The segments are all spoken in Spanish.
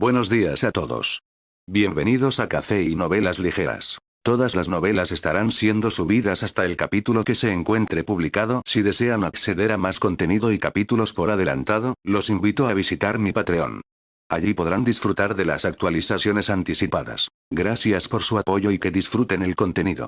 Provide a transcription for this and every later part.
Buenos días a todos. Bienvenidos a Café y Novelas Ligeras. Todas las novelas estarán siendo subidas hasta el capítulo que se encuentre publicado. Si desean acceder a más contenido y capítulos por adelantado, los invito a visitar mi Patreon. Allí podrán disfrutar de las actualizaciones anticipadas. Gracias por su apoyo y que disfruten el contenido.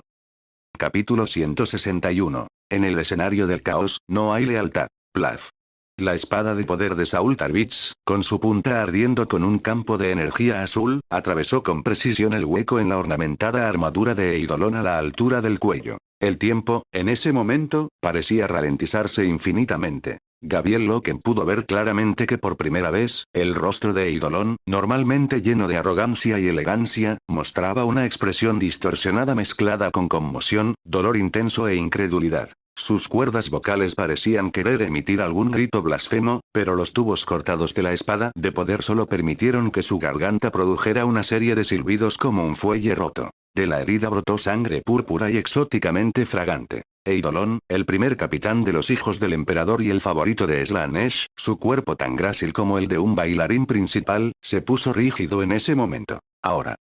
Capítulo 161. En el escenario del caos, no hay lealtad. Plaf. La espada de poder de Saul Tarvitz, con su punta ardiendo con un campo de energía azul, atravesó con precisión el hueco en la ornamentada armadura de Eidolon a la altura del cuello. El tiempo, en ese momento, parecía ralentizarse infinitamente. Gabriel Loken pudo ver claramente que por primera vez, el rostro de Eidolon, normalmente lleno de arrogancia y elegancia, mostraba una expresión distorsionada mezclada con conmoción, dolor intenso e incredulidad. Sus cuerdas vocales parecían querer emitir algún grito blasfemo, pero los tubos cortados de la espada de poder solo permitieron que su garganta produjera una serie de silbidos como un fuelle roto. De la herida brotó sangre púrpura y exóticamente fragante. Eidolon, el primer capitán de los hijos del emperador y el favorito de Slaanesh, su cuerpo tan grácil como el de un bailarín principal, se puso rígido en ese momento. Ahora.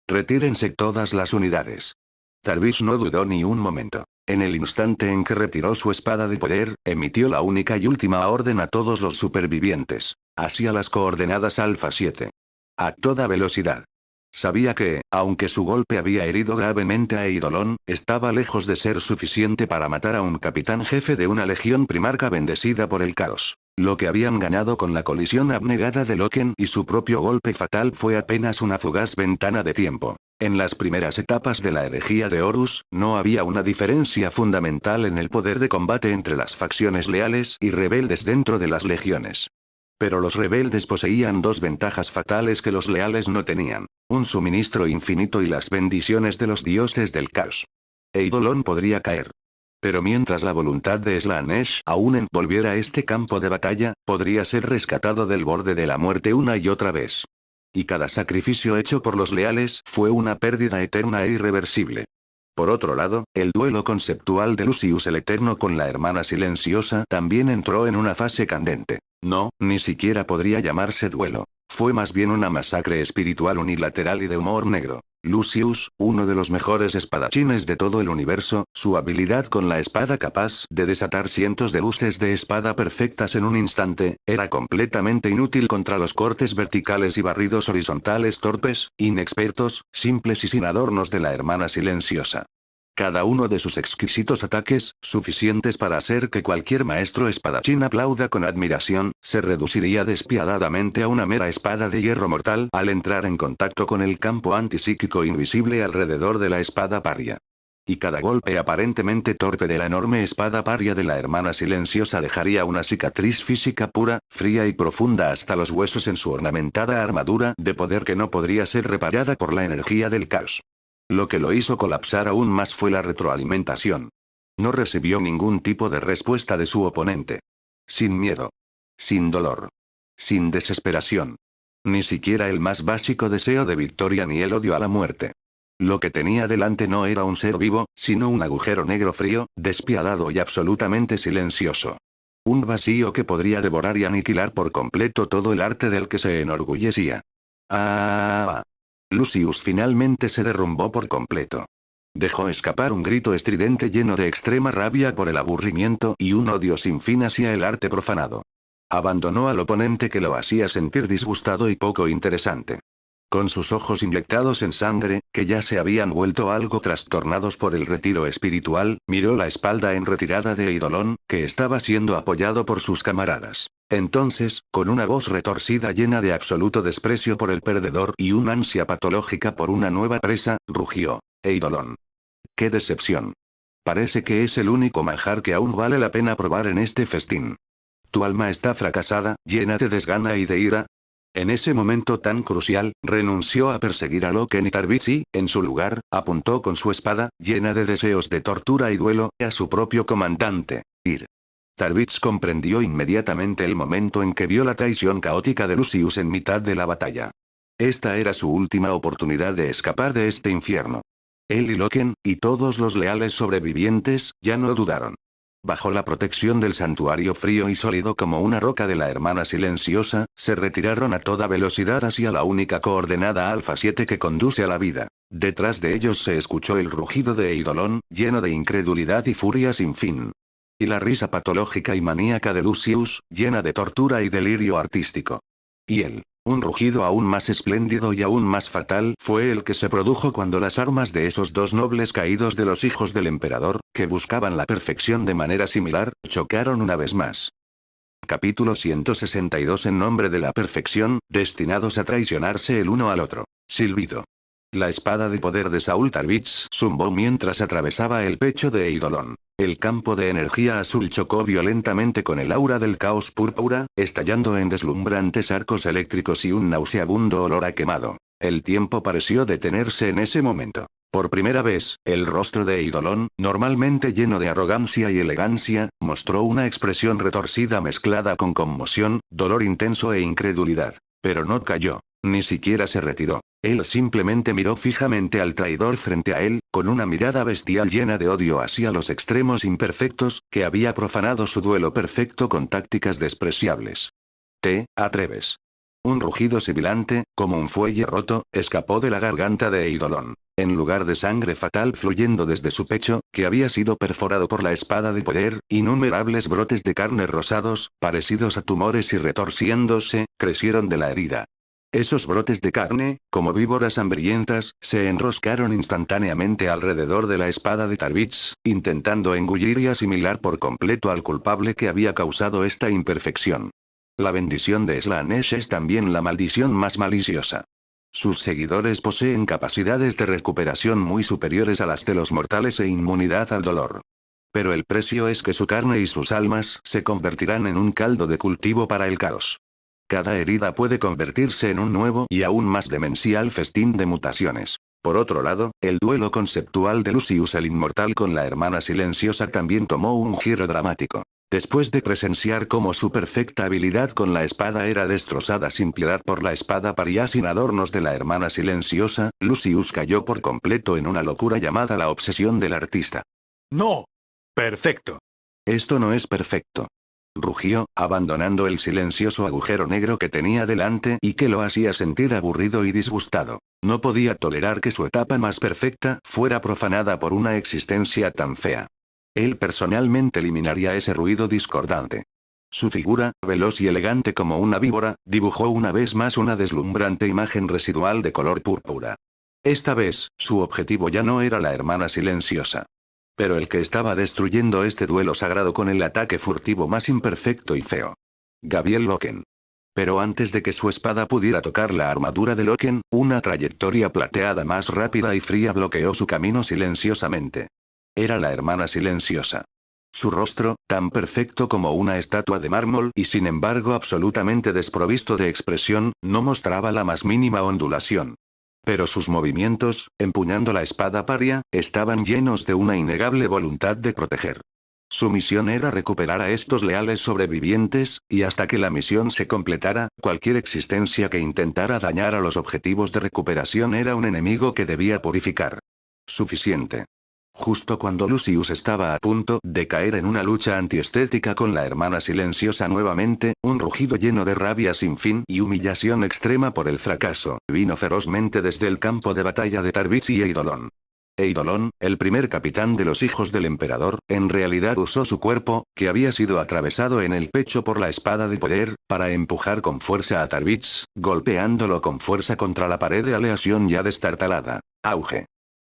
Retírense todas las unidades. Tarvitz no dudó ni un momento. En el instante en que retiró su espada de poder, emitió la única y última orden a todos los supervivientes. Hacia las coordenadas Alfa 7. A toda velocidad. Sabía que, aunque su golpe había herido gravemente a Eidolon, estaba lejos de ser suficiente para matar a un capitán jefe de una legión primarca bendecida por el caos. Lo que habían ganado con la colisión abnegada de Loken y su propio golpe fatal fue apenas una fugaz ventana de tiempo. En las primeras etapas de la herejía de Horus, no había una diferencia fundamental en el poder de combate entre las facciones leales y rebeldes dentro de las legiones. Pero los rebeldes poseían dos ventajas fatales que los leales no tenían: un suministro infinito y las bendiciones de los dioses del caos. Eidolon podría caer. Pero mientras la voluntad de Slaanesh aún envolviera este campo de batalla, podría ser rescatado del borde de la muerte una y otra vez. Y cada sacrificio hecho por los leales fue una pérdida eterna e irreversible. Por otro lado, el duelo conceptual de Lucius el Eterno con la hermana silenciosa también entró en una fase candente. No, ni siquiera podría llamarse duelo. Fue más bien una masacre espiritual unilateral y de humor negro. Lucius, uno de los mejores espadachines de todo el universo, su habilidad con la espada capaz de desatar cientos de luces de espada perfectas en un instante, era completamente inútil contra los cortes verticales y barridos horizontales torpes, inexpertos, simples y sin adornos de la hermana silenciosa. Cada uno de sus exquisitos ataques, suficientes para hacer que cualquier maestro espadachín aplauda con admiración, se reduciría despiadadamente a una mera espada de hierro mortal al entrar en contacto con el campo antipsíquico invisible alrededor de la espada paria. Y cada golpe aparentemente torpe de la enorme espada paria de la hermana silenciosa dejaría una cicatriz física pura, fría y profunda hasta los huesos en su ornamentada armadura de poder que no podría ser reparada por la energía del caos. Lo que lo hizo colapsar aún más fue la retroalimentación. No recibió ningún tipo de respuesta de su oponente. Sin miedo. Sin dolor. Sin desesperación. Ni siquiera el más básico deseo de victoria ni el odio a la muerte. Lo que tenía delante no era un ser vivo, sino un agujero negro frío, despiadado y absolutamente silencioso. Un vacío que podría devorar y aniquilar por completo todo el arte del que se enorgullecía. Lucius finalmente se derrumbó por completo. Dejó escapar un grito estridente lleno de extrema rabia por el aburrimiento y un odio sin fin hacia el arte profanado. Abandonó al oponente que lo hacía sentir disgustado y poco interesante. Con sus ojos inyectados en sangre, que ya se habían vuelto algo trastornados por el retiro espiritual, miró la espalda en retirada de Eidolon, que estaba siendo apoyado por sus camaradas. Entonces, con una voz retorcida llena de absoluto desprecio por el perdedor y una ansia patológica por una nueva presa, rugió: Eidolon. ¡Qué decepción! Parece que es el único manjar que aún vale la pena probar en este festín. Tu alma está fracasada, llena de desgana y de ira. En ese momento tan crucial, renunció a perseguir a Loken y Tarvitz y, en su lugar, apuntó con su espada, llena de deseos de tortura y duelo, a su propio comandante, Ir. Tarvitz comprendió inmediatamente el momento en que vio la traición caótica de Lucius en mitad de la batalla. Esta era su última oportunidad de escapar de este infierno. Él y Loken, y todos los leales sobrevivientes, ya no dudaron. bajo la protección del santuario frío y sólido como una roca de la hermana silenciosa, se retiraron a toda velocidad hacia la única coordenada Alfa 7 que conduce a la vida. Detrás de ellos se escuchó el rugido de Eidolon, lleno de incredulidad y furia sin fin. Y la risa patológica y maníaca de Lucius, llena de tortura y delirio artístico. Y él. Un rugido aún más espléndido y aún más fatal fue el que se produjo cuando las armas de esos dos nobles caídos de los hijos del emperador, que buscaban la perfección de manera similar, chocaron una vez más. Capítulo 162. En nombre de la perfección, destinados a traicionarse el uno al otro. Silbido. La espada de poder de Saúl Tarvitz zumbó mientras atravesaba el pecho de Eidolon. El campo de energía azul chocó violentamente con el aura del caos púrpura, estallando en deslumbrantes arcos eléctricos y un nauseabundo olor a quemado. El tiempo pareció detenerse en ese momento. Por primera vez, el rostro de Eidolon, normalmente lleno de arrogancia y elegancia, mostró una expresión retorcida mezclada con conmoción, dolor intenso e incredulidad. Pero no cayó. Ni siquiera se retiró. Él simplemente miró fijamente al traidor frente a él, con una mirada bestial llena de odio hacia los extremos imperfectos, que había profanado su duelo perfecto con tácticas despreciables. ¿Te atreves? Un rugido sibilante, como un fuelle roto, escapó de la garganta de Eidolon. En lugar de sangre fatal fluyendo desde su pecho, que había sido perforado por la espada de poder, innumerables brotes de carne rosados, parecidos a tumores y retorciéndose, crecieron de la herida. Esos brotes de carne, como víboras hambrientas, se enroscaron instantáneamente alrededor de la espada de Tarvitz, intentando engullir y asimilar por completo al culpable que había causado esta imperfección. La bendición de Slanesh es también la maldición más maliciosa. Sus seguidores poseen capacidades de recuperación muy superiores a las de los mortales e inmunidad al dolor. Pero el precio es que su carne y sus almas se convertirán en un caldo de cultivo para el caos. Cada herida puede convertirse en un nuevo y aún más demencial festín de mutaciones. Por otro lado, el duelo conceptual de Lucius el Inmortal con la hermana silenciosa también tomó un giro dramático. Después de presenciar cómo su perfecta habilidad con la espada era destrozada sin piedad por la espada paria sin adornos de la hermana silenciosa, Lucius cayó por completo en una locura llamada la obsesión del artista. ¡No! ¡Perfecto! Esto no es perfecto. Rugió, abandonando el silencioso agujero negro que tenía delante y que lo hacía sentir aburrido y disgustado. No podía tolerar que su etapa más perfecta fuera profanada por una existencia tan fea. Él personalmente eliminaría ese ruido discordante. Su figura, veloz y elegante como una víbora, dibujó una vez más una deslumbrante imagen residual de color púrpura. Esta vez, su objetivo ya no era la hermana silenciosa. Pero el que estaba destruyendo este duelo sagrado con el ataque furtivo más imperfecto y feo. Gabriel Loken. Pero antes de que su espada pudiera tocar la armadura de Loken, una trayectoria plateada más rápida y fría bloqueó su camino silenciosamente. Era la hermana silenciosa. Su rostro, tan perfecto como una estatua de mármol y sin embargo absolutamente desprovisto de expresión, no mostraba la más mínima ondulación. Pero sus movimientos, empuñando la espada paria, estaban llenos de una innegable voluntad de proteger. Su misión era recuperar a estos leales sobrevivientes, y hasta que la misión se completara, cualquier existencia que intentara dañar a los objetivos de recuperación era un enemigo que debía purificar. Suficiente. Justo cuando Lucius estaba a punto de caer en una lucha antiestética con la hermana silenciosa nuevamente, un rugido lleno de rabia sin fin y humillación extrema por el fracaso, vino ferozmente desde el campo de batalla de Tarvitz y Eidolon. Eidolon, el primer capitán de los hijos del emperador, en realidad usó su cuerpo, que había sido atravesado en el pecho por la espada de poder, para empujar con fuerza a Tarvitz, golpeándolo con fuerza contra la pared de aleación ya destartalada. Auge.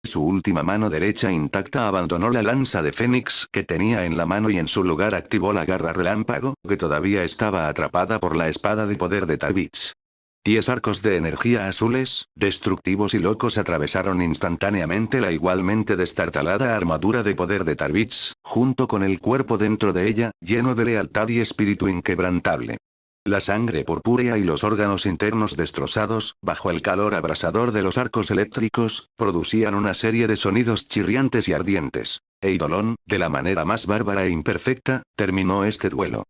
Su última mano derecha intacta abandonó la lanza de Fénix que tenía en la mano y en su lugar activó la garra relámpago, que todavía estaba atrapada por la espada de poder de Tarvitz. 10 arcos de energía azules, destructivos y locos atravesaron instantáneamente la igualmente destartalada armadura de poder de Tarvitz, junto con el cuerpo dentro de ella, lleno de lealtad y espíritu inquebrantable. La sangre purpúrea y los órganos internos destrozados, bajo el calor abrasador de los arcos eléctricos, producían una serie de sonidos chirriantes y ardientes. Eidolon, de la manera más bárbara e imperfecta, terminó este duelo.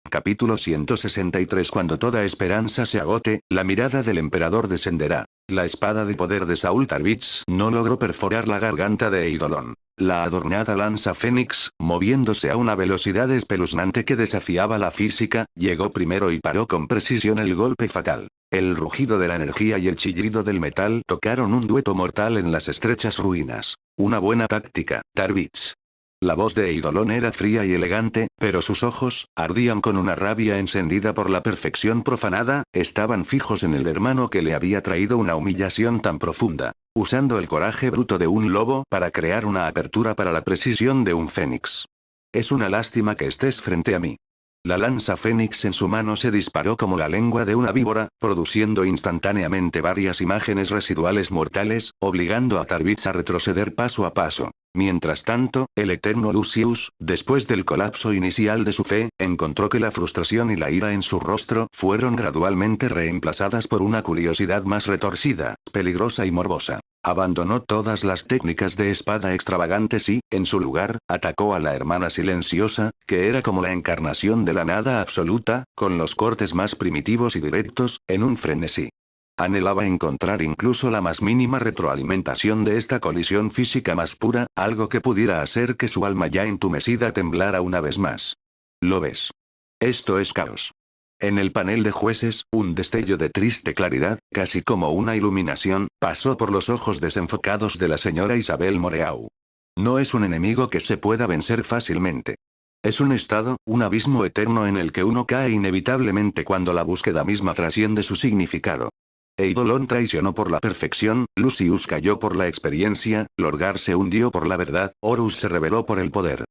Capítulo 163. Cuando toda esperanza se agote, la mirada del emperador descenderá. La espada de poder de Saul Tarvitz no logró perforar la garganta de Eidolon. La adornada lanza Fénix, moviéndose a una velocidad espeluznante que desafiaba la física, llegó primero y paró con precisión el golpe fatal. El rugido de la energía y el chillido del metal tocaron un dueto mortal en las estrechas ruinas. Una buena táctica, Tarvitz. La voz de Eidolon era fría y elegante, pero sus ojos, ardían con una rabia encendida por la perfección profanada, estaban fijos en el hermano que le había traído una humillación tan profunda, usando el coraje bruto de un lobo para crear una apertura para la precisión de un fénix. Es una lástima que estés frente a mí. La lanza fénix en su mano se disparó como la lengua de una víbora, produciendo instantáneamente varias imágenes residuales mortales, obligando a Tarvitz a retroceder paso a paso. Mientras tanto, el eterno Lucius, después del colapso inicial de su fe, encontró que la frustración y la ira en su rostro fueron gradualmente reemplazadas por una curiosidad más retorcida, peligrosa y morbosa. Abandonó todas las técnicas de espada extravagantes y, en su lugar, atacó a la hermana silenciosa, que era como la encarnación de la nada absoluta, con los cortes más primitivos y directos, en un frenesí. Anhelaba encontrar incluso la más mínima retroalimentación de esta colisión física más pura, algo que pudiera hacer que su alma ya entumecida temblara una vez más. ¿Lo ves? Esto es caos. En el panel de jueces, un destello de triste claridad, casi como una iluminación, pasó por los ojos desenfocados de la señora Isabel Moreau. No es un enemigo que se pueda vencer fácilmente. Es un estado, un abismo eterno en el que uno cae inevitablemente cuando la búsqueda misma trasciende su significado. Eidolon traicionó por la perfección, Lucius cayó por la experiencia, Lorgar se hundió por la verdad, Horus se rebeló por el poder.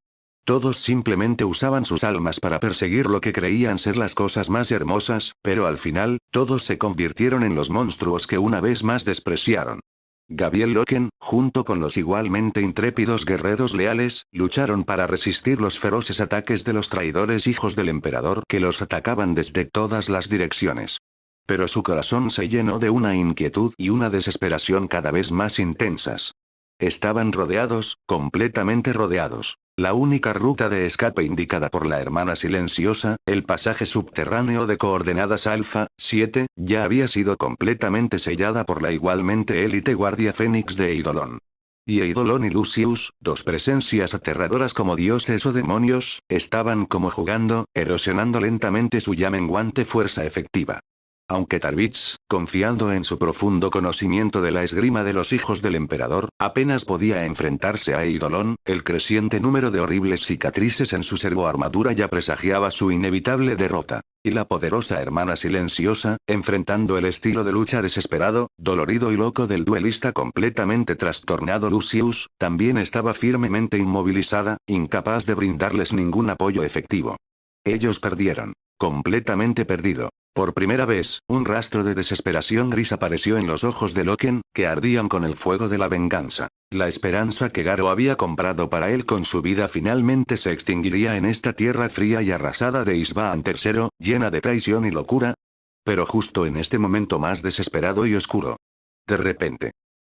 Todos simplemente usaban sus almas para perseguir lo que creían ser las cosas más hermosas, pero al final, todos se convirtieron en los monstruos que una vez más despreciaron. Gabriel Loken, junto con los igualmente intrépidos guerreros leales, lucharon para resistir los feroces ataques de los traidores hijos del emperador que los atacaban desde todas las direcciones. Pero su corazón se llenó de una inquietud y una desesperación cada vez más intensas. Estaban rodeados, completamente rodeados. La única ruta de escape indicada por la hermana silenciosa, el pasaje subterráneo de coordenadas Alfa 7, ya había sido completamente sellada por la igualmente élite Guardia Fénix de Eidolon. Y Eidolon y Lucius, dos presencias aterradoras como dioses o demonios, estaban como jugando, erosionando lentamente su ya menguante fuerza efectiva. Aunque Tarvitz, confiando en su profundo conocimiento de la esgrima de los hijos del emperador, apenas podía enfrentarse a Eidolon, el creciente número de horribles cicatrices en su servoarmadura ya presagiaba su inevitable derrota. Y la poderosa hermana silenciosa, enfrentando el estilo de lucha desesperado, dolorido y loco del duelista completamente trastornado Lucius, también estaba firmemente inmovilizada, incapaz de brindarles ningún apoyo efectivo. Ellos perdieron. Completamente perdido. Por primera vez, un rastro de desesperación gris apareció en los ojos de Loken, que ardían con el fuego de la venganza. La esperanza que Garo había comprado para él con su vida finalmente se extinguiría en esta tierra fría y arrasada de Isvaan III, llena de traición y locura. Pero justo en este momento más desesperado y oscuro. De repente.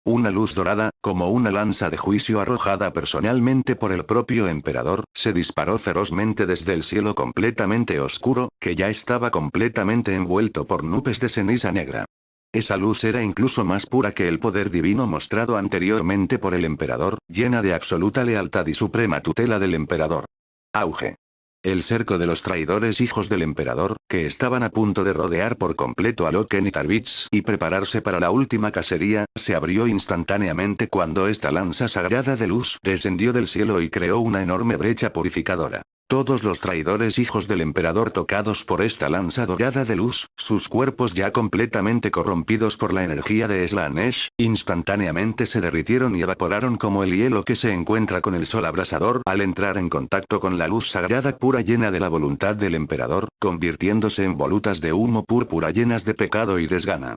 Una luz dorada, como una lanza de juicio arrojada personalmente por el propio emperador, se disparó ferozmente desde el cielo completamente oscuro, que ya estaba completamente envuelto por nubes de ceniza negra. Esa luz era incluso más pura que el poder divino mostrado anteriormente por el emperador, llena de absoluta lealtad y suprema tutela del emperador. Auge. El cerco de los traidores hijos del emperador, que estaban a punto de rodear por completo a Loken y Tarvitz y prepararse para la última cacería, se abrió instantáneamente cuando esta lanza sagrada de luz descendió del cielo y creó una enorme brecha purificadora. Todos los traidores hijos del emperador tocados por esta lanza dorada de luz, sus cuerpos ya completamente corrompidos por la energía de Slanesh, instantáneamente se derritieron y evaporaron como el hielo que se encuentra con el sol abrasador al entrar en contacto con la luz sagrada pura llena de la voluntad del emperador, convirtiéndose en volutas de humo púrpura llenas de pecado y desgana.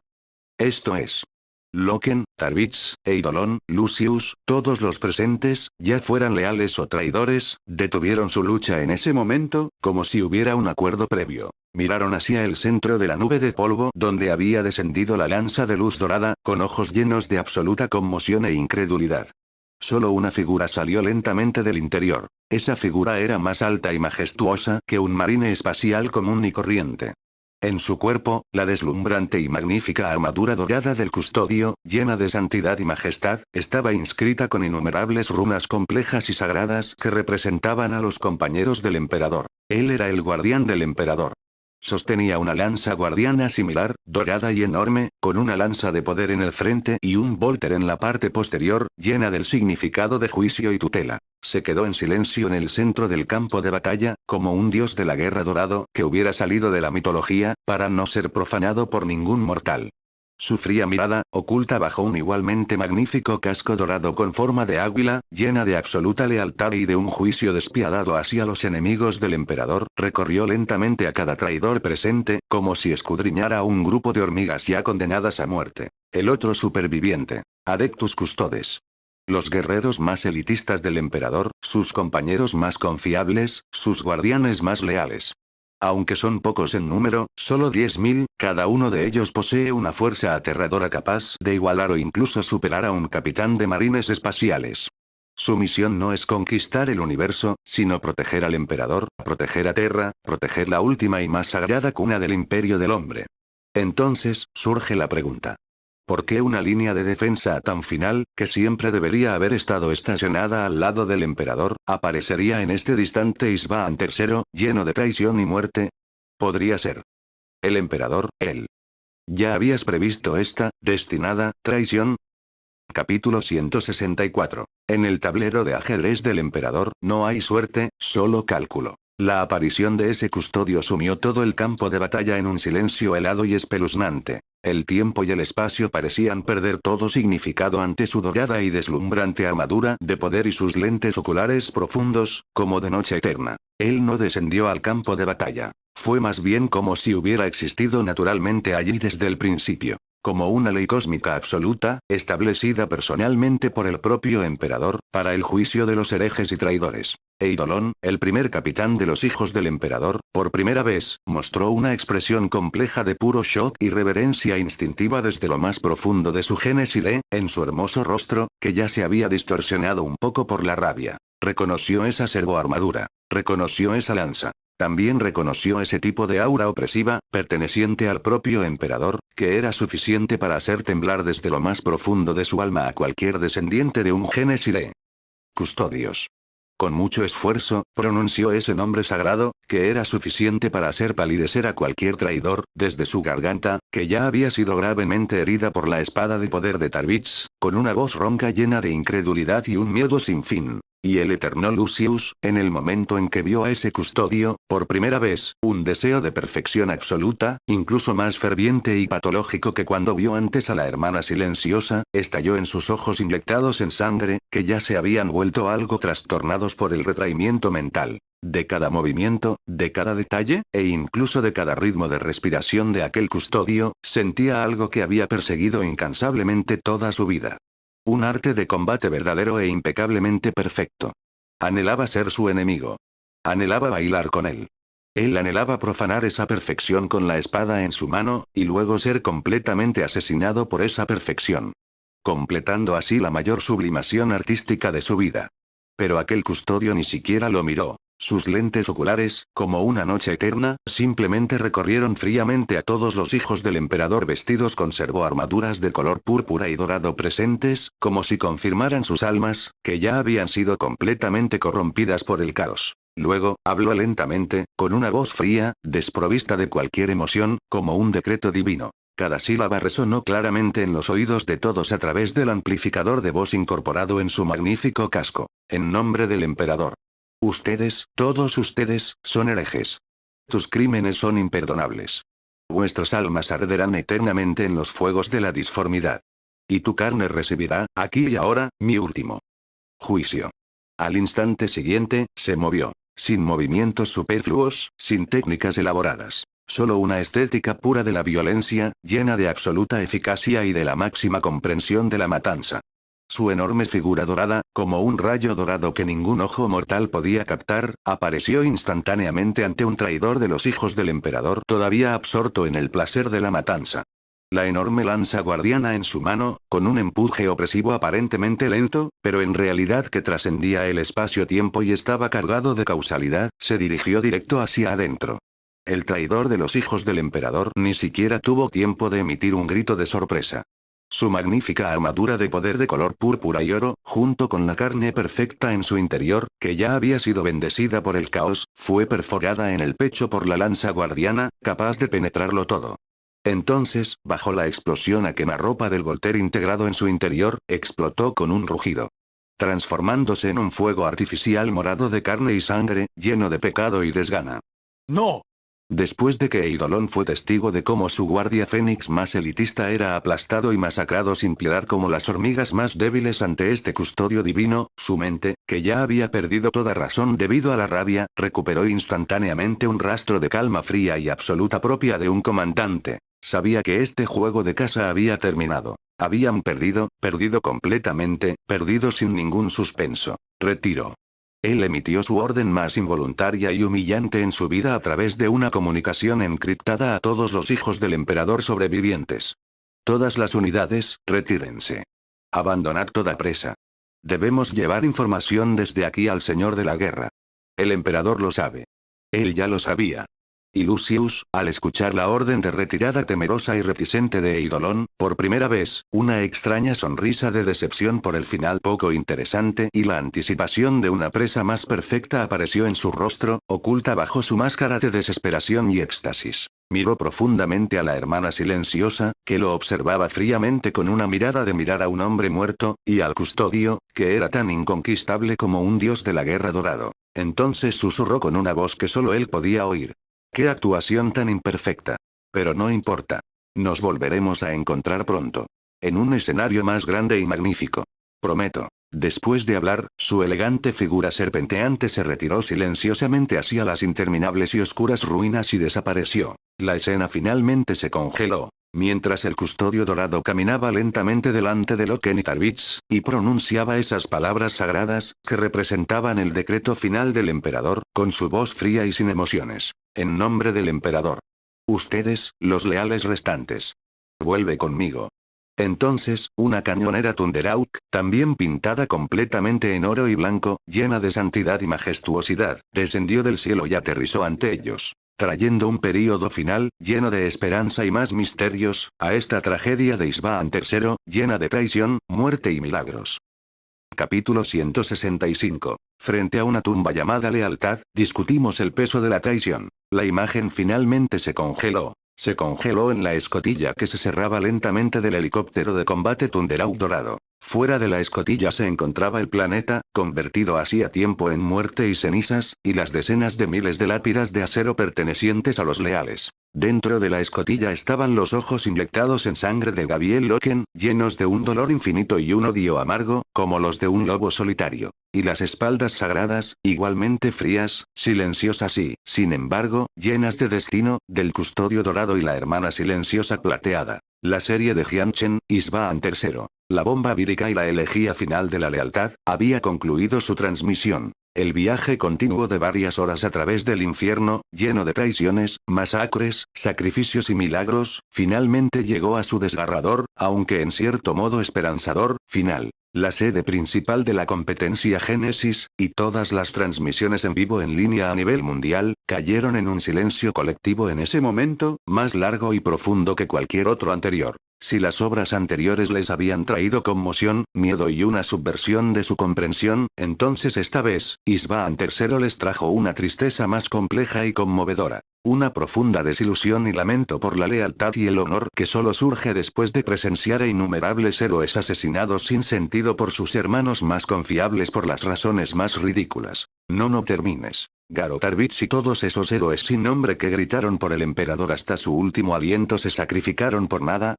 Esto es. Loken, Tarvitz, Eidolon, Lucius, todos los presentes, ya fueran leales o traidores, detuvieron su lucha en ese momento, como si hubiera un acuerdo previo. Miraron hacia el centro de la nube de polvo donde había descendido la lanza de luz dorada, con ojos llenos de absoluta conmoción e incredulidad. Solo una figura salió lentamente del interior. Esa figura era más alta y majestuosa que un marine espacial común y corriente. En su cuerpo, la deslumbrante y magnífica armadura dorada del custodio, llena de santidad y majestad, estaba inscrita con innumerables runas complejas y sagradas que representaban a los compañeros del emperador. Él era el guardián del emperador. Sostenía una lanza guardiana similar, dorada y enorme, con una lanza de poder en el frente y un volter en la parte posterior, llena del significado de juicio y tutela. Se quedó en silencio en el centro del campo de batalla, como un dios de la guerra dorado que hubiera salido de la mitología, para no ser profanado por ningún mortal. Su fría mirada, oculta bajo un igualmente magnífico casco dorado con forma de águila, llena de absoluta lealtad y de un juicio despiadado hacia los enemigos del emperador, recorrió lentamente a cada traidor presente, como si escudriñara a un grupo de hormigas ya condenadas a muerte. El otro superviviente. Adeptus Custodes. Los guerreros más elitistas del emperador, sus compañeros más confiables, sus guardianes más leales. Aunque son pocos en número, solo 10.000, cada uno de ellos posee una fuerza aterradora capaz de igualar o incluso superar a un capitán de marines espaciales. Su misión no es conquistar el universo, sino proteger al emperador, proteger a Terra, proteger la última y más sagrada cuna del imperio del hombre. Entonces, surge la pregunta. ¿Por qué una línea de defensa tan final, que siempre debería haber estado estacionada al lado del emperador, aparecería en este distante Isvaan III, lleno de traición y muerte? Podría ser. El emperador, él. ¿Ya habías previsto esta, destinada, traición? Capítulo 164. En el tablero de ajedrez del emperador, no hay suerte, solo cálculo. La aparición de ese custodio sumió todo el campo de batalla en un silencio helado y espeluznante. El tiempo y el espacio parecían perder todo significado ante su dorada y deslumbrante armadura de poder y sus lentes oculares profundos, como de noche eterna. Él no descendió al campo de batalla. Fue más bien como si hubiera existido naturalmente allí desde el principio. Como una ley cósmica absoluta, establecida personalmente por el propio emperador, para el juicio de los herejes y traidores. Eidolon, el primer capitán de los hijos del emperador, por primera vez, mostró una expresión compleja de puro shock y reverencia instintiva desde lo más profundo de su génesis en su hermoso rostro, que ya se había distorsionado un poco por la rabia. Reconoció esa servoarmadura. Reconoció esa lanza. También reconoció ese tipo de aura opresiva, perteneciente al propio emperador, que era suficiente para hacer temblar desde lo más profundo de su alma a cualquier descendiente de un génesis. Custodios. Con mucho esfuerzo, pronunció ese nombre sagrado, que era suficiente para hacer palidecer a cualquier traidor, desde su garganta, que ya había sido gravemente herida por la espada de poder de Tarvitz, con una voz ronca llena de incredulidad y un miedo sin fin. Y el eterno Lucius, en el momento en que vio a ese custodio, por primera vez, un deseo de perfección absoluta, incluso más ferviente y patológico que cuando vio antes a la hermana silenciosa, estalló en sus ojos inyectados en sangre, que ya se habían vuelto algo trastornados por el retraimiento mental. De cada movimiento, de cada detalle, e incluso de cada ritmo de respiración de aquel custodio, sentía algo que había perseguido incansablemente toda su vida. Un arte de combate verdadero e impecablemente perfecto. Anhelaba ser su enemigo. Anhelaba bailar con él. Él anhelaba profanar esa perfección con la espada en su mano, y luego ser completamente asesinado por esa perfección. Completando así la mayor sublimación artística de su vida. Pero aquel custodio ni siquiera lo miró. Sus lentes oculares, como una noche eterna, simplemente recorrieron fríamente a todos los hijos del emperador vestidos con servoarmaduras de color púrpura y dorado presentes, como si confirmaran sus almas, que ya habían sido completamente corrompidas por el caos. Luego, habló lentamente, con una voz fría, desprovista de cualquier emoción, como un decreto divino. Cada sílaba resonó claramente en los oídos de todos a través del amplificador de voz incorporado en su magnífico casco. En nombre del emperador. Ustedes, todos ustedes, son herejes. Tus crímenes son imperdonables. Vuestras almas arderán eternamente en los fuegos de la disformidad. Y tu carne recibirá, aquí y ahora, mi último juicio. Al instante siguiente, se movió. Sin movimientos superfluos, sin técnicas elaboradas. Solo una estética pura de la violencia, llena de absoluta eficacia y de la máxima comprensión de la matanza. Su enorme figura dorada, como un rayo dorado que ningún ojo mortal podía captar, apareció instantáneamente ante un traidor de los hijos del emperador todavía absorto en el placer de la matanza. La enorme lanza guardiana en su mano, con un empuje opresivo aparentemente lento, pero en realidad que trascendía el espacio-tiempo y estaba cargado de causalidad, se dirigió directo hacia adentro. El traidor de los hijos del emperador ni siquiera tuvo tiempo de emitir un grito de sorpresa. Su magnífica armadura de poder de color púrpura y oro, junto con la carne perfecta en su interior, que ya había sido bendecida por el caos, fue perforada en el pecho por la lanza guardiana, capaz de penetrarlo todo. Entonces, bajo la explosión a quemarropa del Volter integrado en su interior, explotó con un rugido, transformándose en un fuego artificial morado de carne y sangre, lleno de pecado y desgana. ¡No! Después de que Eidolon fue testigo de cómo su guardia fénix más elitista era aplastado y masacrado sin piedad como las hormigas más débiles ante este custodio divino, su mente, que ya había perdido toda razón debido a la rabia, recuperó instantáneamente un rastro de calma fría y absoluta propia de un comandante. Sabía que este juego de caza había terminado. Habían perdido completamente, perdido sin ningún suspenso. Retiro. Él emitió su orden más involuntaria y humillante en su vida a través de una comunicación encriptada a todos los hijos del emperador sobrevivientes. Todas las unidades, retírense. Abandonad toda presa. Debemos llevar información desde aquí al señor de la guerra. El emperador lo sabe. Él ya lo sabía. Y Lucius, al escuchar la orden de retirada temerosa y reticente de Eidolon, por primera vez, una extraña sonrisa de decepción por el final poco interesante y la anticipación de una presa más perfecta apareció en su rostro, oculta bajo su máscara de desesperación y éxtasis. Miró profundamente a la hermana silenciosa, que lo observaba fríamente con una mirada de mirar a un hombre muerto, y al custodio, que era tan inconquistable como un dios de la guerra dorado. Entonces susurró con una voz que solo él podía oír. ¡Qué actuación tan imperfecta! Pero no importa. Nos volveremos a encontrar pronto. En un escenario más grande y magnífico. Prometo. Después de hablar, su elegante figura serpenteante se retiró silenciosamente hacia las interminables y oscuras ruinas y desapareció. La escena finalmente se congeló, mientras el custodio dorado caminaba lentamente delante de Loken y Tarvitz, y pronunciaba esas palabras sagradas, que representaban el decreto final del emperador, con su voz fría y sin emociones. En nombre del emperador. Ustedes, los leales restantes. Vuelve conmigo. Entonces, una cañonera Thunderhawk, también pintada completamente en oro y blanco, llena de santidad y majestuosidad, descendió del cielo y aterrizó ante ellos, trayendo un período final, lleno de esperanza y más misterios, a esta tragedia de Isvaan III, llena de traición, muerte y milagros. Capítulo 165. Frente a una tumba llamada lealtad, discutimos el peso de la traición. La imagen finalmente se congeló. Se congeló en la escotilla que se cerraba lentamente del helicóptero de combate Thunderhawk dorado. Fuera de la escotilla se encontraba el planeta, convertido hacía tiempo en muerte y cenizas, y las decenas de miles de lápidas de acero pertenecientes a los leales. Dentro de la escotilla estaban los ojos inyectados en sangre de Gabriel Loken, llenos de un dolor infinito y un odio amargo, como los de un lobo solitario. Y las espaldas sagradas, igualmente frías, silenciosas y, sin embargo, llenas de destino, del custodio dorado y la hermana silenciosa plateada. La serie de Jianchen, Isvaan III. La bomba vírica y la elegía final de la lealtad, había concluido su transmisión. El viaje continuo de varias horas a través del infierno, lleno de traiciones, masacres, sacrificios y milagros, finalmente llegó a su desgarrador, aunque en cierto modo esperanzador, final. La sede principal de la competencia Génesis, y todas las transmisiones en vivo en línea a nivel mundial, cayeron en un silencio colectivo en ese momento, más largo y profundo que cualquier otro anterior. Si las obras anteriores les habían traído conmoción, miedo y una subversión de su comprensión, entonces esta vez, Isvaan III les trajo una tristeza más compleja y conmovedora. Una profunda desilusión y lamento por la lealtad y el honor que solo surge después de presenciar a innumerables héroes asesinados sin sentido por sus hermanos más confiables por las razones más ridículas. No termines. Garo Tarvitz y todos esos héroes sin nombre que gritaron por el emperador hasta su último aliento se sacrificaron por nada.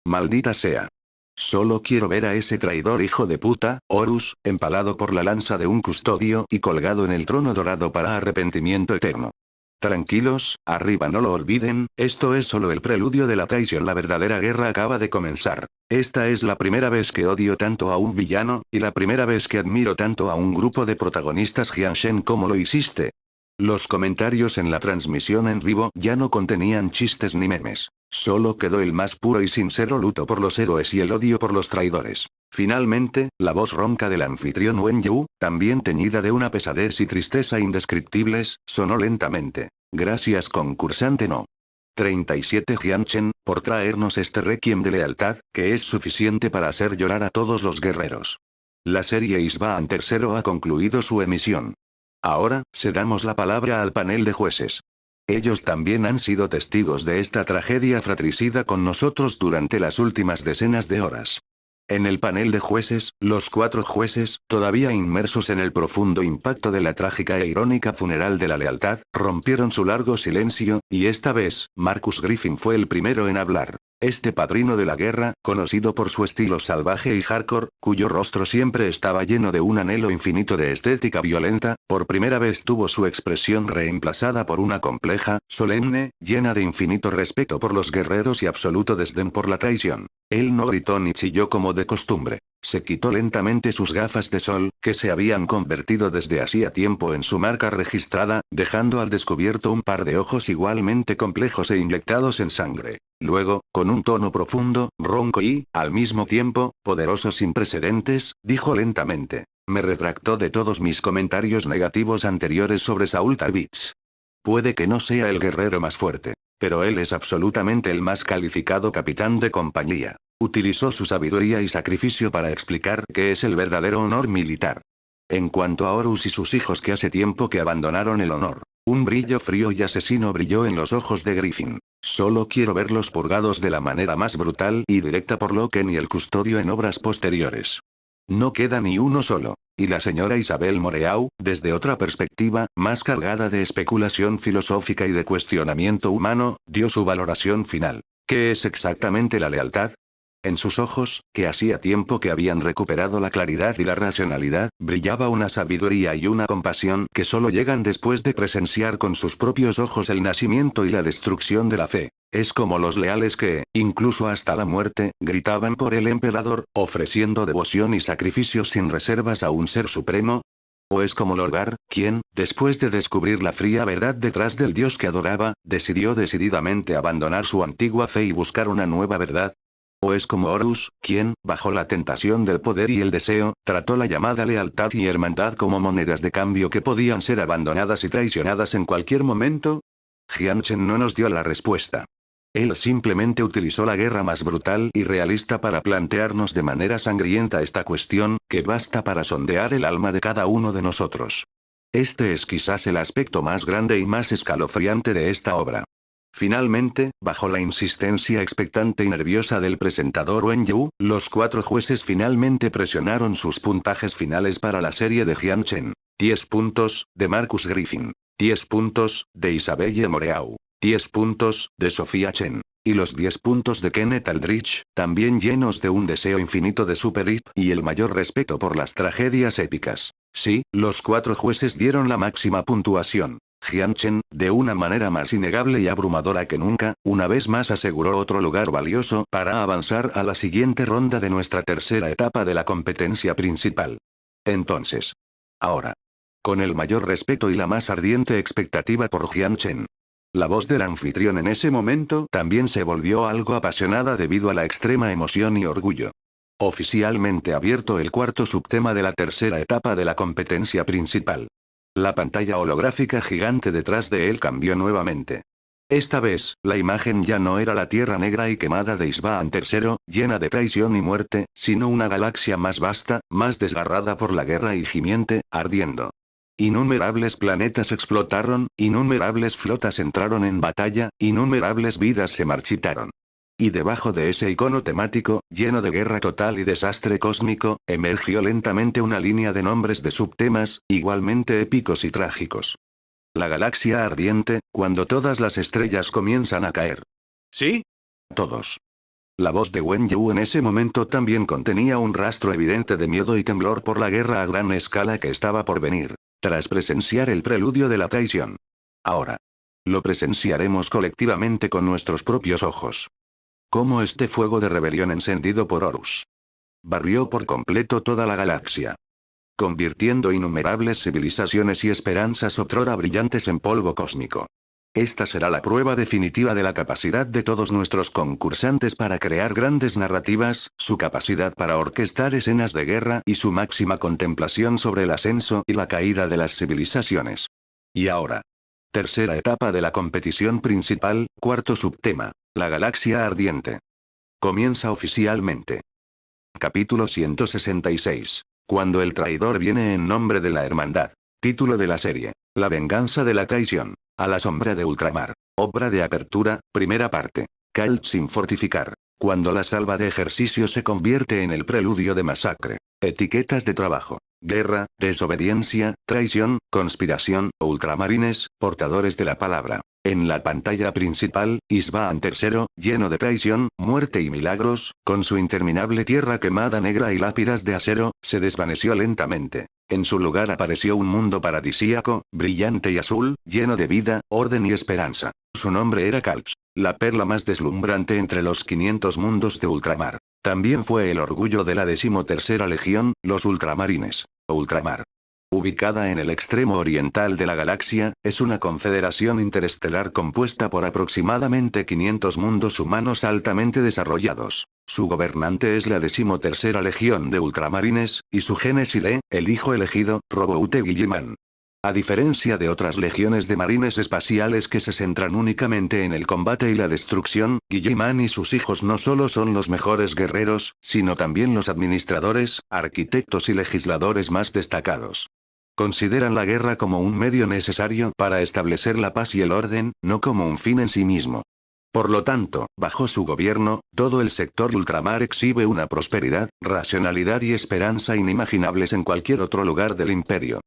Maldita sea. Solo quiero ver a ese traidor hijo de puta, Horus, empalado por la lanza de un custodio y colgado en el trono dorado para arrepentimiento eterno. Tranquilos, arriba no lo olviden, esto es solo el preludio de la traición, la verdadera guerra acaba de comenzar. Esta es la primera vez que odio tanto a un villano, y la primera vez que admiro tanto a un grupo de protagonistas Jianshen como lo hiciste. Los comentarios en la transmisión en vivo ya no contenían chistes ni memes. Solo quedó el más puro y sincero luto por los héroes y el odio por los traidores. Finalmente, la voz ronca del anfitrión Wen Yu, también teñida de una pesadez y tristeza indescriptibles, sonó lentamente. Gracias concursante no. 37 Jianchen, por traernos este requiem de lealtad, que es suficiente para hacer llorar a todos los guerreros. La serie Isbaan III ha concluido su emisión. Ahora, cedamos la palabra al panel de jueces. Ellos también han sido testigos de esta tragedia fratricida con nosotros durante las últimas decenas de horas. En el panel de jueces, los 4 jueces, todavía inmersos en el profundo impacto de la trágica e irónica funeral de la lealtad, rompieron su largo silencio, y esta vez, Marcus Griffin fue el primero en hablar. Este padrino de la guerra, conocido por su estilo salvaje y hardcore, cuyo rostro siempre estaba lleno de un anhelo infinito de estética violenta, por primera vez tuvo su expresión reemplazada por una compleja, solemne, llena de infinito respeto por los guerreros y absoluto desdén por la traición. Él no gritó ni chilló como de costumbre. Se quitó lentamente sus gafas de sol, que se habían convertido desde hacía tiempo en su marca registrada, dejando al descubierto un par de ojos igualmente complejos e inyectados en sangre. Luego, con un tono profundo, ronco y, al mismo tiempo, poderoso sin precedentes, dijo lentamente: me retracto de todos mis comentarios negativos anteriores sobre Saul Tarvitz. Puede que no sea el guerrero más fuerte, pero él es absolutamente el más calificado capitán de compañía. Utilizó su sabiduría y sacrificio para explicar qué es el verdadero honor militar. En cuanto a Horus y sus hijos que hace tiempo que abandonaron el honor, un brillo frío y asesino brilló en los ojos de Griffin. Solo quiero verlos purgados de la manera más brutal y directa por Loken y el custodio en obras posteriores. No queda ni uno solo. Y la señora Isabel Moreau, desde otra perspectiva, más cargada de especulación filosófica y de cuestionamiento humano, dio su valoración final. ¿Qué es exactamente la lealtad? En sus ojos, que hacía tiempo que habían recuperado la claridad y la racionalidad, brillaba una sabiduría y una compasión que solo llegan después de presenciar con sus propios ojos el nacimiento y la destrucción de la fe. Es como los leales que, incluso hasta la muerte, gritaban por el emperador, ofreciendo devoción y sacrificios sin reservas a un ser supremo. ¿O es como Lorgar, quien, después de descubrir la fría verdad detrás del dios que adoraba, decidió decididamente abandonar su antigua fe y buscar una nueva verdad? ¿O es como Horus, quien, bajo la tentación del poder y el deseo, trató la llamada lealtad y hermandad como monedas de cambio que podían ser abandonadas y traicionadas en cualquier momento? Jianchen no nos dio la respuesta. Él simplemente utilizó la guerra más brutal y realista para plantearnos de manera sangrienta esta cuestión, que basta para sondear el alma de cada uno de nosotros. Este es quizás el aspecto más grande y más escalofriante de esta obra. Finalmente, bajo la insistencia expectante y nerviosa del presentador Wen Yu, los 4 jueces finalmente presionaron sus puntajes finales para la serie de Jianchen. 10 puntos, de Marcus Griffin. 10 puntos, de Isabelle Moreau. 10 puntos, de Sofía Chen. Y los 10 puntos de Kenneth Aldrich, también llenos de un deseo infinito de superar y el mayor respeto por las tragedias épicas. Sí, los 4 jueces dieron la máxima puntuación. Jianchen, de una manera más innegable y abrumadora que nunca, una vez más aseguró otro lugar valioso para avanzar a la siguiente ronda de nuestra tercera etapa de la competencia principal. Entonces. Ahora. Con el mayor respeto y la más ardiente expectativa por Jianchen. La voz del anfitrión en ese momento también se volvió algo apasionada debido a la extrema emoción y orgullo. Oficialmente abierto el cuarto subtema de la tercera etapa de la competencia principal. La pantalla holográfica gigante detrás de él cambió nuevamente. Esta vez, la imagen ya no era la tierra negra y quemada de Isbaan III, llena de traición y muerte, sino una galaxia más vasta, más desgarrada por la guerra y gimiente, ardiendo. Innumerables planetas explotaron, innumerables flotas entraron en batalla, innumerables vidas se marchitaron. Y debajo de ese icono temático, lleno de guerra total y desastre cósmico, emergió lentamente una línea de nombres de subtemas, igualmente épicos y trágicos. La galaxia ardiente, cuando todas las estrellas comienzan a caer. ¿Sí? Todos. La voz de Wen Yu en ese momento también contenía un rastro evidente de miedo y temblor por la guerra a gran escala que estaba por venir, tras presenciar el preludio de la traición. Ahora. Lo presenciaremos colectivamente con nuestros propios ojos. Como este fuego de rebelión encendido por Horus barrió por completo toda la galaxia, convirtiendo innumerables civilizaciones y esperanzas otrora brillantes en polvo cósmico. Esta será la prueba definitiva de la capacidad de todos nuestros concursantes para crear grandes narrativas, su capacidad para orquestar escenas de guerra y su máxima contemplación sobre el ascenso y la caída de las civilizaciones. Y ahora. Tercera etapa de la competición principal, cuarto subtema, la galaxia ardiente. Comienza oficialmente. Capítulo 166. Cuando el traidor viene en nombre de la hermandad. Título de la serie. La venganza de la traición. A la sombra de ultramar. Obra de apertura, primera parte. Calt sin fortificar. Cuando la salva de ejercicio se convierte en el preludio de masacre. Etiquetas de trabajo. Guerra, desobediencia, traición, conspiración, ultramarines, portadores de la palabra. En la pantalla principal, Isvaan III, lleno de traición, muerte y milagros, con su interminable tierra quemada negra y lápidas de acero, se desvaneció lentamente. En su lugar apareció un mundo paradisíaco, brillante y azul, lleno de vida, orden y esperanza. Su nombre era Kalps, la perla más deslumbrante entre los 500 mundos de ultramar. También fue el orgullo de la 13ª Legión, los ultramarines. Ultramar. Ubicada en el extremo oriental de la galaxia, es una confederación interestelar compuesta por aproximadamente 500 mundos humanos altamente desarrollados. Su gobernante es la 13ª Legión de Ultramarines, y su Genesile, el hijo elegido, Roboute Guilliman. A diferencia de otras legiones de marines espaciales que se centran únicamente en el combate y la destrucción, Guilliman y sus hijos no solo son los mejores guerreros, sino también los administradores, arquitectos y legisladores más destacados. Consideran la guerra como un medio necesario para establecer la paz y el orden, no como un fin en sí mismo. Por lo tanto, bajo su gobierno, todo el sector ultramar exhibe una prosperidad, racionalidad y esperanza inimaginables en cualquier otro lugar del imperio.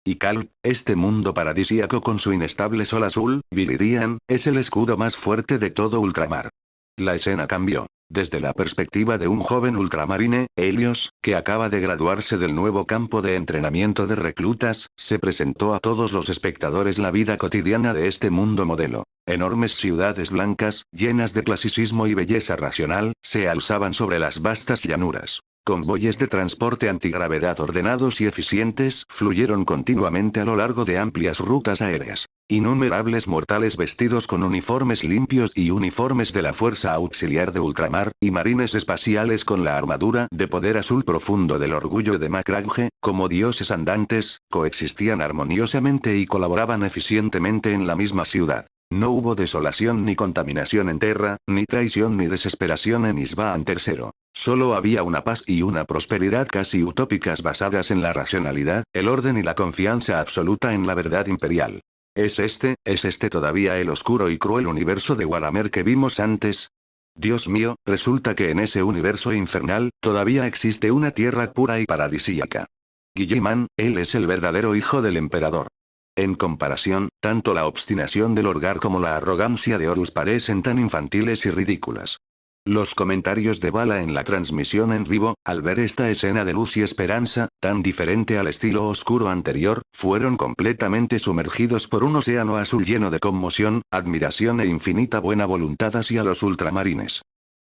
Y Kalp, este mundo paradisíaco con su inestable sol azul, Viridian, es el escudo más fuerte de todo ultramar. La escena cambió. Desde la perspectiva de un joven ultramarine, Helios, que acaba de graduarse del nuevo campo de entrenamiento de reclutas, se presentó a todos los espectadores la vida cotidiana de este mundo modelo. Enormes ciudades blancas, llenas de clasicismo y belleza racional, se alzaban sobre las vastas llanuras. Convoyes de transporte antigravedad ordenados y eficientes fluyeron continuamente a lo largo de amplias rutas aéreas. Innumerables mortales vestidos con uniformes limpios y uniformes de la Fuerza Auxiliar de Ultramar, y marines espaciales con la armadura de poder azul profundo del orgullo de Macragge, como dioses andantes, coexistían armoniosamente y colaboraban eficientemente en la misma ciudad. No hubo desolación ni contaminación en Terra, ni traición ni desesperación en Isvaan III. Solo había una paz y una prosperidad casi utópicas basadas en la racionalidad, el orden y la confianza absoluta en la verdad imperial. ¿Es este todavía el oscuro y cruel universo de Warhammer que vimos antes? Dios mío, resulta que en ese universo infernal, todavía existe una tierra pura y paradisíaca. Guilliman, él es el verdadero hijo del emperador. En comparación, tanto la obstinación del Orgar como la arrogancia de Horus parecen tan infantiles y ridículas. Los comentarios de Bala en la transmisión en vivo, al ver esta escena de luz y esperanza, tan diferente al estilo oscuro anterior, fueron completamente sumergidos por un océano azul lleno de conmoción, admiración e infinita buena voluntad hacia los ultramarines.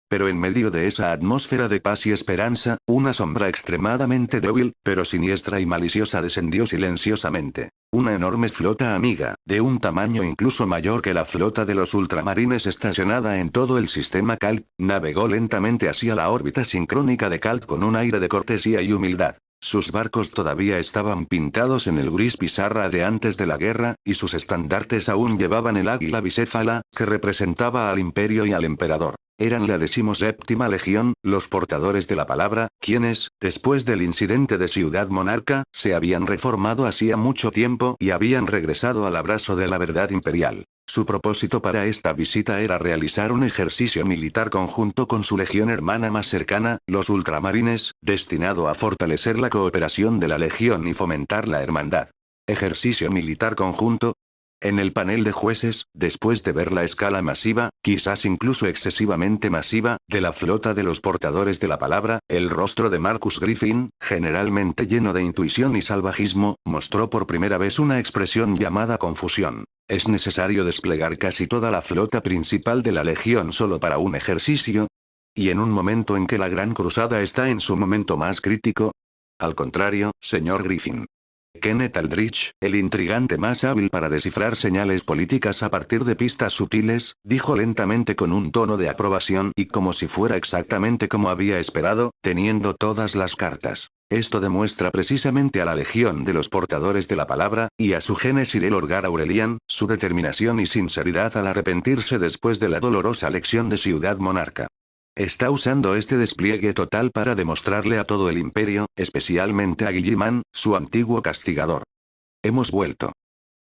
Pero en medio de esa atmósfera de paz y esperanza, una sombra extremadamente débil, pero siniestra y maliciosa descendió silenciosamente. Una enorme flota amiga, de un tamaño incluso mayor que la flota de los ultramarines estacionada en todo el sistema Kalp, navegó lentamente hacia la órbita sincrónica de Kalp con un aire de cortesía y humildad. Sus barcos todavía estaban pintados en el gris pizarra de antes de la guerra, y sus estandartes aún llevaban el águila bicéfala, que representaba al imperio y al emperador. Eran la 17ª Legión, los portadores de la palabra, quienes, después del incidente de Ciudad Monarca, se habían reformado hacía mucho tiempo y habían regresado al abrazo de la verdad imperial. Su propósito para esta visita era realizar un ejercicio militar conjunto con su legión hermana más cercana, los ultramarines, destinado a fortalecer la cooperación de la legión y fomentar la hermandad. ¿Ejercicio militar conjunto? En el panel de jueces, después de ver la escala masiva, quizás incluso excesivamente masiva, de la flota de los portadores de la palabra, el rostro de Marcus Griffin, generalmente lleno de intuición y salvajismo, mostró por primera vez una expresión llamada confusión. ¿Es necesario desplegar casi toda la flota principal de la Legión solo para un ejercicio? ¿Y en un momento en que la Gran Cruzada está en su momento más crítico? Al contrario, señor Griffin. Kenneth Aldrich, el intrigante más hábil para descifrar señales políticas a partir de pistas sutiles, dijo lentamente con un tono de aprobación y como si fuera exactamente como había esperado, teniendo todas las cartas. Esto demuestra precisamente a la legión de los portadores de la palabra, y a su génesis del Orgar Aurelian, su determinación y sinceridad al arrepentirse después de la dolorosa lección de Ciudad Monarca. Está usando este despliegue total para demostrarle a todo el imperio, especialmente a Guilliman, su antiguo castigador. Hemos vuelto.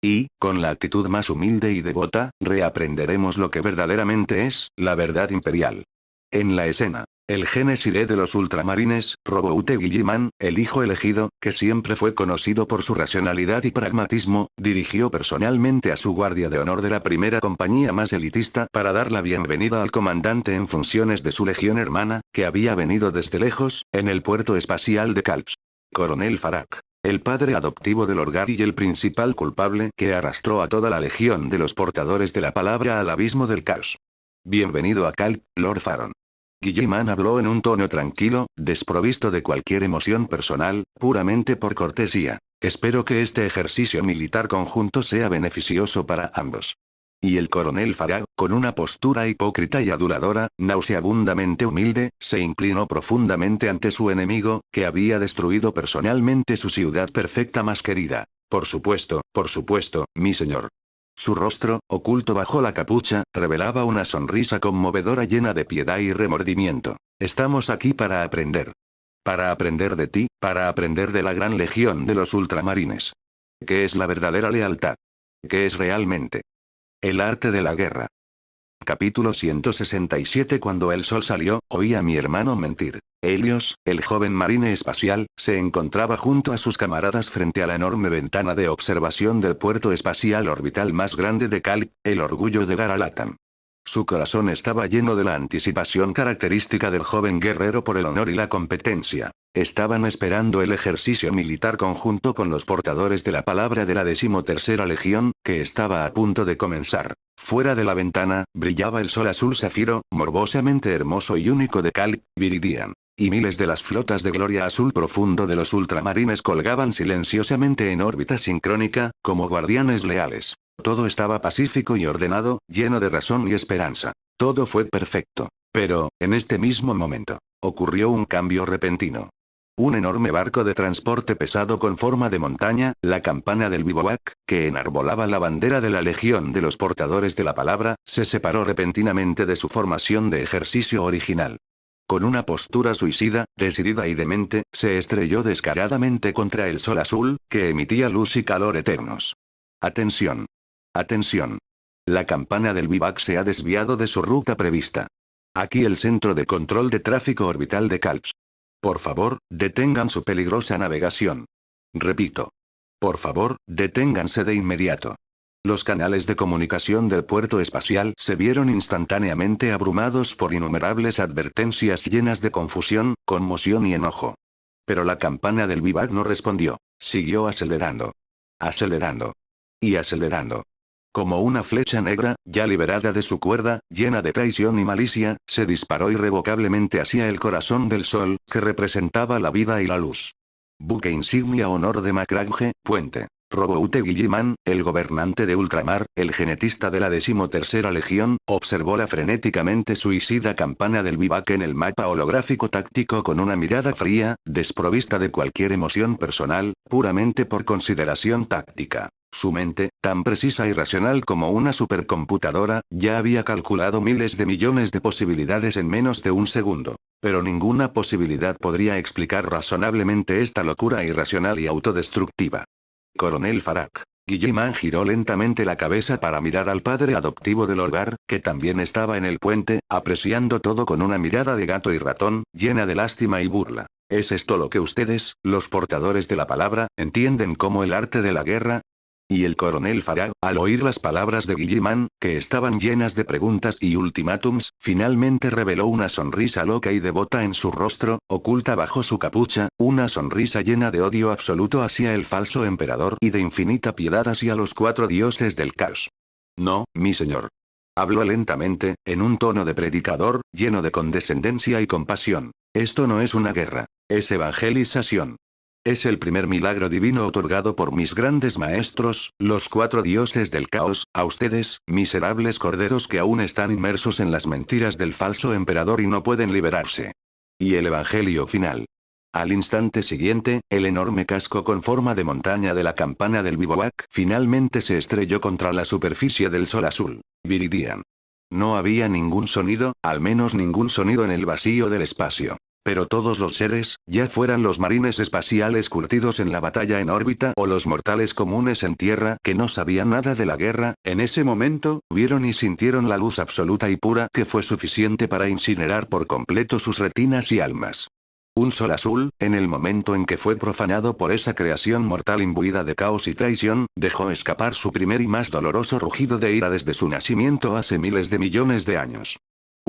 Y, con la actitud más humilde y devota, reaprenderemos lo que verdaderamente es, la verdad imperial. En la escena, el Genesiré de los ultramarines, Roboute Guilliman, el hijo elegido, que siempre fue conocido por su racionalidad y pragmatismo, dirigió personalmente a su guardia de honor de la primera compañía más elitista para dar la bienvenida al comandante en funciones de su legión hermana, que había venido desde lejos, en el puerto espacial de Calps. Coronel Farak. El padre adoptivo del Orgar y el principal culpable que arrastró a toda la legión de los portadores de la palabra al abismo del caos. Bienvenido a Calp, Lord Faron. Guilliman habló en un tono tranquilo, desprovisto de cualquier emoción personal, puramente por cortesía. Espero que este ejercicio militar conjunto sea beneficioso para ambos. Y el coronel Farag, con una postura hipócrita y aduladora, nauseabundamente humilde, se inclinó profundamente ante su enemigo, que había destruido personalmente su ciudad perfecta más querida. Por supuesto, mi señor. Su rostro, oculto bajo la capucha, revelaba una sonrisa conmovedora llena de piedad y remordimiento. Estamos aquí para aprender. Para aprender de ti, para aprender de la gran legión de los ultramarines. ¿Qué es la verdadera lealtad? ¿Qué es realmente? El arte de la guerra. Capítulo 167. Cuando el sol salió, oí a mi hermano mentir. Helios, el joven marine espacial, se encontraba junto a sus camaradas frente a la enorme ventana de observación del puerto espacial orbital más grande de Calp, el orgullo de Garalatam. Su corazón estaba lleno de la anticipación característica del joven guerrero por el honor y la competencia. Estaban esperando el ejercicio militar conjunto con los portadores de la palabra de la 13ª Legión, que estaba a punto de comenzar. Fuera de la ventana, brillaba el sol azul zafiro, morbosamente hermoso y único de Calp, Viridian. Y miles de las flotas de gloria azul profundo de los ultramarines colgaban silenciosamente en órbita sincrónica, como guardianes leales. Todo estaba pacífico y ordenado, lleno de razón y esperanza. Todo fue perfecto. Pero, en este mismo momento, ocurrió un cambio repentino. Un enorme barco de transporte pesado con forma de montaña, la campana del bivouac, que enarbolaba la bandera de la Legión de los Portadores de la Palabra, se separó repentinamente de su formación de ejercicio original. Con una postura suicida, decidida y demente, se estrelló descaradamente contra el sol azul, que emitía luz y calor eternos. Atención. Atención. La campana del bivouac se ha desviado de su ruta prevista. Aquí el centro de control de tráfico orbital de Calps. Por favor, detengan su peligrosa navegación. Repito. Por favor, deténganse de inmediato. Los canales de comunicación del puerto espacial se vieron instantáneamente abrumados por innumerables advertencias llenas de confusión, conmoción y enojo. Pero la campana del bivouac no respondió. Siguió acelerando. Acelerando. Y acelerando. Como una flecha negra, ya liberada de su cuerda, llena de traición y malicia, se disparó irrevocablemente hacia el corazón del sol, que representaba la vida y la luz. Buque insignia honor de Macragge, puente. Roboute Guilliman, el gobernante de ultramar, el genetista de la 13ª Legión, observó la frenéticamente suicida campana del bivouac en el mapa holográfico táctico con una mirada fría, desprovista de cualquier emoción personal, puramente por consideración táctica. Su mente, tan precisa y racional como una supercomputadora, ya había calculado miles de millones de posibilidades en menos de un segundo. Pero ninguna posibilidad podría explicar razonablemente esta locura irracional y autodestructiva. Coronel Farak. Guilliman giró lentamente la cabeza para mirar al padre adoptivo del Orgar, que también estaba en el puente, apreciando todo con una mirada de gato y ratón, llena de lástima y burla. ¿Es esto lo que ustedes, los portadores de la palabra, entienden como el arte de la guerra? Y el coronel Farag, al oír las palabras de Guilliman, que estaban llenas de preguntas y ultimátums, finalmente reveló una sonrisa loca y devota en su rostro, oculta bajo su capucha, una sonrisa llena de odio absoluto hacia el falso emperador y de infinita piedad hacia los 4 dioses del caos. No, mi señor. Habló lentamente, en un tono de predicador, lleno de condescendencia y compasión. Esto no es una guerra. Es evangelización. Es el primer milagro divino otorgado por mis grandes maestros, los 4 dioses del caos, a ustedes, miserables corderos que aún están inmersos en las mentiras del falso emperador y no pueden liberarse. Y el evangelio final. Al instante siguiente, el enorme casco con forma de montaña de la campana del Bivouac finalmente se estrelló contra la superficie del sol azul. Viridian. No había ningún sonido, al menos ningún sonido en el vacío del espacio. Pero todos los seres, ya fueran los marines espaciales curtidos en la batalla en órbita o los mortales comunes en tierra que no sabían nada de la guerra, en ese momento, vieron y sintieron la luz absoluta y pura que fue suficiente para incinerar por completo sus retinas y almas. Un sol azul, en el momento en que fue profanado por esa creación mortal imbuida de caos y traición, dejó escapar su primer y más doloroso rugido de ira desde su nacimiento hace miles de millones de años.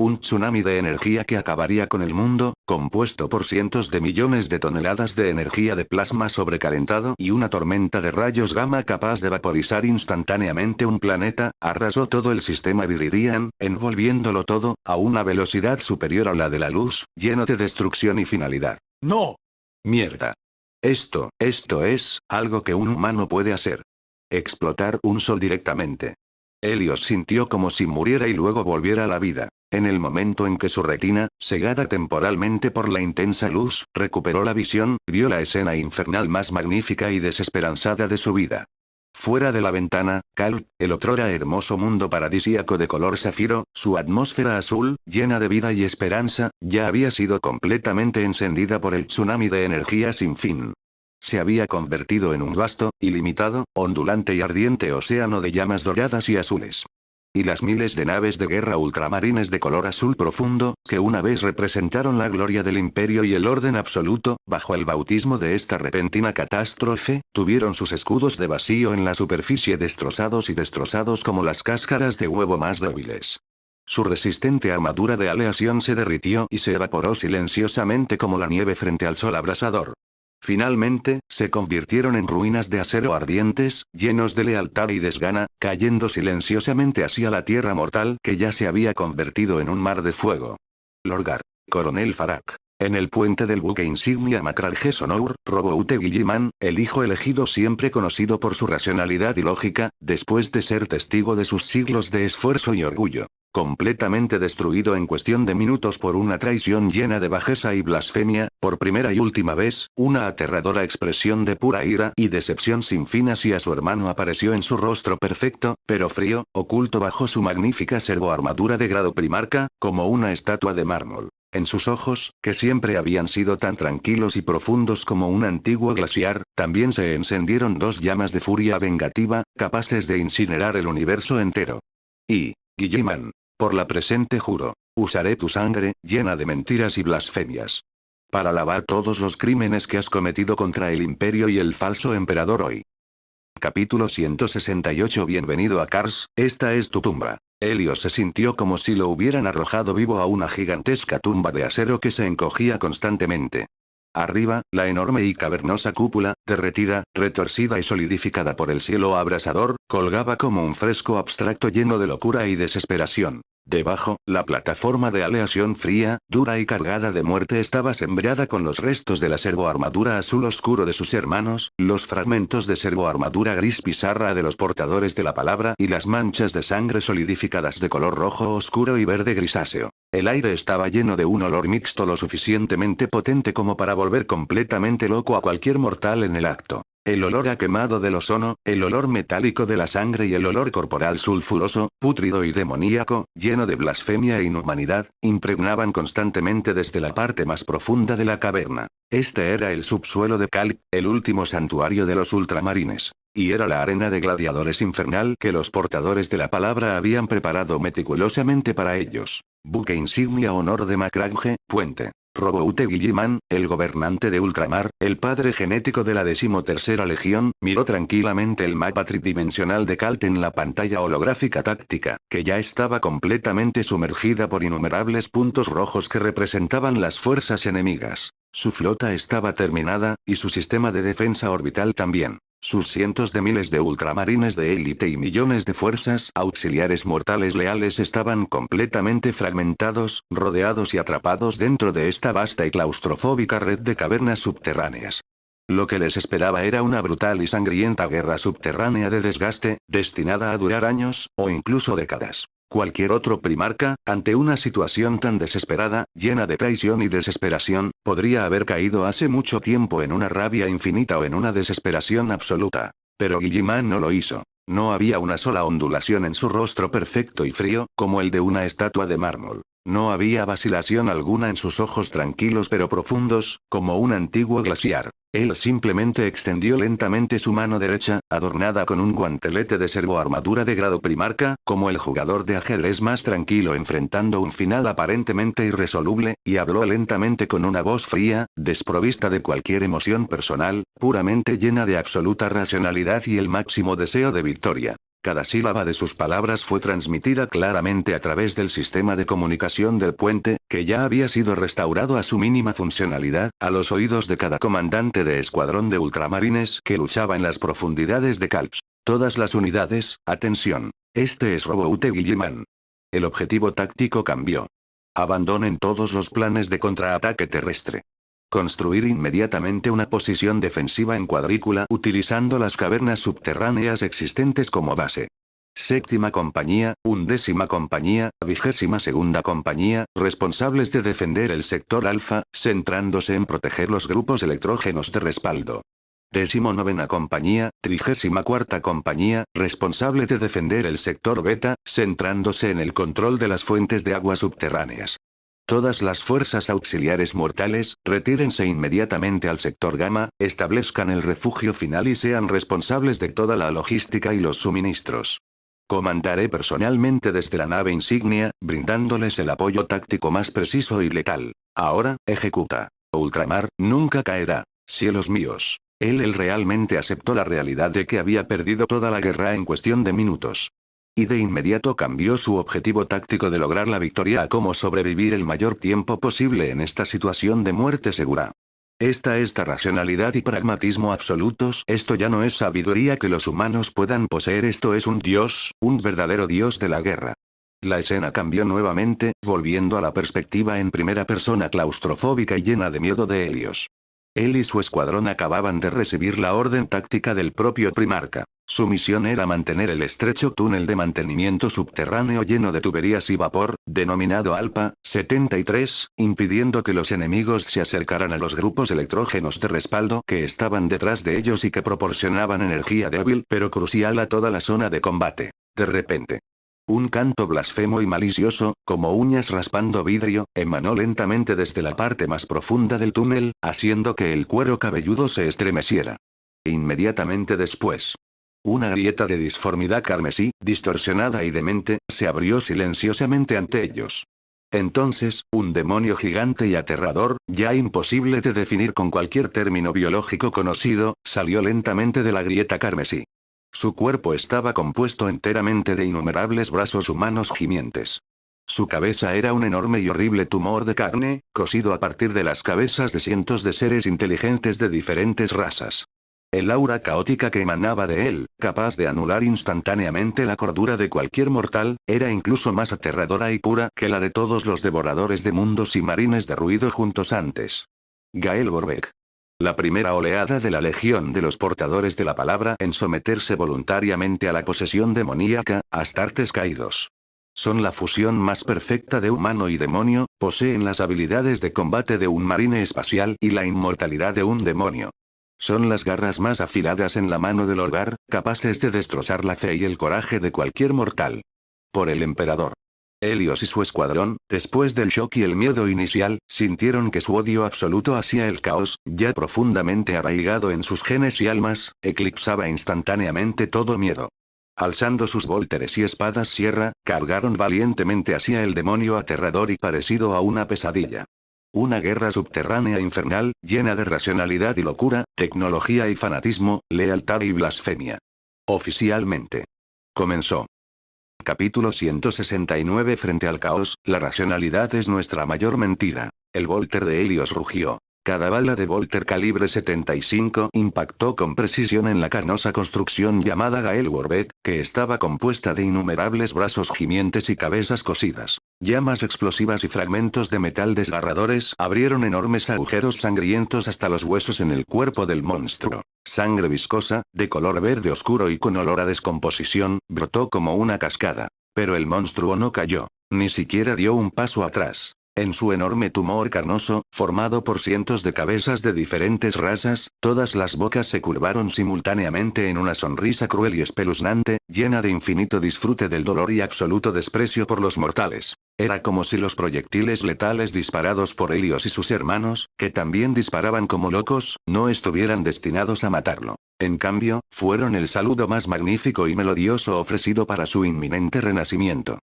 Un tsunami de energía que acabaría con el mundo, compuesto por cientos de millones de toneladas de energía de plasma sobrecalentado y una tormenta de rayos gamma capaz de vaporizar instantáneamente un planeta, arrasó todo el sistema Viridian, envolviéndolo todo, a una velocidad superior a la de la luz, lleno de destrucción y finalidad. ¡No! ¡Mierda! Esto es, algo que un humano puede hacer. Explotar un sol directamente. Helios sintió como si muriera y luego volviera a la vida. En el momento en que su retina, cegada temporalmente por la intensa luz, recuperó la visión, vio la escena infernal más magnífica y desesperanzada de su vida. Fuera de la ventana, Kalt, el otrora hermoso mundo paradisíaco de color zafiro, su atmósfera azul, llena de vida y esperanza, ya había sido completamente encendida por el tsunami de energía sin fin. Se había convertido en un vasto, ilimitado, ondulante y ardiente océano de llamas doradas y azules. Y las miles de naves de guerra ultramarines de color azul profundo, que una vez representaron la gloria del imperio y el orden absoluto, bajo el bautismo de esta repentina catástrofe, tuvieron sus escudos de vacío en la superficie destrozados como las cáscaras de huevo más débiles. Su resistente armadura de aleación se derritió y se evaporó silenciosamente como la nieve frente al sol abrasador. Finalmente, se convirtieron en ruinas de acero ardientes, llenos de lealtad y desgana, cayendo silenciosamente hacia la tierra mortal que ya se había convertido en un mar de fuego. Lorgar. Coronel Farak. En el puente del buque insignia Macralge Sonour, Roboute Guilliman, el hijo elegido siempre conocido por su racionalidad y lógica, después de ser testigo de sus siglos de esfuerzo y orgullo. Completamente destruido en cuestión de minutos por una traición llena de bajeza y blasfemia, por primera y última vez, una aterradora expresión de pura ira y decepción sin fin hacia su hermano apareció en su rostro perfecto, pero frío, oculto bajo su magnífica servoarmadura de grado primarca, como una estatua de mármol. En sus ojos, que siempre habían sido tan tranquilos y profundos como un antiguo glaciar, también se encendieron 2 llamas de furia vengativa, capaces de incinerar el universo entero. Y, Guilliman, por la presente juro, usaré tu sangre, llena de mentiras y blasfemias, para lavar todos los crímenes que has cometido contra el imperio y el falso emperador hoy. Capítulo 168. Bienvenido a Kars, esta es tu tumba. Helios se sintió como si lo hubieran arrojado vivo a una gigantesca tumba de acero que se encogía constantemente. Arriba, la enorme y cavernosa cúpula, derretida, retorcida y solidificada por el cielo abrasador, colgaba como un fresco abstracto lleno de locura y desesperación. Debajo, la plataforma de aleación fría, dura y cargada de muerte estaba sembrada con los restos de la servoarmadura azul oscuro de sus hermanos, los fragmentos de servoarmadura gris pizarra de los portadores de la palabra y las manchas de sangre solidificadas de color rojo oscuro y verde grisáceo. El aire estaba lleno de un olor mixto lo suficientemente potente como para volver completamente loco a cualquier mortal en el acto. El olor a quemado del ozono, el olor metálico de la sangre y el olor corporal sulfuroso, pútrido y demoníaco, lleno de blasfemia e inhumanidad, impregnaban constantemente desde la parte más profunda de la caverna. Este era el subsuelo de Kalt, el último santuario de los ultramarines. Y era la arena de gladiadores infernal que los portadores de la palabra habían preparado meticulosamente para ellos. Buque insignia honor de Macragge, puente. Roboute Guilliman, el gobernante de ultramar, el padre genético de la 13ª Legión, miró tranquilamente el mapa tridimensional de Kalt en la pantalla holográfica táctica, que ya estaba completamente sumergida por innumerables puntos rojos que representaban las fuerzas enemigas. Su flota estaba terminada, y su sistema de defensa orbital también. Sus cientos de miles de ultramarines de élite y millones de fuerzas auxiliares mortales leales estaban completamente fragmentados, rodeados y atrapados dentro de esta vasta y claustrofóbica red de cavernas subterráneas. Lo que les esperaba era una brutal y sangrienta guerra subterránea de desgaste, destinada a durar años, o incluso décadas. Cualquier otro primarca, ante una situación tan desesperada, llena de traición y desesperación, podría haber caído hace mucho tiempo en una rabia infinita o en una desesperación absoluta. Pero Guilliman no lo hizo. No había una sola ondulación en su rostro perfecto y frío, como el de una estatua de mármol. No había vacilación alguna en sus ojos tranquilos pero profundos, como un antiguo glaciar. Él simplemente extendió lentamente su mano derecha, adornada con un guantelete de servoarmadura de grado primarca, como el jugador de ajedrez más tranquilo enfrentando un final aparentemente irresoluble, y habló lentamente con una voz fría, desprovista de cualquier emoción personal, puramente llena de absoluta racionalidad y el máximo deseo de victoria. Cada sílaba de sus palabras fue transmitida claramente a través del sistema de comunicación del puente, que ya había sido restaurado a su mínima funcionalidad, a los oídos de cada comandante de escuadrón de ultramarines que luchaba en las profundidades de Calps. Todas las unidades, atención. Este es Roboute Guilliman. El objetivo táctico cambió. Abandonen todos los planes de contraataque terrestre. Construir inmediatamente una posición defensiva en cuadrícula utilizando las cavernas subterráneas existentes como base. Séptima compañía, 11ª compañía, 22ª compañía, responsables de defender el sector alfa, centrándose en proteger los grupos electrógenos de respaldo. 19ª compañía, 34ª compañía, responsable de defender el sector beta, centrándose en el control de las fuentes de agua subterráneas. Todas las fuerzas auxiliares mortales, retírense inmediatamente al sector gamma, establezcan el refugio final y sean responsables de toda la logística y los suministros. Comandaré personalmente desde la nave insignia, brindándoles el apoyo táctico más preciso y letal. Ahora, ejecuta. Ultramar, nunca caerá. Cielos míos. Él realmente aceptó la realidad de que había perdido toda la guerra en cuestión de minutos. Y de inmediato cambió su objetivo táctico de lograr la victoria a cómo sobrevivir el mayor tiempo posible en esta situación de muerte segura. Esta racionalidad y pragmatismo absolutos. Esto ya no es sabiduría que los humanos puedan poseer, esto es un dios, un verdadero dios de la guerra. La escena cambió nuevamente, volviendo a la perspectiva en primera persona claustrofóbica y llena de miedo de Helios. Él y su escuadrón acababan de recibir la orden táctica del propio primarca. Su misión era mantener el estrecho túnel de mantenimiento subterráneo lleno de tuberías y vapor, denominado ALPA 73, impidiendo que los enemigos se acercaran a los grupos electrógenos de respaldo que estaban detrás de ellos y que proporcionaban energía débil pero crucial a toda la zona de combate. De repente, un canto blasfemo y malicioso, como uñas raspando vidrio, emanó lentamente desde la parte más profunda del túnel, haciendo que el cuero cabelludo se estremeciera. Inmediatamente después, una grieta de disformidad carmesí, distorsionada y demente, se abrió silenciosamente ante ellos. Entonces, un demonio gigante y aterrador, ya imposible de definir con cualquier término biológico conocido, salió lentamente de la grieta carmesí. Su cuerpo estaba compuesto enteramente de innumerables brazos humanos gimientes. Su cabeza era un enorme y horrible tumor de carne, cosido a partir de las cabezas de cientos de seres inteligentes de diferentes razas. El aura caótica que emanaba de él, capaz de anular instantáneamente la cordura de cualquier mortal, era incluso más aterradora y pura que la de todos los devoradores de mundos y marines de ruido juntos antes. Gael Borbeck. La primera oleada de la Legión de los Portadores de la Palabra en someterse voluntariamente a la posesión demoníaca, Astartes caídos. Son la fusión más perfecta de humano y demonio, poseen las habilidades de combate de un marine espacial y la inmortalidad de un demonio. Son las garras más afiladas en la mano del Orgar, capaces de destrozar la fe y el coraje de cualquier mortal. Por el emperador. Helios y su escuadrón, después del shock y el miedo inicial, sintieron que su odio absoluto hacia el caos, ya profundamente arraigado en sus genes y almas, eclipsaba instantáneamente todo miedo. Alzando sus volteres y espadas sierra, cargaron valientemente hacia el demonio aterrador y parecido a una pesadilla. Una guerra subterránea infernal, llena de racionalidad y locura, tecnología y fanatismo, lealtad y blasfemia. Oficialmente. Comenzó. Capítulo 169. Frente al caos, la racionalidad es nuestra mayor mentira. El Volter de Helios rugió. Cada bala de Volter calibre 75 impactó con precisión en la carnosa construcción llamada Gael Warbet, que estaba compuesta de innumerables brazos gimientes y cabezas cosidas. Llamas explosivas y fragmentos de metal desgarradores abrieron enormes agujeros sangrientos hasta los huesos en el cuerpo del monstruo. Sangre viscosa, de color verde oscuro y con olor a descomposición, brotó como una cascada. Pero el monstruo no cayó. Ni siquiera dio un paso atrás. En su enorme tumor carnoso, formado por cientos de cabezas de diferentes razas, todas las bocas se curvaron simultáneamente en una sonrisa cruel y espeluznante, llena de infinito disfrute del dolor y absoluto desprecio por los mortales. Era como si los proyectiles letales disparados por Helios y sus hermanos, que también disparaban como locos, no estuvieran destinados a matarlo. En cambio, fueron el saludo más magnífico y melodioso ofrecido para su inminente renacimiento.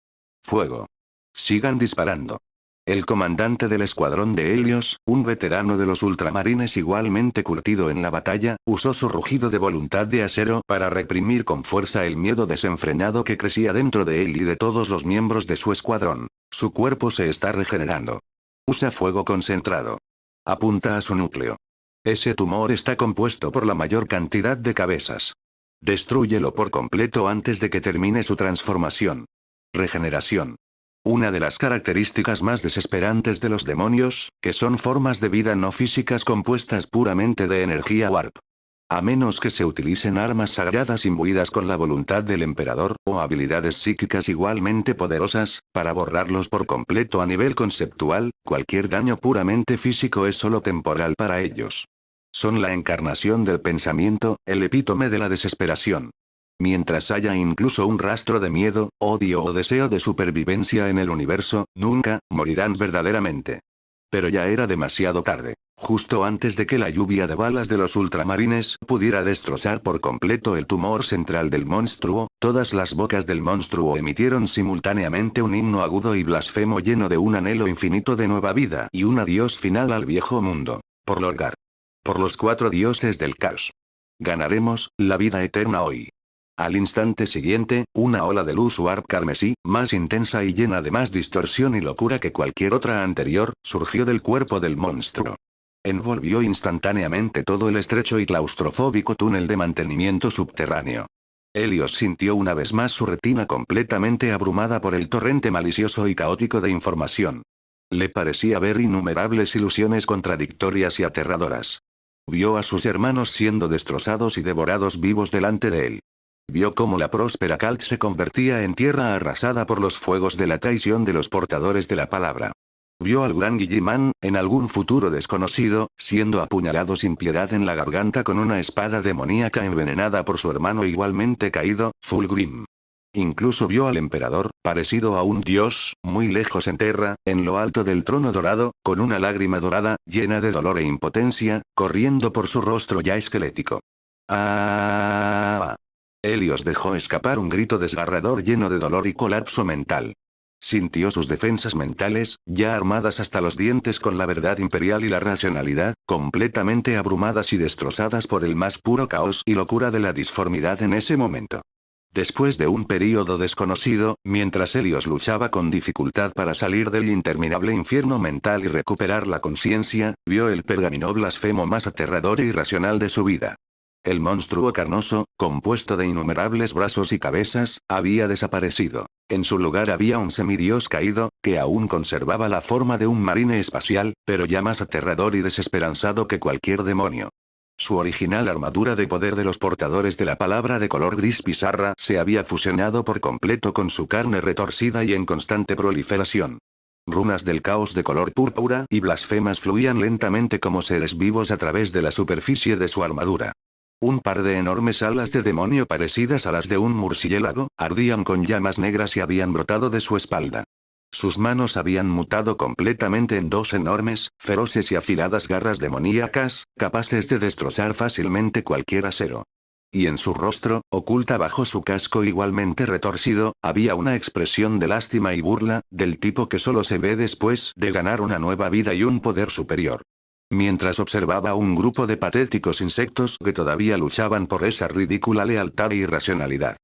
Fuego. Sigan disparando. El comandante del escuadrón de Helios, un veterano de los ultramarines igualmente curtido en la batalla, usó su rugido de voluntad de acero para reprimir con fuerza el miedo desenfrenado que crecía dentro de él y de todos los miembros de su escuadrón. Su cuerpo se está regenerando. Usa fuego concentrado. Apunta a su núcleo. Ese tumor está compuesto por la mayor cantidad de cabezas. Destrúyelo por completo antes de que termine su transformación. Regeneración. Una de las características más desesperantes de los demonios, que son formas de vida no físicas compuestas puramente de energía warp. A menos que se utilicen armas sagradas imbuidas con la voluntad del emperador, o habilidades psíquicas igualmente poderosas, para borrarlos por completo a nivel conceptual, cualquier daño puramente físico es solo temporal para ellos. Son la encarnación del pensamiento, el epítome de la desesperación. Mientras haya incluso un rastro de miedo, odio o deseo de supervivencia en el universo, nunca morirán verdaderamente. Pero ya era demasiado tarde. Justo antes de que la lluvia de balas de los ultramarines pudiera destrozar por completo el tumor central del monstruo, todas las bocas del monstruo emitieron simultáneamente un himno agudo y blasfemo lleno de un anhelo infinito de nueva vida y un adiós final al viejo mundo. Por Lorgar. Por los 4 dioses del caos. Ganaremos la vida eterna hoy. Al instante siguiente, una ola de luz warp carmesí, más intensa y llena de más distorsión y locura que cualquier otra anterior, surgió del cuerpo del monstruo. Envolvió instantáneamente todo el estrecho y claustrofóbico túnel de mantenimiento subterráneo. Helios sintió una vez más su retina completamente abrumada por el torrente malicioso y caótico de información. Le parecía ver innumerables ilusiones contradictorias y aterradoras. Vio a sus hermanos siendo destrozados y devorados vivos delante de él. Vio cómo la próspera Kalt se convertía en tierra arrasada por los fuegos de la traición de los portadores de la palabra. Vio al gran Guilliman, en algún futuro desconocido, siendo apuñalado sin piedad en la garganta con una espada demoníaca envenenada por su hermano igualmente caído, Fulgrim. Incluso vio al emperador, parecido a un dios, muy lejos en tierra, en lo alto del trono dorado, con una lágrima dorada, llena de dolor e impotencia, corriendo por su rostro ya esquelético. ¡Ah! Helios dejó escapar un grito desgarrador lleno de dolor y colapso mental. Sintió sus defensas mentales, ya armadas hasta los dientes con la verdad imperial y la racionalidad, completamente abrumadas y destrozadas por el más puro caos y locura de la disformidad en ese momento. Después de un período desconocido, mientras Helios luchaba con dificultad para salir del interminable infierno mental y recuperar la conciencia, vio el pergamino blasfemo más aterrador e irracional de su vida. El monstruo carnoso, compuesto de innumerables brazos y cabezas, había desaparecido. En su lugar había un semidios caído, que aún conservaba la forma de un marine espacial, pero ya más aterrador y desesperanzado que cualquier demonio. Su original armadura de poder de los portadores de la palabra de color gris pizarra se había fusionado por completo con su carne retorcida y en constante proliferación. Runas del caos de color púrpura y blasfemas fluían lentamente como seres vivos a través de la superficie de su armadura. Un par de enormes alas de demonio parecidas a las de un murciélago, ardían con llamas negras y habían brotado de su espalda. Sus manos habían mutado completamente en 2 enormes, feroces y afiladas garras demoníacas, capaces de destrozar fácilmente cualquier acero. Y en su rostro, oculta bajo su casco igualmente retorcido, había una expresión de lástima y burla, del tipo que solo se ve después de ganar una nueva vida y un poder superior. Mientras observaba a un grupo de patéticos insectos que todavía luchaban por esa ridícula lealtad e irracionalidad.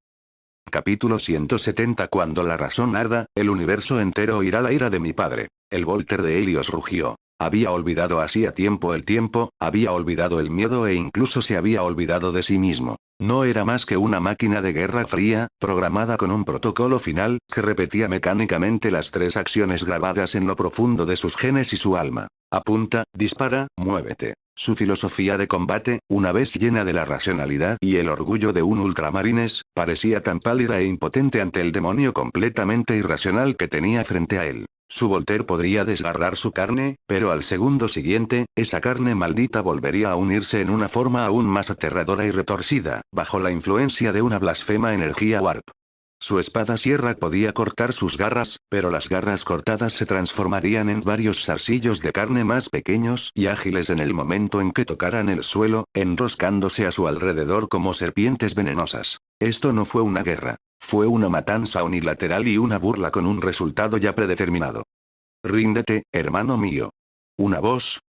Capítulo 170. Cuando la razón arda, el universo entero oirá la ira de mi padre. El Volter de Helios rugió. Había olvidado hacía tiempo el tiempo, había olvidado el miedo e incluso se había olvidado de sí mismo. No era más que una máquina de guerra fría, programada con un protocolo final, que repetía mecánicamente las tres acciones grabadas en lo profundo de sus genes y su alma. Apunta, dispara, muévete. Su filosofía de combate, una vez llena de la racionalidad y el orgullo de un ultramarines, parecía tan pálida e impotente ante el demonio completamente irracional que tenía frente a él. Su Voltaire podría desgarrar su carne, pero al segundo siguiente, esa carne maldita volvería a unirse en una forma aún más aterradora y retorcida, bajo la influencia de una blasfema energía warp. Su espada sierra podía cortar sus garras, pero las garras cortadas se transformarían en varios zarcillos de carne más pequeños y ágiles en el momento en que tocaran el suelo, enroscándose a su alrededor como serpientes venenosas. Esto no fue una guerra. Fue una matanza unilateral y una burla con un resultado ya predeterminado. Ríndete, hermano mío. Una voz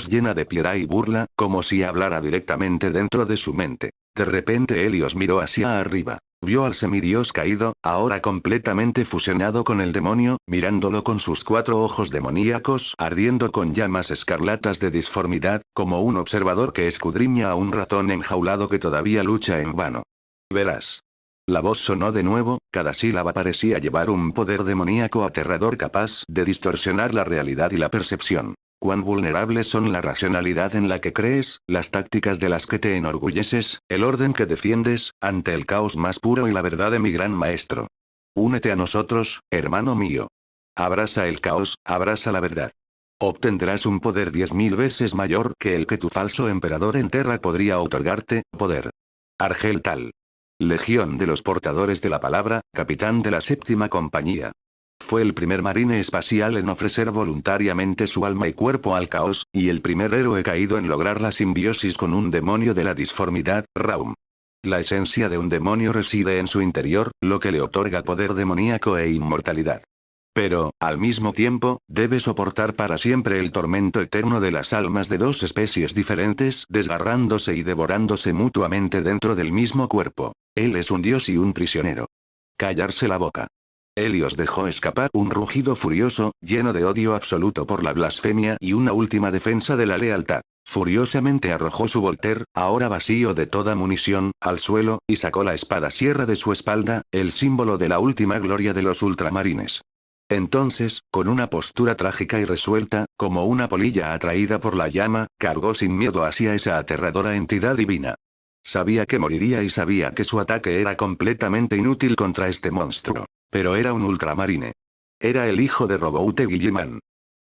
llena de piedad y burla, como si hablara directamente dentro de su mente. De repente Helios miró hacia arriba. Vio al semidios caído, ahora completamente fusionado con el demonio, mirándolo con sus 4 ojos demoníacos, ardiendo con llamas escarlatas de disformidad, como un observador que escudriña a un ratón enjaulado que todavía lucha en vano. Verás. La voz sonó de nuevo, cada sílaba parecía llevar un poder demoníaco aterrador capaz de distorsionar la realidad y la percepción. Cuán vulnerables son la racionalidad en la que crees, las tácticas de las que te enorgulleces, el orden que defiendes, ante el caos más puro y la verdad de mi gran maestro. Únete a nosotros, hermano mío. Abraza el caos, abraza la verdad. Obtendrás un poder 10.000 veces mayor que el que tu falso emperador en Terra podría otorgarte, poder. Argel Tal. Legión de los Portadores de la Palabra, capitán de la 7ª compañía. Fue el primer marine espacial en ofrecer voluntariamente su alma y cuerpo al caos, y el primer héroe caído en lograr la simbiosis con un demonio de la disformidad, Raum. La esencia de un demonio reside en su interior, lo que le otorga poder demoníaco e inmortalidad. Pero, al mismo tiempo, debe soportar para siempre el tormento eterno de las almas de 2 especies diferentes, desgarrándose y devorándose mutuamente dentro del mismo cuerpo. Él es un dios y un prisionero. Callarse la boca. Helios dejó escapar un rugido furioso, lleno de odio absoluto por la blasfemia y una última defensa de la lealtad. Furiosamente arrojó su Voltaire, ahora vacío de toda munición, al suelo, y sacó la espada sierra de su espalda, el símbolo de la última gloria de los ultramarines. Entonces, con una postura trágica y resuelta, como una polilla atraída por la llama, cargó sin miedo hacia esa aterradora entidad divina. Sabía que moriría y sabía que su ataque era completamente inútil contra este monstruo. Pero era un ultramarine. Era el hijo de Roboute Guilliman.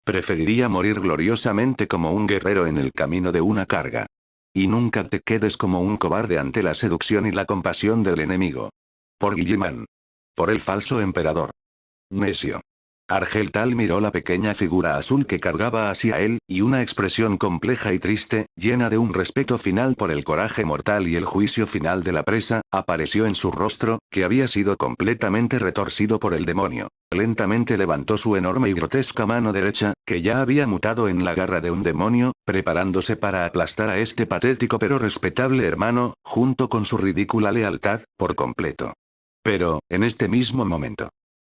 Preferiría morir gloriosamente como un guerrero en el camino de una carga. Y nunca te quedes como un cobarde ante la seducción y la compasión del enemigo. Por Guilliman. Por el falso emperador. Necio. Argel Tal miró la pequeña figura azul que cargaba hacia él, y una expresión compleja y triste, llena de un respeto final por el coraje mortal y el juicio final de la presa, apareció en su rostro, que había sido completamente retorcido por el demonio. Lentamente levantó su enorme y grotesca mano derecha, que ya había mutado en la garra de un demonio, preparándose para aplastar a este patético pero respetable hermano, junto con su ridícula lealtad, por completo. Pero, en este mismo momento,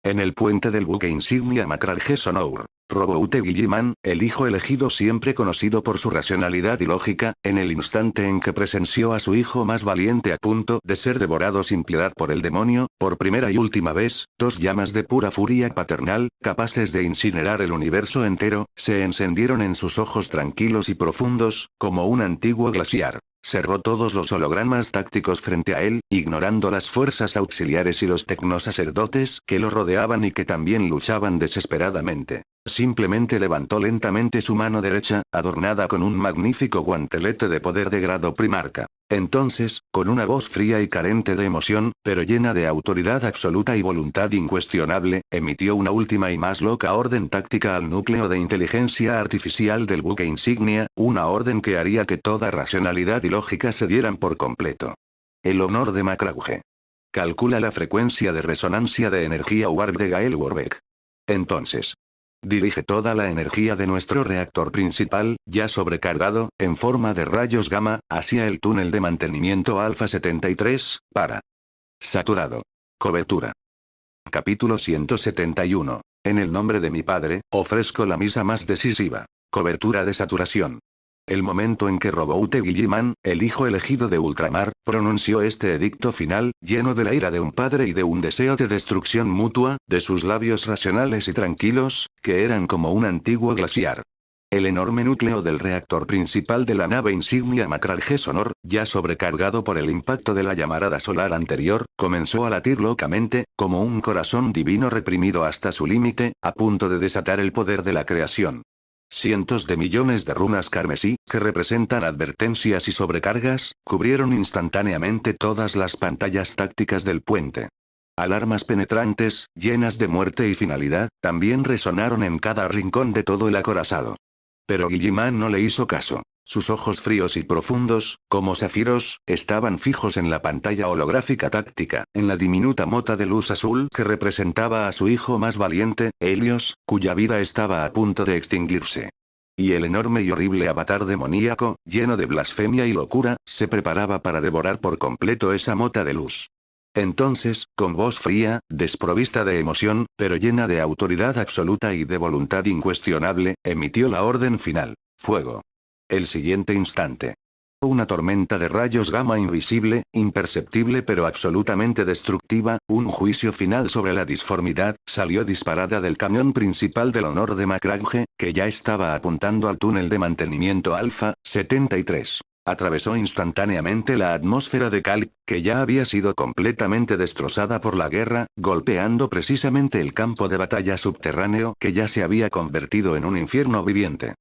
en el puente del buque insignia Macrarge Sonour, Roboute Guilliman, el hijo elegido siempre conocido por su racionalidad y lógica, en el instante en que presenció a su hijo más valiente a punto de ser devorado sin piedad por el demonio, por primera y última vez, 2 llamas de pura furia paternal, capaces de incinerar el universo entero, se encendieron en sus ojos tranquilos y profundos, como un antiguo glaciar. Cerró todos los hologramas tácticos frente a él, ignorando las fuerzas auxiliares y los tecnosacerdotes que lo rodeaban y que también luchaban desesperadamente. Simplemente levantó lentamente su mano derecha, adornada con un magnífico guantelete de poder de grado primarca. Entonces, con una voz fría y carente de emoción, pero llena de autoridad absoluta y voluntad incuestionable, emitió una última y más loca orden táctica al núcleo de inteligencia artificial del buque insignia, una orden que haría que toda racionalidad y lógica se dieran por completo. El honor de Macrauge. Calcula la frecuencia de resonancia de energía warp de Gael Warbeck. Entonces, dirige toda la energía de nuestro reactor principal, ya sobrecargado, en forma de rayos gamma, hacia el túnel de mantenimiento Alpha 73, para. Saturado. Cobertura. Capítulo 171. En el nombre de mi padre, ofrezco la misa más decisiva. Cobertura de saturación. El momento en que Roboute Guilliman, el hijo elegido de Ultramar, pronunció este edicto final, lleno de la ira de un padre y de un deseo de destrucción mutua, de sus labios racionales y tranquilos, que eran como un antiguo glaciar. El enorme núcleo del reactor principal de la nave insignia Macral G Sonor, ya sobrecargado por el impacto de la llamarada solar anterior, comenzó a latir locamente, como un corazón divino reprimido hasta su límite, a punto de desatar el poder de la creación. Cientos de millones de runas carmesí, que representan advertencias y sobrecargas, cubrieron instantáneamente todas las pantallas tácticas del puente. Alarmas penetrantes, llenas de muerte y finalidad, también resonaron en cada rincón de todo el acorazado. Pero Guilliman no le hizo caso. Sus ojos fríos y profundos, como zafiros, estaban fijos en la pantalla holográfica táctica, en la diminuta mota de luz azul que representaba a su hijo más valiente, Helios, cuya vida estaba a punto de extinguirse. Y el enorme y horrible avatar demoníaco, lleno de blasfemia y locura, se preparaba para devorar por completo esa mota de luz. Entonces, con voz fría, desprovista de emoción, pero llena de autoridad absoluta y de voluntad incuestionable, emitió la orden final: fuego. El siguiente instante. Una tormenta de rayos gamma invisible, imperceptible pero absolutamente destructiva, un juicio final sobre la disformidad, salió disparada del camión principal del honor de Macragge, que ya estaba apuntando al túnel de mantenimiento Alpha 73. Atravesó instantáneamente la atmósfera de Kalk, que ya había sido completamente destrozada por la guerra, golpeando precisamente el campo de batalla subterráneo que ya se había convertido en un infierno viviente.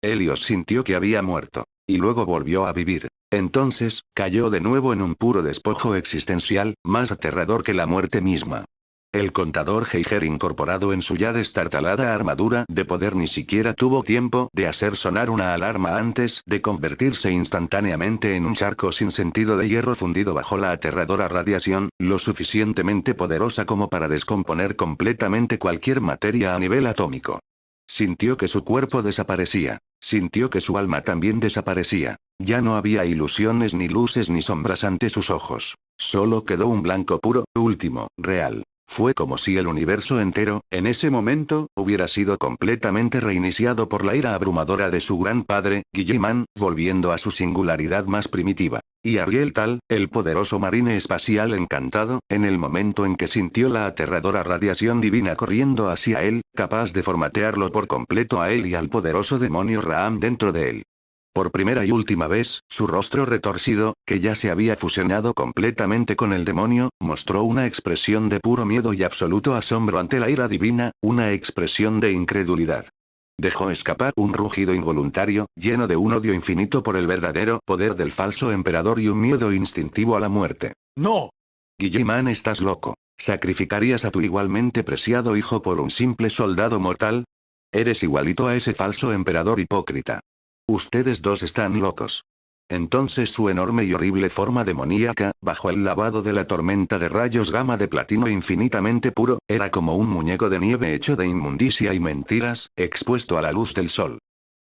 Helios sintió que había muerto, y luego volvió a vivir. Entonces, cayó de nuevo en un puro despojo existencial, más aterrador que la muerte misma. El contador Geiger incorporado en su ya destartalada armadura de poder ni siquiera tuvo tiempo de hacer sonar una alarma antes de convertirse instantáneamente en un charco sin sentido de hierro fundido bajo la aterradora radiación, lo suficientemente poderosa como para descomponer completamente cualquier materia a nivel atómico. Sintió que su cuerpo desaparecía. Sintió que su alma también desaparecía. Ya no había ilusiones ni luces ni sombras ante sus ojos. Solo quedó un blanco puro, último, real. Fue como si el universo entero, en ese momento, hubiera sido completamente reiniciado por la ira abrumadora de su gran padre, Guilliman, volviendo a su singularidad más primitiva. Y Ariel Tal, el poderoso marine espacial encantado, en el momento en que sintió la aterradora radiación divina corriendo hacia él, capaz de formatearlo por completo a él y al poderoso demonio Raam dentro de él. Por primera y última vez, su rostro retorcido, que ya se había fusionado completamente con el demonio, mostró una expresión de puro miedo y absoluto asombro ante la ira divina, una expresión de incredulidad. Dejó escapar un rugido involuntario, lleno de un odio infinito por el verdadero poder del falso emperador y un miedo instintivo a la muerte. ¡No! Guilliman, estás loco. ¿Sacrificarías a tu igualmente preciado hijo por un simple soldado mortal? Eres igualito a ese falso emperador hipócrita. Ustedes dos están locos. Entonces su enorme y horrible forma demoníaca, bajo el lavado de la tormenta de rayos gamma de platino infinitamente puro, era como un muñeco de nieve hecho de inmundicia y mentiras, expuesto a la luz del sol.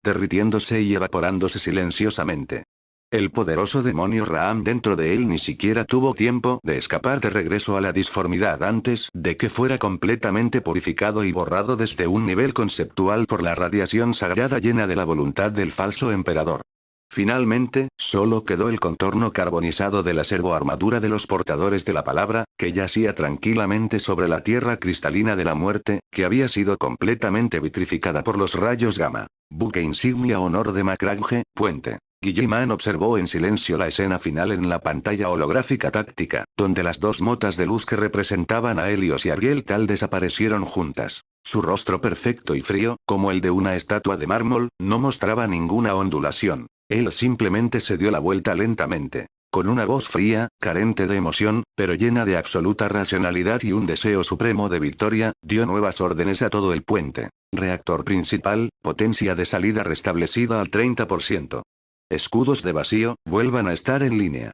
Derritiéndose y evaporándose silenciosamente. El poderoso demonio Raam dentro de él ni siquiera tuvo tiempo de escapar de regreso a la disformidad antes de que fuera completamente purificado y borrado desde un nivel conceptual por la radiación sagrada llena de la voluntad del falso emperador. Finalmente, solo quedó el contorno carbonizado de la servoarmadura de los portadores de la palabra, que yacía tranquilamente sobre la tierra cristalina de la muerte, que había sido completamente vitrificada por los rayos gamma. Buque insignia honor de Macragge, puente. Guilliman observó en silencio la escena final en la pantalla holográfica táctica, donde las dos motas de luz que representaban a Helios y Ariel Tal desaparecieron juntas. Su rostro perfecto y frío, como el de una estatua de mármol, no mostraba ninguna ondulación. Él simplemente se dio la vuelta lentamente. Con una voz fría, carente de emoción, pero llena de absoluta racionalidad y un deseo supremo de victoria, dio nuevas órdenes a todo el puente. Reactor principal, potencia de salida restablecida al 30%. Escudos de vacío, vuelvan a estar en línea.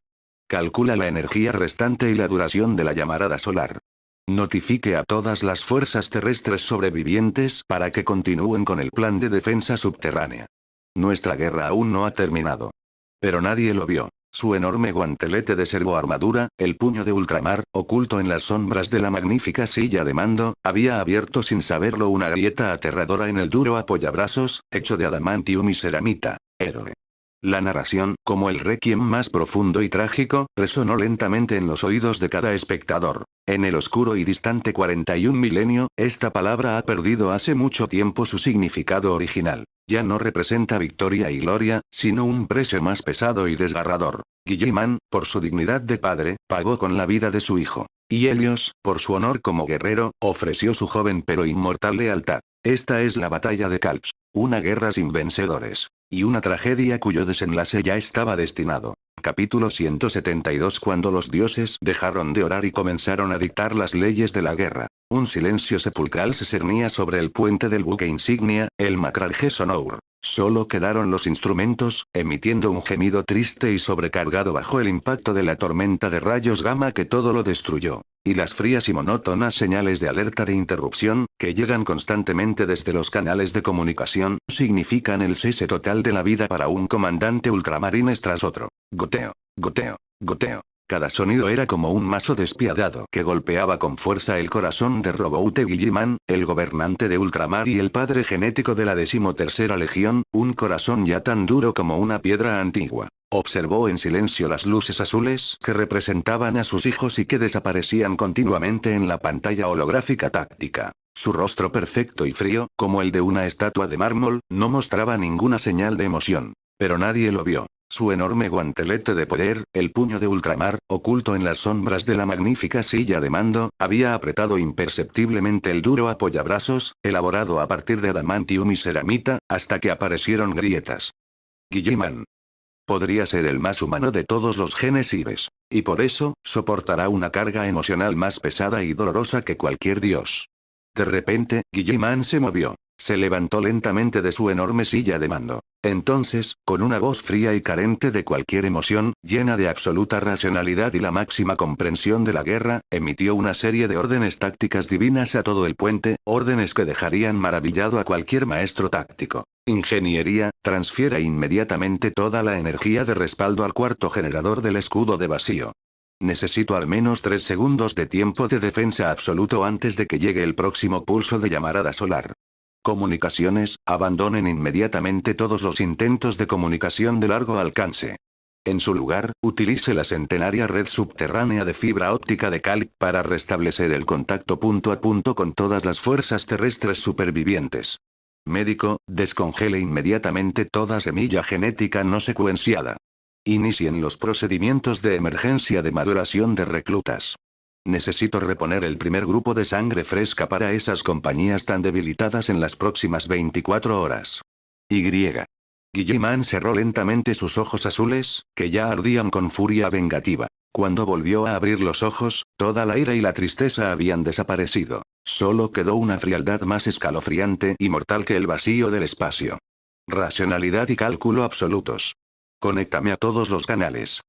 Calcula la energía restante y la duración de la llamarada solar. Notifique a todas las fuerzas terrestres sobrevivientes para que continúen con el plan de defensa subterránea. Nuestra guerra aún no ha terminado. Pero nadie lo vio. Su enorme guantelete de servoarmadura, el puño de ultramar, oculto en las sombras de la magnífica silla de mando, había abierto sin saberlo una grieta aterradora en el duro apoyabrazos, hecho de adamantium y ceramita. Héroe. La narración, como el requiem más profundo y trágico, resonó lentamente en los oídos de cada espectador. En el oscuro y distante 41 milenio, esta palabra ha perdido hace mucho tiempo su significado original. Ya no representa victoria y gloria, sino un precio más pesado y desgarrador. Guilliman, por su dignidad de padre, pagó con la vida de su hijo. Y Helios, por su honor como guerrero, ofreció su joven pero inmortal lealtad. Esta es la batalla de Kalps. Una guerra sin vencedores. Y una tragedia cuyo desenlace ya estaba destinado. Capítulo 172. Cuando los dioses dejaron de orar y comenzaron a dictar las leyes de la guerra. Un silencio sepulcral se cernía sobre el puente del buque insignia, el Macralgesonour. Solo quedaron los instrumentos, emitiendo un gemido triste y sobrecargado bajo el impacto de la tormenta de rayos gamma que todo lo destruyó. Y las frías y monótonas señales de alerta de interrupción, que llegan constantemente desde los canales de comunicación, significan el cese total de la vida para un comandante ultramarines tras otro. Goteo, goteo, goteo. Cada sonido era como un mazo despiadado que golpeaba con fuerza el corazón de Roboute Guilliman, el gobernante de ultramar y el padre genético de la 13ª Legión, un corazón ya tan duro como una piedra antigua. Observó en silencio las luces azules que representaban a sus hijos y que desaparecían continuamente en la pantalla holográfica táctica. Su rostro perfecto y frío, como el de una estatua de mármol, no mostraba ninguna señal de emoción. Pero nadie lo vio. Su enorme guantelete de poder, el puño de ultramar, oculto en las sombras de la magnífica silla de mando, había apretado imperceptiblemente el duro apoyabrazos, elaborado a partir de adamantium y ceramita, hasta que aparecieron grietas. Guilliman. Podría ser el más humano de todos los genesibes. Y por eso, soportará una carga emocional más pesada y dolorosa que cualquier dios. De repente, Guilliman se movió. Se levantó lentamente de su enorme silla de mando. Entonces, con una voz fría y carente de cualquier emoción, llena de absoluta racionalidad y la máxima comprensión de la guerra, emitió una serie de órdenes tácticas divinas a todo el puente, órdenes que dejarían maravillado a cualquier maestro táctico. Ingeniería, transfiera inmediatamente toda la energía de respaldo al cuarto generador del escudo de vacío. Necesito al menos 3 segundos de tiempo de defensa absoluto antes de que llegue el próximo pulso de llamarada solar. Comunicaciones, abandonen inmediatamente todos los intentos de comunicación de largo alcance. En su lugar, utilice la centenaria red subterránea de fibra óptica de Kalp para restablecer el contacto punto a punto con todas las fuerzas terrestres supervivientes. Médico, descongele inmediatamente toda semilla genética no secuenciada. Inicien los procedimientos de emergencia de maduración de reclutas. Necesito reponer el primer grupo de sangre fresca para esas compañías tan debilitadas en las próximas 24 horas. Y. Guilliman cerró lentamente sus ojos azules, que ya ardían con furia vengativa. Cuando volvió a abrir los ojos, toda la ira y la tristeza habían desaparecido. Solo quedó una frialdad más escalofriante y mortal que el vacío del espacio. Racionalidad y cálculo absolutos. Conéctame a todos los canales.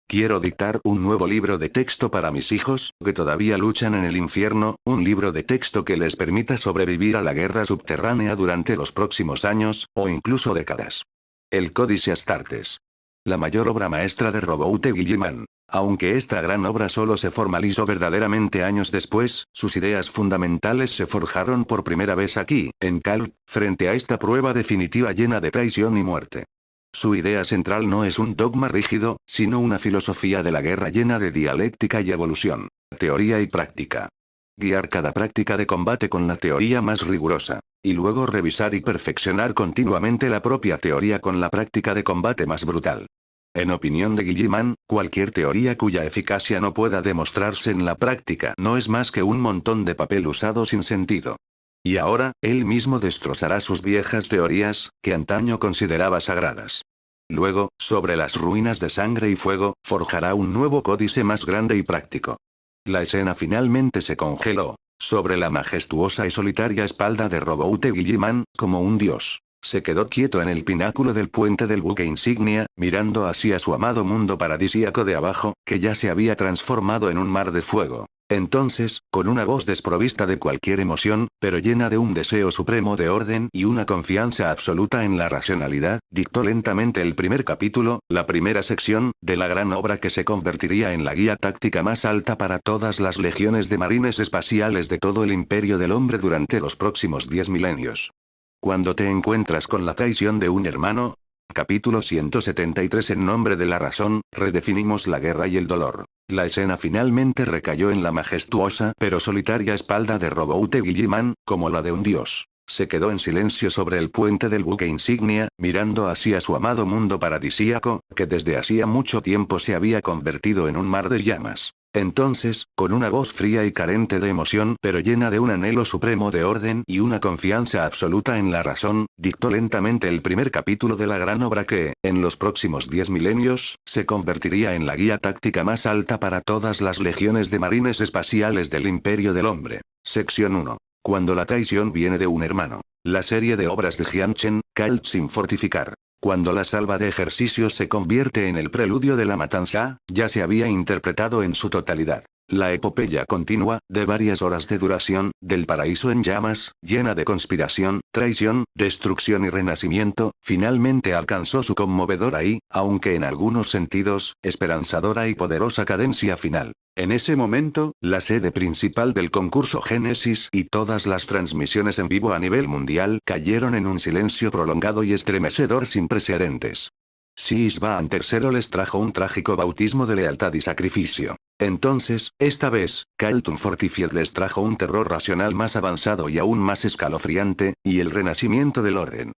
Quiero dictar un nuevo libro de texto para mis hijos, que todavía luchan en el infierno, un libro de texto que les permita sobrevivir a la guerra subterránea durante los próximos años, o incluso décadas. El Códice Astartes. La mayor obra maestra de Roboute Guilliman. Aunque esta gran obra solo se formalizó verdaderamente años después, sus ideas fundamentales se forjaron por primera vez aquí, en Kalp, frente a esta prueba definitiva llena de traición y muerte. Su idea central no es un dogma rígido, sino una filosofía de la guerra llena de dialéctica y evolución, teoría y práctica. Guiar cada práctica de combate con la teoría más rigurosa, y luego revisar y perfeccionar continuamente la propia teoría con la práctica de combate más brutal. En opinión de Guilliman, cualquier teoría cuya eficacia no pueda demostrarse en la práctica no es más que un montón de papel usado sin sentido. Y ahora, él mismo destrozará sus viejas teorías, que antaño consideraba sagradas. Luego, sobre las ruinas de sangre y fuego, forjará un nuevo códice más grande y práctico. La escena finalmente se congeló, sobre la majestuosa y solitaria espalda de Roboute Guilliman, como un dios. Se quedó quieto en el pináculo del puente del buque insignia, mirando hacia su amado mundo paradisíaco de abajo, que ya se había transformado en un mar de fuego. Entonces, con una voz desprovista de cualquier emoción, pero llena de un deseo supremo de orden y una confianza absoluta en la racionalidad, dictó lentamente el primer capítulo, la primera sección, de la gran obra que se convertiría en la guía táctica más alta para todas las legiones de marines espaciales de todo el imperio del hombre durante los próximos 10 milenios. Cuando te encuentras con la traición de un hermano. Capítulo 173. En nombre de la razón, redefinimos la guerra y el dolor. La escena finalmente recayó en la majestuosa pero solitaria espalda de Roboute Guilliman, como la de un dios. Se quedó en silencio sobre el puente del buque insignia, mirando hacia su amado mundo paradisíaco, que desde hacía mucho tiempo se había convertido en un mar de llamas. Entonces, con una voz fría y carente de emoción pero llena de un anhelo supremo de orden y una confianza absoluta en la razón, dictó lentamente el primer capítulo de la gran obra que, en los próximos 10 milenios, se convertiría en la guía táctica más alta para todas las legiones de marines espaciales del Imperio del Hombre. Sección 1. Cuando la traición viene de un hermano. La serie de obras de Jianchen, Calt sin fortificar. Cuando la salva de ejercicios se convierte en el preludio de la matanza, ya se había interpretado en su totalidad. La epopeya continua, de varias horas de duración, del paraíso en llamas, llena de conspiración, traición, destrucción y renacimiento, finalmente alcanzó su conmovedora y, aunque en algunos sentidos, esperanzadora y poderosa cadencia final. En ese momento, la sede principal del concurso Génesis y todas las transmisiones en vivo a nivel mundial cayeron en un silencio prolongado y estremecedor sin precedentes. Sisban III les trajo un trágico bautismo de lealtad y sacrificio. Entonces, esta vez, Calton Fortified les trajo un terror racional más avanzado y aún más escalofriante, y el renacimiento del orden.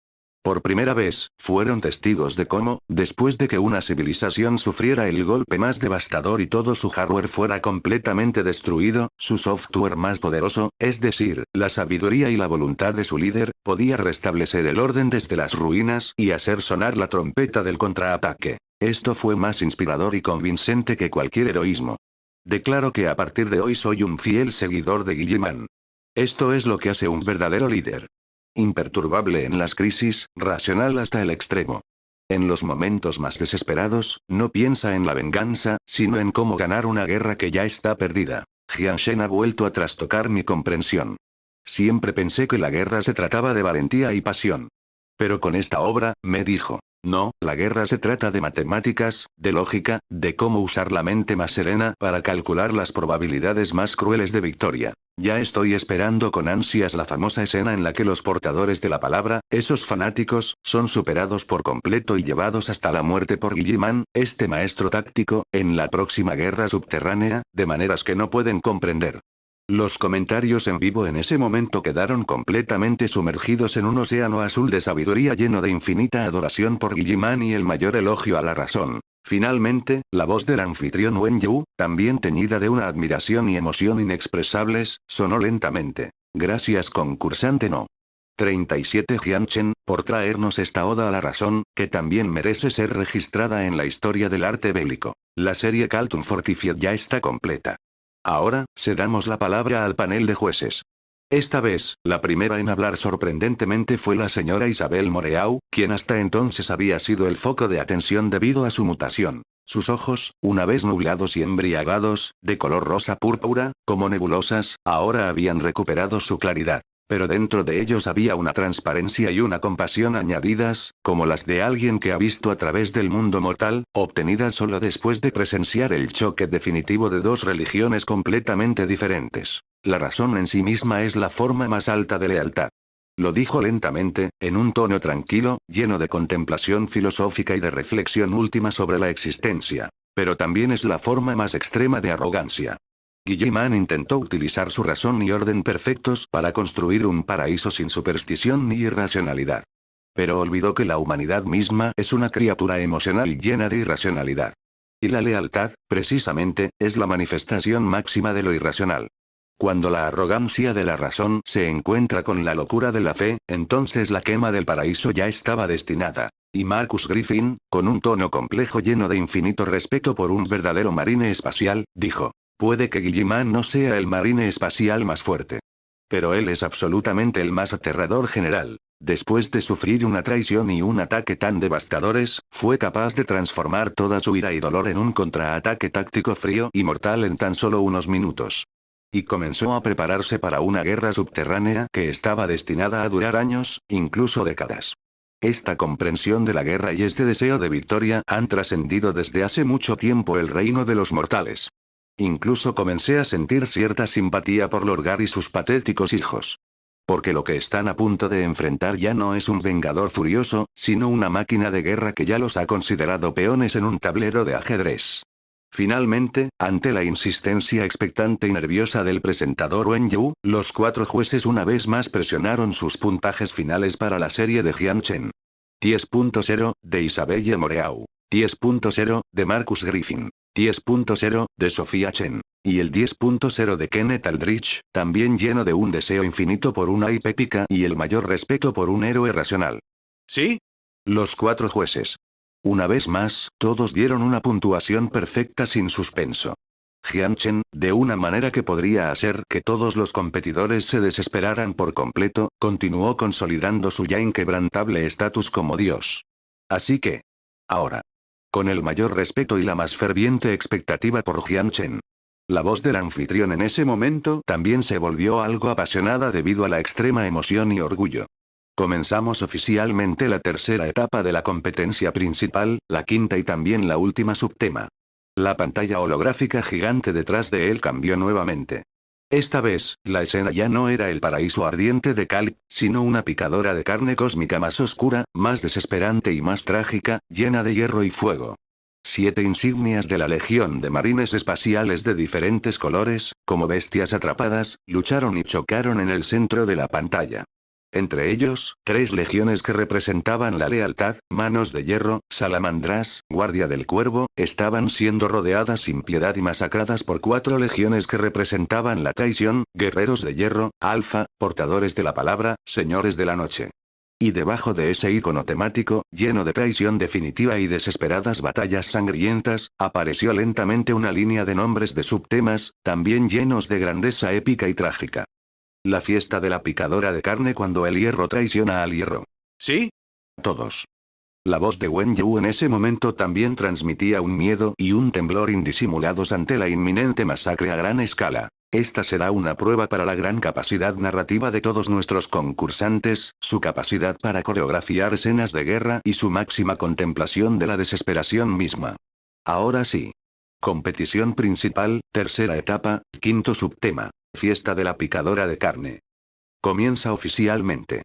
Por primera vez, fueron testigos de cómo, después de que una civilización sufriera el golpe más devastador y todo su hardware fuera completamente destruido, su software más poderoso, es decir, la sabiduría y la voluntad de su líder, podía restablecer el orden desde las ruinas y hacer sonar la trompeta del contraataque. Esto fue más inspirador y convincente que cualquier heroísmo. Declaro que a partir de hoy soy un fiel seguidor de Guilliman. Esto es lo que hace un verdadero líder. Imperturbable en las crisis, racional hasta el extremo. En los momentos más desesperados, no piensa en la venganza, sino en cómo ganar una guerra que ya está perdida. Jianshen ha vuelto a trastocar mi comprensión. Siempre pensé que la guerra se trataba de valentía y pasión. Pero con esta obra, me dijo, no, la guerra se trata de matemáticas, de lógica, de cómo usar la mente más serena para calcular las probabilidades más crueles de victoria. Ya estoy esperando con ansias la famosa escena en la que los portadores de la palabra, esos fanáticos, son superados por completo y llevados hasta la muerte por Guilliman, este maestro táctico, en la próxima guerra subterránea, de maneras que no pueden comprender. Los comentarios en vivo en ese momento quedaron completamente sumergidos en un océano azul de sabiduría lleno de infinita adoración por Guilliman y el mayor elogio a la razón. Finalmente, la voz del anfitrión Wen Yu, también teñida de una admiración y emoción inexpresables, sonó lentamente. Gracias concursante no. 37 Jianchen, por traernos esta oda a la razón, que también merece ser registrada en la historia del arte bélico. La serie Calton Fortified ya está completa. Ahora, cedamos la palabra al panel de jueces. Esta vez, la primera en hablar sorprendentemente fue la señora Isabel Moreau, quien hasta entonces había sido el foco de atención debido a su mutación. Sus ojos, una vez nublados y embriagados, de color rosa púrpura, como nebulosas, ahora habían recuperado su claridad. Pero dentro de ellos había una transparencia y una compasión añadidas, como las de alguien que ha visto a través del mundo mortal, obtenidas solo después de presenciar el choque definitivo de dos religiones completamente diferentes. La razón en sí misma es la forma más alta de lealtad. Lo dijo lentamente, en un tono tranquilo, lleno de contemplación filosófica y de reflexión última sobre la existencia. Pero también es la forma más extrema de arrogancia. Guilliman intentó utilizar su razón y orden perfectos para construir un paraíso sin superstición ni irracionalidad. Pero olvidó que la humanidad misma es una criatura emocional y llena de irracionalidad. Y la lealtad, precisamente, es la manifestación máxima de lo irracional. Cuando la arrogancia de la razón se encuentra con la locura de la fe, entonces la quema del paraíso ya estaba destinada. Y Marcus Griffin, con un tono complejo lleno de infinito respeto por un verdadero marine espacial, dijo. Puede que Guilliman no sea el marine espacial más fuerte. Pero él es absolutamente el más aterrador general. Después de sufrir una traición y un ataque tan devastadores, fue capaz de transformar toda su ira y dolor en un contraataque táctico frío y mortal en tan solo unos minutos. y comenzó a prepararse para una guerra subterránea que estaba destinada a durar años, incluso décadas. Esta comprensión de la guerra y este deseo de victoria han trascendido desde hace mucho tiempo el reino de los mortales. Incluso comencé a sentir cierta simpatía por Lorgar y sus patéticos hijos. Porque lo que están a punto de enfrentar ya no es un vengador furioso, sino una máquina de guerra que ya los ha considerado peones en un tablero de ajedrez. Finalmente, ante la insistencia expectante y nerviosa del presentador Wen Yu, los 4 jueces una vez más presionaron sus puntajes finales para la serie de Jian Chen. 10.0, de Isabelle Moreau. 10.0, de Marcus Griffin. 10.0, de Sofía Chen. Y el 10.0 de Kenneth Aldrich, también lleno de un deseo infinito por una hype épica y el mayor respeto por un héroe racional. ¿Sí? Los 4 jueces. Una vez más, todos dieron una puntuación perfecta sin suspenso. Jian Chen, de una manera que podría hacer que todos los competidores se desesperaran por completo, continuó consolidando su ya inquebrantable estatus como dios. Así que, ahora, con el mayor respeto y la más ferviente expectativa por Jian Chen. La voz del anfitrión en ese momento también se volvió algo apasionada debido a la extrema emoción y orgullo. Comenzamos oficialmente la tercera etapa de la competencia principal, la quinta y también la última subtema. La pantalla holográfica gigante detrás de él cambió nuevamente. Esta vez, la escena ya no era el paraíso ardiente de Kali, sino una picadora de carne cósmica más oscura, más desesperante y más trágica, llena de hierro y fuego. 7 insignias de la Legión de Marines Espaciales de diferentes colores, como bestias atrapadas, lucharon y chocaron en el centro de la pantalla. Entre ellos, 3 legiones que representaban la lealtad, Manos de Hierro, Salamandras, Guardia del Cuervo, estaban siendo rodeadas sin piedad y masacradas por 4 legiones que representaban la traición, Guerreros de Hierro, Alfa, Portadores de la Palabra, Señores de la Noche. Y debajo de ese icono temático, lleno de traición definitiva y desesperadas batallas sangrientas, apareció lentamente una línea de nombres de subtemas, también llenos de grandeza épica y trágica. La fiesta de la picadora de carne cuando el hierro traiciona al hierro. ¿Sí? Todos. La voz de Wen Yu en ese momento también transmitía un miedo y un temblor indisimulados ante la inminente masacre a gran escala. Esta será una prueba para la gran capacidad narrativa de todos nuestros concursantes, su capacidad para coreografiar escenas de guerra y su máxima contemplación de la desesperación misma. Ahora sí. Competición principal, tercera etapa, quinto subtema. Fiesta de la picadora de carne. Comienza oficialmente.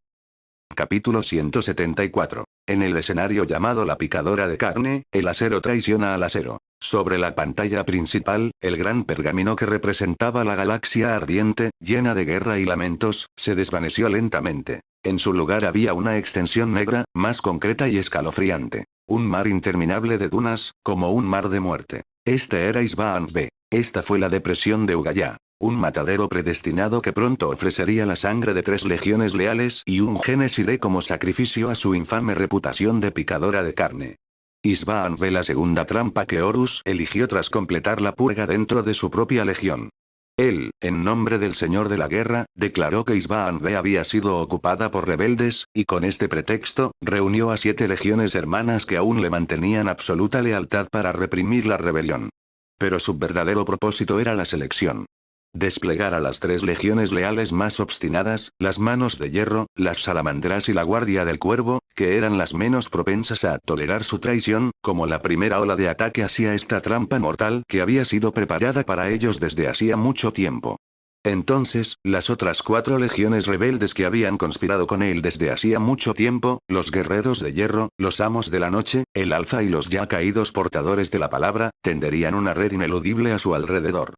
Capítulo 174. En el escenario llamado la picadora de carne, el acero traiciona al acero. Sobre la pantalla principal, el gran pergamino que representaba la galaxia ardiente, llena de guerra y lamentos, se desvaneció lentamente. En su lugar había una extensión negra, más concreta y escalofriante. Un mar interminable de dunas, como un mar de muerte. Este era Isbaan B. Esta fue la depresión de Ugaya. Un matadero predestinado que pronto ofrecería la sangre de 3 legiones leales y un Genesiré como sacrificio a su infame reputación de picadora de carne. Isbaan ve la segunda trampa que Horus eligió tras completar la purga dentro de su propia legión. Él, en nombre del Señor de la Guerra, declaró que Isbaan B había sido ocupada por rebeldes, y con este pretexto, reunió a 7 legiones hermanas que aún le mantenían absoluta lealtad para reprimir la rebelión. Pero su verdadero propósito era la selección. Desplegar a las 3 legiones leales más obstinadas, las Manos de Hierro, las Salamandras y la Guardia del Cuervo, que eran las menos propensas a tolerar su traición, como la primera ola de ataque hacia esta trampa mortal que había sido preparada para ellos desde hacía mucho tiempo. Entonces, las otras 4 legiones rebeldes que habían conspirado con él desde hacía mucho tiempo, los Guerreros de Hierro, los Amos de la Noche, el Alfa y los ya caídos Portadores de la Palabra, tenderían una red ineludible a su alrededor.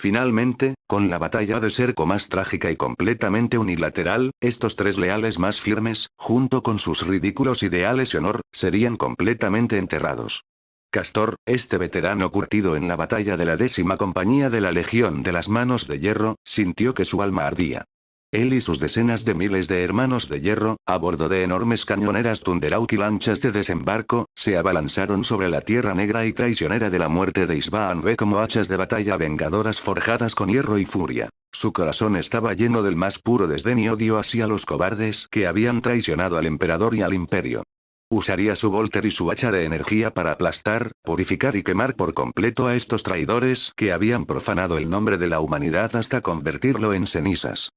Finalmente, con la batalla de cerco más trágica y completamente unilateral, estos 3 leales más firmes, junto con sus ridículos ideales y honor, serían completamente enterrados. Castor, este veterano curtido en la batalla de la 10ª compañía de la Legión de las Manos de Hierro, sintió que su alma ardía. Él y sus decenas de miles de hermanos de hierro, a bordo de enormes cañoneras Thunderhawk y lanchas de desembarco, se abalanzaron sobre la tierra negra y traicionera de la muerte de Isbaan B como hachas de batalla vengadoras forjadas con hierro y furia. Su corazón estaba lleno del más puro desdén y odio hacia los cobardes que habían traicionado al emperador y al imperio. Usaría su Volter y su hacha de energía para aplastar, purificar y quemar por completo a estos traidores que habían profanado el nombre de la humanidad hasta convertirlo en cenizas.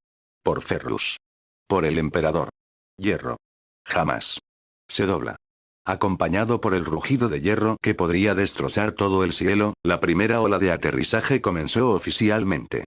Por Ferrus. Por el emperador. Hierro. Jamás. Se dobla. Acompañado por el rugido de hierro que podría destrozar todo el cielo, la primera ola de aterrizaje comenzó oficialmente.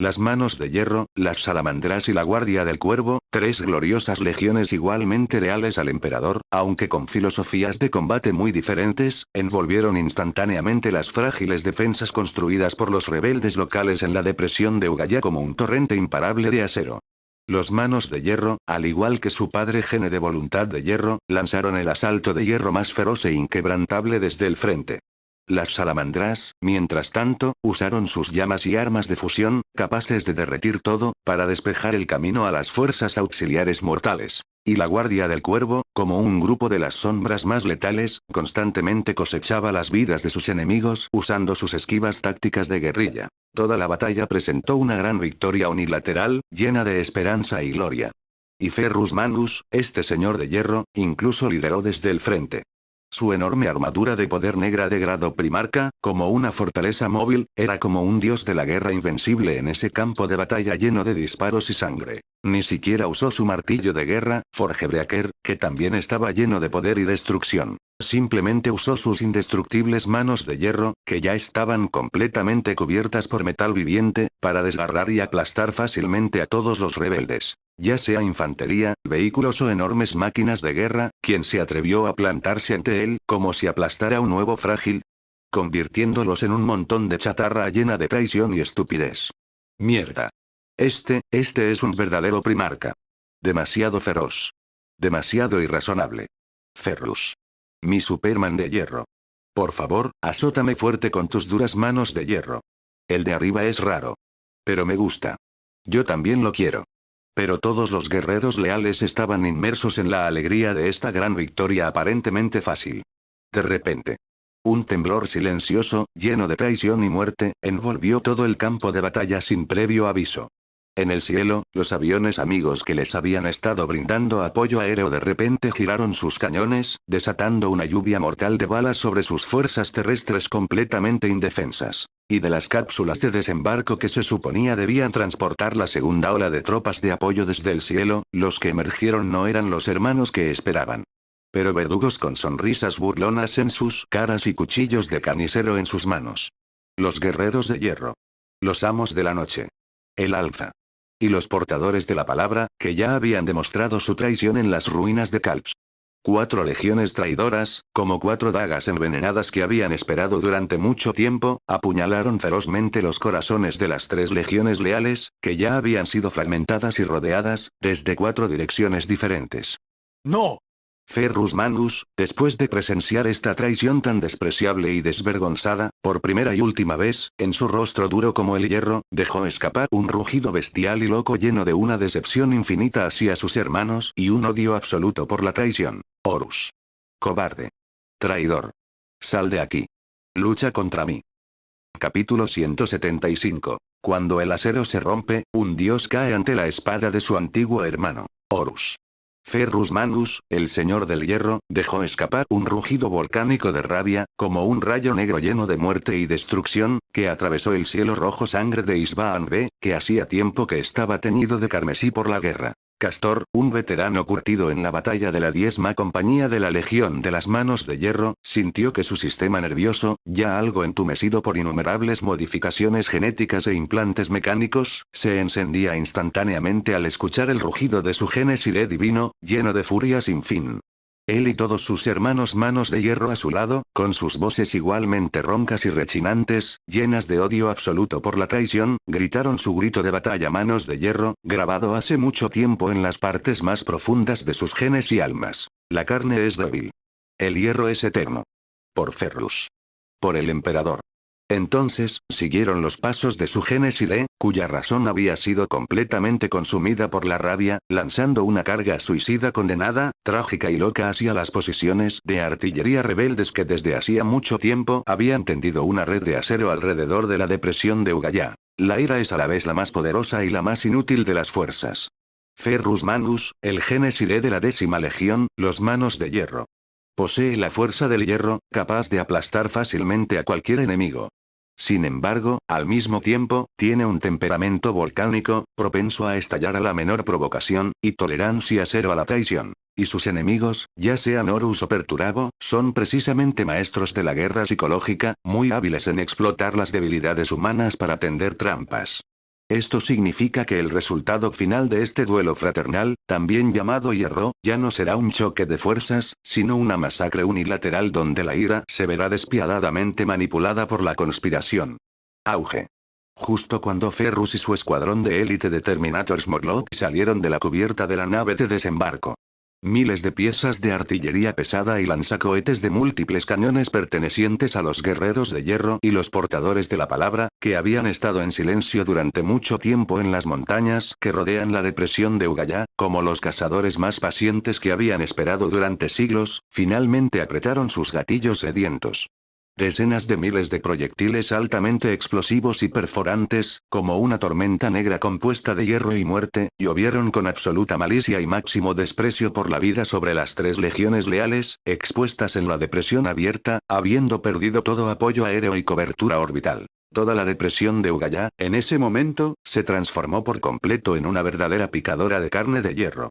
Las manos de hierro, las salamandras y la guardia del cuervo, tres gloriosas legiones igualmente leales al emperador, aunque con filosofías de combate muy diferentes, envolvieron instantáneamente las frágiles defensas construidas por los rebeldes locales en la depresión de Ugaya como un torrente imparable de acero. Los manos de hierro, al igual que su padre Gene de voluntad de hierro, lanzaron el asalto de hierro más feroz e inquebrantable desde el frente. Las salamandras, mientras tanto, usaron sus llamas y armas de fusión, capaces de derretir todo, para despejar el camino a las fuerzas auxiliares mortales. Y la guardia del cuervo, como un grupo de las sombras más letales, constantemente cosechaba las vidas de sus enemigos usando sus esquivas tácticas de guerrilla. Toda la batalla presentó una gran victoria unilateral, llena de esperanza y gloria. Y Ferrus Manus, este señor de hierro, incluso lideró desde el frente. Su enorme armadura de poder negra de grado primarca, como una fortaleza móvil, era como un dios de la guerra invencible en ese campo de batalla lleno de disparos y sangre. Ni siquiera usó su martillo de guerra, Forgebreaker, que también estaba lleno de poder y destrucción. Simplemente usó sus indestructibles manos de hierro, que ya estaban completamente cubiertas por metal viviente, para desgarrar y aplastar fácilmente a todos los rebeldes. Ya sea infantería, vehículos o enormes máquinas de guerra, quien se atrevió a plantarse ante él, como si aplastara un huevo frágil, convirtiéndolos en un montón de chatarra llena de traición y estupidez. Mierda. Este es un verdadero primarca. Demasiado feroz. Demasiado irrazonable. Ferrus. Mi Superman de hierro. Por favor, azótame fuerte con tus duras manos de hierro. El de arriba es raro. Pero me gusta. Yo también lo quiero. Pero todos los guerreros leales estaban inmersos en la alegría de esta gran victoria aparentemente fácil. De repente. Un temblor silencioso, lleno de traición y muerte, envolvió todo el campo de batalla sin previo aviso. En el cielo, los aviones amigos que les habían estado brindando apoyo aéreo de repente giraron sus cañones, desatando una lluvia mortal de balas sobre sus fuerzas terrestres completamente indefensas. Y de las cápsulas de desembarco que se suponía debían transportar la segunda ola de tropas de apoyo desde el cielo, los que emergieron no eran los hermanos que esperaban. Pero verdugos con sonrisas burlonas en sus caras y cuchillos de carnicero en sus manos. Los guerreros de hierro. Los amos de la noche. El alfa. Y los portadores de la palabra, que ya habían demostrado su traición en las ruinas de Kalps. 4 legiones traidoras, como 4 dagas envenenadas que habían esperado durante mucho tiempo, apuñalaron ferozmente los corazones de las 3 legiones leales, que ya habían sido fragmentadas y rodeadas, desde 4 direcciones diferentes. ¡No! Ferrus Manus, después de presenciar esta traición tan despreciable y desvergonzada, por primera y última vez, en su rostro duro como el hierro, dejó escapar un rugido bestial y loco lleno de una decepción infinita hacia sus hermanos y un odio absoluto por la traición. Horus. Cobarde. Traidor. Sal de aquí. Lucha contra mí. Capítulo 175. Cuando el acero se rompe, un dios cae ante la espada de su antiguo hermano, Horus. Ferrus Manus, el señor del hierro, dejó escapar un rugido volcánico de rabia, como un rayo negro lleno de muerte y destrucción, que atravesó el cielo rojo sangre de Isbaan B, que hacía tiempo que estaba teñido de carmesí por la guerra. Castor, un veterano curtido en la batalla de la 10ª compañía de la Legión de las Manos de Hierro, sintió que su sistema nervioso, ya algo entumecido por innumerables modificaciones genéticas e implantes mecánicos, se encendía instantáneamente al escuchar el rugido de su génesis divino, lleno de furia sin fin. Él y todos sus hermanos manos de hierro a su lado, con sus voces igualmente roncas y rechinantes, llenas de odio absoluto por la traición, gritaron su grito de batalla manos de hierro, grabado hace mucho tiempo en las partes más profundas de sus genes y almas. La carne es débil. El hierro es eterno. Por Ferrus. Por el emperador. Entonces, siguieron los pasos de su génesis cuya razón había sido completamente consumida por la rabia, lanzando una carga suicida condenada, trágica y loca hacia las posiciones de artillería rebeldes que desde hacía mucho tiempo habían tendido una red de acero alrededor de la depresión de Ugaya. La ira es a la vez la más poderosa y la más inútil de las fuerzas. Ferrus Manus, el génesis de la 10ª legión, los manos de hierro. Posee la fuerza del hierro, capaz de aplastar fácilmente a cualquier enemigo. Sin embargo, al mismo tiempo, tiene un temperamento volcánico, propenso a estallar a la menor provocación, y tolerancia cero a la traición. Y sus enemigos, ya sean Horus o Perturabo, son precisamente maestros de la guerra psicológica, muy hábiles en explotar las debilidades humanas para tender trampas. Esto significa que el resultado final de este duelo fraternal, también llamado hierro, ya no será un choque de fuerzas, sino una masacre unilateral donde la ira se verá despiadadamente manipulada por la conspiración. Auge. Justo cuando Ferrus y su escuadrón de élite de Terminators Morlock salieron de la cubierta de la nave de desembarco. Miles de piezas de artillería pesada y lanzacohetes de múltiples cañones pertenecientes a los guerreros de hierro y los portadores de la palabra, que habían estado en silencio durante mucho tiempo en las montañas que rodean la depresión de Ugaya, como los cazadores más pacientes que habían esperado durante siglos, finalmente apretaron sus gatillos sedientos. Decenas de miles de proyectiles altamente explosivos y perforantes, como una tormenta negra compuesta de hierro y muerte, llovieron con absoluta malicia y máximo desprecio por la vida sobre las 3 legiones leales, expuestas en la depresión abierta, habiendo perdido todo apoyo aéreo y cobertura orbital. Toda la depresión de Ugaya, en ese momento, se transformó por completo en una verdadera picadora de carne de hierro.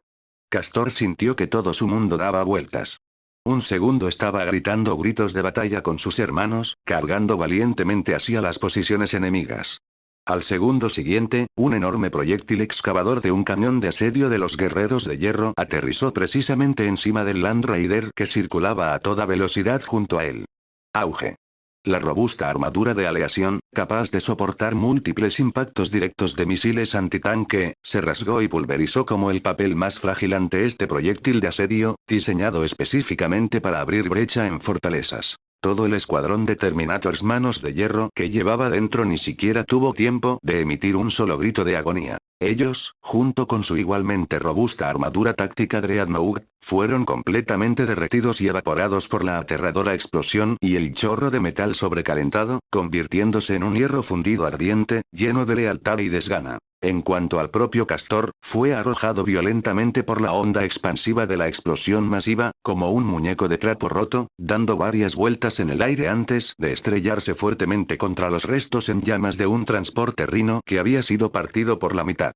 Castor sintió que todo su mundo daba vueltas. Un segundo estaba gritando gritos de batalla con sus hermanos, cargando valientemente hacia las posiciones enemigas. Al segundo siguiente, un enorme proyectil excavador de un camión de asedio de los guerreros de hierro aterrizó precisamente encima del Land Raider que circulaba a toda velocidad junto a él. Auge. La robusta armadura de aleación, capaz de soportar múltiples impactos directos de misiles antitanque, se rasgó y pulverizó como el papel más frágil ante este proyectil de asedio, diseñado específicamente para abrir brecha en fortalezas. Todo el escuadrón de Terminators Manos de Hierro que llevaba dentro ni siquiera tuvo tiempo de emitir un solo grito de agonía. Ellos, junto con su igualmente robusta armadura táctica Dreadnought, fueron completamente derretidos y evaporados por la aterradora explosión y el chorro de metal sobrecalentado, convirtiéndose en un hierro fundido ardiente, lleno de lealtad y desgana. En cuanto al propio Castor, fue arrojado violentamente por la onda expansiva de la explosión masiva, como un muñeco de trapo roto, dando varias vueltas en el aire antes de estrellarse fuertemente contra los restos en llamas de un transporte Rhino que había sido partido por la mitad.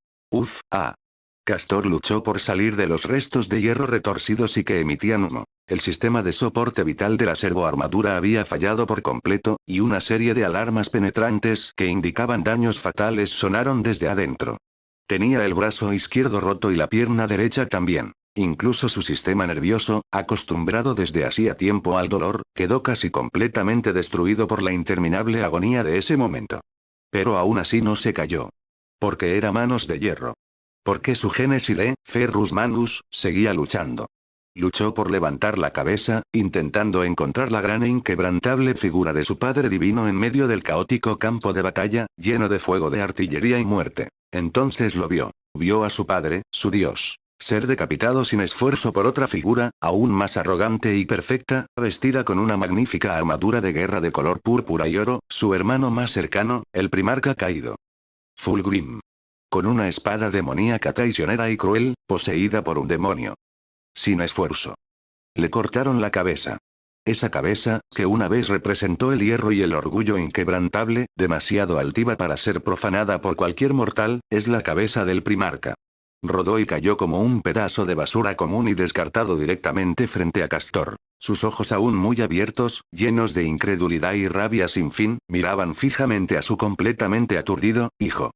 Castor luchó por salir de los restos de hierro retorcidos y que emitían humo. El sistema de soporte vital de la servoarmadura había fallado por completo, y una serie de alarmas penetrantes que indicaban daños fatales sonaron desde adentro. Tenía el brazo izquierdo roto y la pierna derecha también. Incluso su sistema nervioso, acostumbrado desde hacía tiempo al dolor, quedó casi completamente destruido por la interminable agonía de ese momento. Pero aún así no se cayó. Porque era Manos de Hierro. Porque su génesis de Ferrus Manus seguía luchando. Luchó por levantar la cabeza, intentando encontrar la gran e inquebrantable figura de su Padre Divino en medio del caótico campo de batalla, lleno de fuego de artillería y muerte. Entonces lo vio. Vio a su Padre, su Dios, ser decapitado sin esfuerzo por otra figura, aún más arrogante y perfecta, vestida con una magnífica armadura de guerra de color púrpura y oro, su hermano más cercano, el primarca caído. Fulgrim. Con una espada demoníaca traicionera y cruel, poseída por un demonio. Sin esfuerzo. Le cortaron la cabeza. Esa cabeza, que una vez representó el hierro y el orgullo inquebrantable, demasiado altiva para ser profanada por cualquier mortal, es la cabeza del primarca. Rodó y cayó como un pedazo de basura común y descartado directamente frente a Castor. Sus ojos aún muy abiertos, llenos de incredulidad y rabia sin fin, miraban fijamente a su completamente aturdido hijo.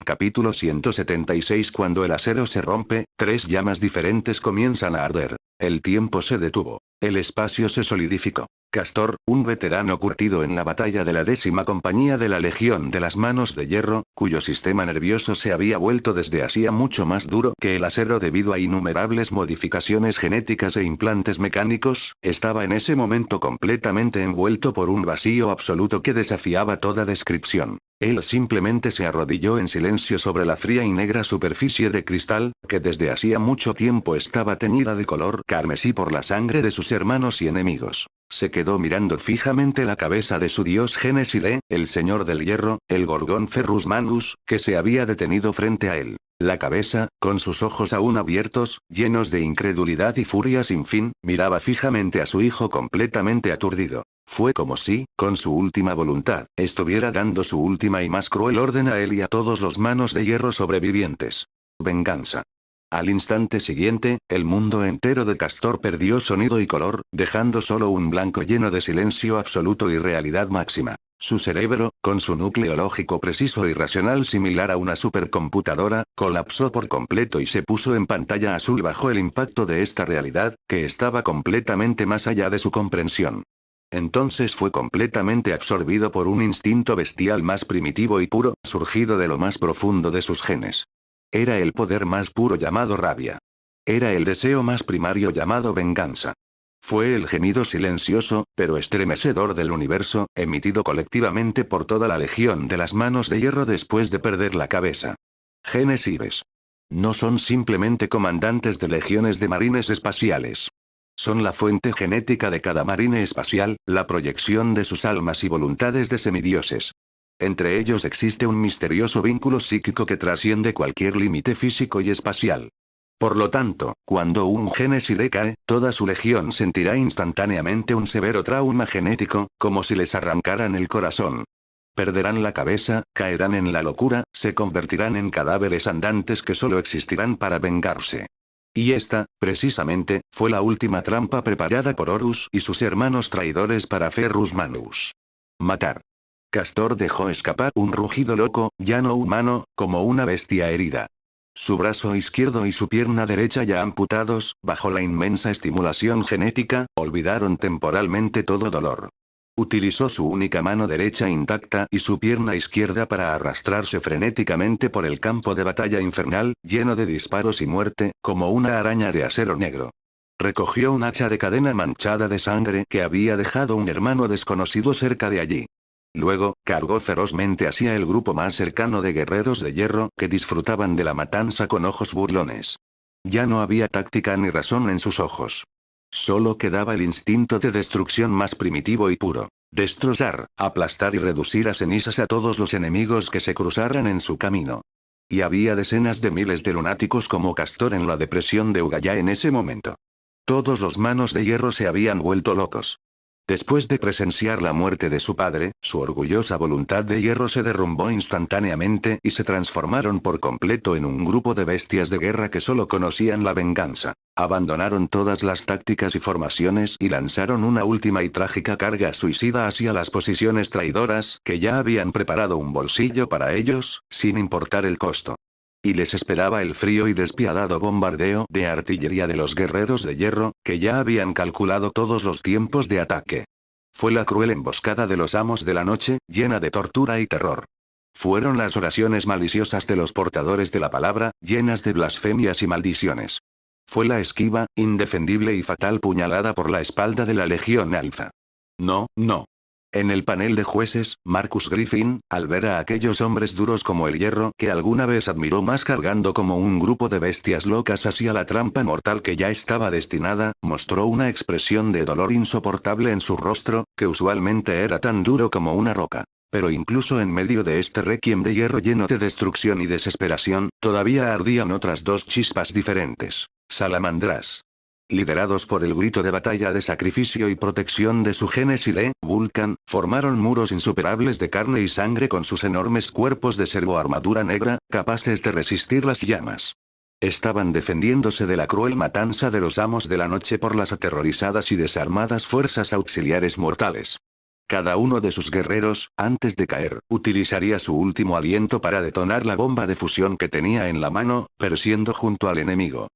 Capítulo 176. Cuando el acero se rompe, 3 llamas diferentes comienzan a arder. El tiempo se detuvo. El espacio se solidificó. Castor, un veterano curtido en la batalla de la 10ª compañía de la Legión de las Manos de Hierro, cuyo sistema nervioso se había vuelto desde hacía mucho más duro que el acero debido a innumerables modificaciones genéticas e implantes mecánicos, estaba en ese momento completamente envuelto por un vacío absoluto que desafiaba toda descripción. Él simplemente se arrodilló en silencio sobre la fría y negra superficie de cristal, que desde hacía mucho tiempo estaba teñida de color carmesí por la sangre de sus hermanos y enemigos. Se quedó mirando fijamente la cabeza de su dios Géneside, el señor del hierro, el Gorgón Ferrus Manus, que se había detenido frente a él. La cabeza, con sus ojos aún abiertos, llenos de incredulidad y furia sin fin, miraba fijamente a su hijo completamente aturdido. Fue como si, con su última voluntad, estuviera dando su última y más cruel orden a él y a todos los manos de hierro sobrevivientes. Venganza. Al instante siguiente, el mundo entero de Castor perdió sonido y color, dejando solo un blanco lleno de silencio absoluto y realidad máxima. Su cerebro, con su núcleo lógico preciso y racional similar a una supercomputadora, colapsó por completo y se puso en pantalla azul bajo el impacto de esta realidad, que estaba completamente más allá de su comprensión. Entonces fue completamente absorbido por un instinto bestial más primitivo y puro, surgido de lo más profundo de sus genes. Era el poder más puro llamado rabia. Era el deseo más primario llamado venganza. Fue el gemido silencioso, pero estremecedor del universo, emitido colectivamente por toda la legión de las manos de hierro después de perder la cabeza. Genes Ives. No son simplemente comandantes de legiones de marines espaciales. Son la fuente genética de cada marine espacial, la proyección de sus almas y voluntades de semidioses. Entre ellos existe un misterioso vínculo psíquico que trasciende cualquier límite físico y espacial. Por lo tanto, cuando un Génesis cae, toda su legión sentirá instantáneamente un severo trauma genético, como si les arrancaran el corazón. Perderán la cabeza, caerán en la locura, se convertirán en cadáveres andantes que solo existirán para vengarse. Y esta, precisamente, fue la última trampa preparada por Horus y sus hermanos traidores para Ferrus Manus. Matar. Castor dejó escapar un rugido loco, ya no humano, como una bestia herida. Su brazo izquierdo y su pierna derecha ya amputados, bajo la inmensa estimulación genética, olvidaron temporalmente todo dolor. Utilizó su única mano derecha intacta y su pierna izquierda para arrastrarse frenéticamente por el campo de batalla infernal, lleno de disparos y muerte, como una araña de acero negro. Recogió un hacha de cadena manchada de sangre que había dejado un hermano desconocido cerca de allí. Luego, cargó ferozmente hacia el grupo más cercano de guerreros de hierro que disfrutaban de la matanza con ojos burlones. Ya no había táctica ni razón en sus ojos. Solo quedaba el instinto de destrucción más primitivo y puro. Destrozar, aplastar y reducir a cenizas a todos los enemigos que se cruzaran en su camino. Y había decenas de miles de lunáticos como Castor en la depresión de Ugaya en ese momento. Todos los manos de hierro se habían vuelto locos. Después de presenciar la muerte de su padre, su orgullosa voluntad de hierro se derrumbó instantáneamente y se transformaron por completo en un grupo de bestias de guerra que solo conocían la venganza. Abandonaron todas las tácticas y formaciones y lanzaron una última y trágica carga suicida hacia las posiciones traidoras que ya habían preparado un bolsillo para ellos, sin importar el costo. Y les esperaba el frío y despiadado bombardeo de artillería de los guerreros de hierro, que ya habían calculado todos los tiempos de ataque. Fue la cruel emboscada de los amos de la noche, llena de tortura y terror. Fueron las oraciones maliciosas de los portadores de la palabra, llenas de blasfemias y maldiciones. Fue la esquiva, indefendible y fatal puñalada por la espalda de la Legión Alfa. No, no. En el panel de jueces, Marcus Griffin, al ver a aquellos hombres duros como el hierro que alguna vez admiró más cargando como un grupo de bestias locas hacia la trampa mortal que ya estaba destinada, mostró una expresión de dolor insoportable en su rostro, que usualmente era tan duro como una roca. Pero incluso en medio de este requiem de hierro lleno de destrucción y desesperación, todavía ardían otras dos chispas diferentes. Salamandras. Liderados por el grito de batalla de sacrificio y protección de su Génesis, Vulcan, formaron muros insuperables de carne y sangre con sus enormes cuerpos de servoarmadura negra, capaces de resistir las llamas. Estaban defendiéndose de la cruel matanza de los amos de la noche por las aterrorizadas y desarmadas fuerzas auxiliares mortales. Cada uno de sus guerreros, antes de caer, utilizaría su último aliento para detonar la bomba de fusión que tenía en la mano, persiguiendo junto al enemigo.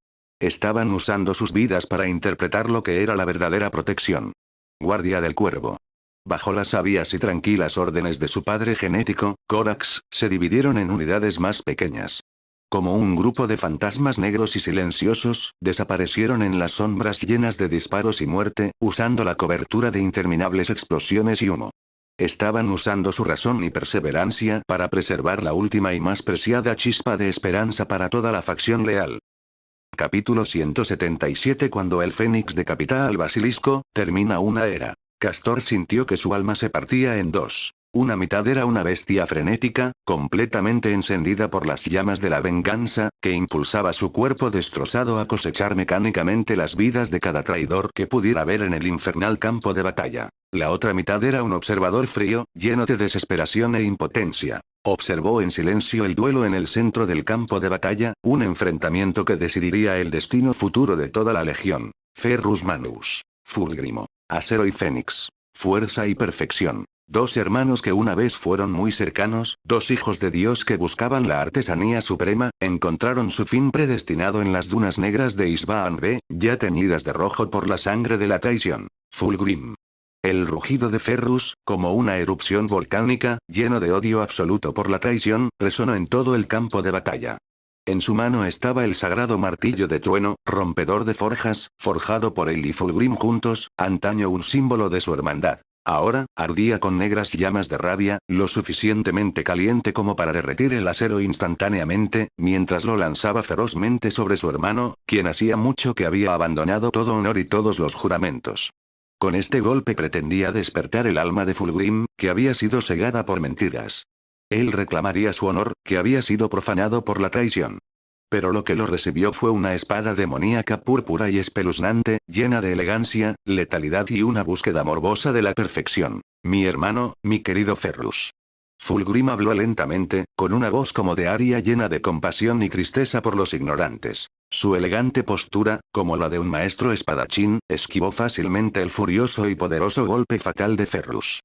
Estaban usando sus vidas para interpretar lo que era la verdadera protección. Guardia del Cuervo. Bajo las sabias y tranquilas órdenes de su padre genético, Corax, se dividieron en unidades más pequeñas. Como un grupo de fantasmas negros y silenciosos, desaparecieron en las sombras llenas de disparos y muerte, usando la cobertura de interminables explosiones y humo. Estaban usando su razón y perseverancia para preservar la última y más preciada chispa de esperanza para toda la facción leal. Capítulo 177. Cuando el Fénix decapita al basilisco, termina una era. Castor sintió que su alma se partía en dos. Una mitad era una bestia frenética, completamente encendida por las llamas de la venganza, que impulsaba su cuerpo destrozado a cosechar mecánicamente las vidas de cada traidor que pudiera ver en el infernal campo de batalla. La otra mitad era un observador frío, lleno de desesperación e impotencia. Observó en silencio el duelo en el centro del campo de batalla, un enfrentamiento que decidiría el destino futuro de toda la legión. Ferrus Manus, Fulgrimo, Acero y Fénix. Fuerza y perfección. Dos hermanos que una vez fueron muy cercanos, dos hijos de Dios que buscaban la artesanía suprema, encontraron su fin predestinado en las dunas negras de Isbaan B, ya teñidas de rojo por la sangre de la traición. Fulgrim. El rugido de Ferrus, como una erupción volcánica, lleno de odio absoluto por la traición, resonó en todo el campo de batalla. En su mano estaba el sagrado martillo de trueno, rompedor de forjas, forjado por él y Fulgrim juntos, antaño un símbolo de su hermandad. Ahora, ardía con negras llamas de rabia, lo suficientemente caliente como para derretir el acero instantáneamente, mientras lo lanzaba ferozmente sobre su hermano, quien hacía mucho que había abandonado todo honor y todos los juramentos. Con este golpe pretendía despertar el alma de Fulgrim, que había sido cegada por mentiras. Él reclamaría su honor, que había sido profanado por la traición. Pero lo que lo recibió fue una espada demoníaca púrpura y espeluznante, llena de elegancia, letalidad y una búsqueda morbosa de la perfección. Mi hermano, mi querido Ferrus. Fulgrim habló lentamente, con una voz como de aria llena de compasión y tristeza por los ignorantes. Su elegante postura, como la de un maestro espadachín, esquivó fácilmente el furioso y poderoso golpe fatal de Ferrus.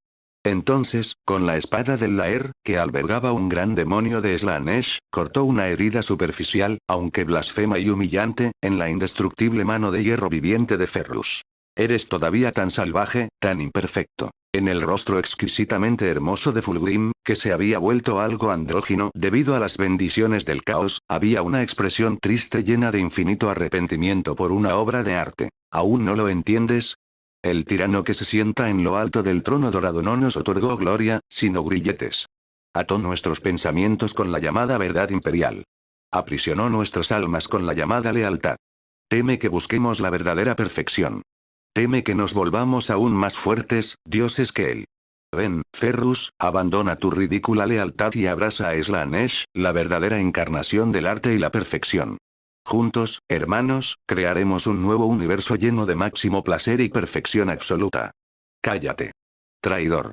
Entonces, con la espada del Laer, que albergaba un gran demonio de Slaanesh, cortó una herida superficial, aunque blasfema y humillante, en la indestructible mano de hierro viviente de Ferrus. Eres todavía tan salvaje, tan imperfecto. En el rostro exquisitamente hermoso de Fulgrim, que se había vuelto algo andrógino debido a las bendiciones del caos, había una expresión triste llena de infinito arrepentimiento por una obra de arte. ¿Aún no lo entiendes? El tirano que se sienta en lo alto del trono dorado no nos otorgó gloria, sino grilletes. Ató nuestros pensamientos con la llamada verdad imperial. Aprisionó nuestras almas con la llamada lealtad. Teme que busquemos la verdadera perfección. Teme que nos volvamos aún más fuertes, dioses que él. Ven, Ferrus, abandona tu ridícula lealtad y abraza a Slaanesh, la verdadera encarnación del arte y la perfección. Juntos, hermanos, crearemos un nuevo universo lleno de máximo placer y perfección absoluta. Cállate. Traidor.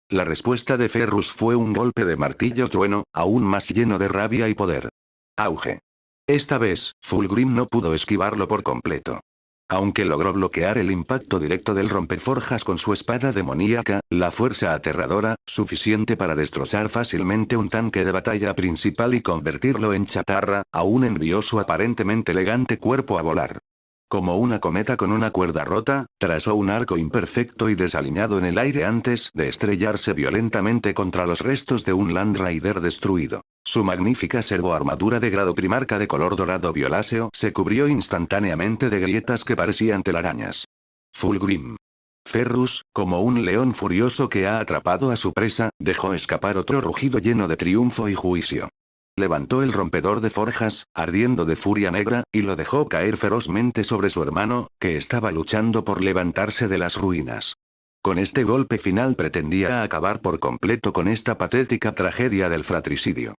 La respuesta de Ferrus fue un golpe de martillo trueno, aún más lleno de rabia y poder. Auge. Esta vez, Fulgrim no pudo esquivarlo por completo. Aunque logró bloquear el impacto directo del rompeforjas con su espada demoníaca, la fuerza aterradora, suficiente para destrozar fácilmente un tanque de batalla principal y convertirlo en chatarra, aún envió su aparentemente elegante cuerpo a volar. Como una cometa con una cuerda rota, trazó un arco imperfecto y desaliñado en el aire antes de estrellarse violentamente contra los restos de un Land Raider destruido. Su magnífica servoarmadura de grado primarca de color dorado violáceo se cubrió instantáneamente de grietas que parecían telarañas. Fulgrim. Ferrus, como un león furioso que ha atrapado a su presa, dejó escapar otro rugido lleno de triunfo y juicio. Levantó el rompedor de forjas, ardiendo de furia negra, y lo dejó caer ferozmente sobre su hermano, que estaba luchando por levantarse de las ruinas. Con este golpe final pretendía acabar por completo con esta patética tragedia del fratricidio.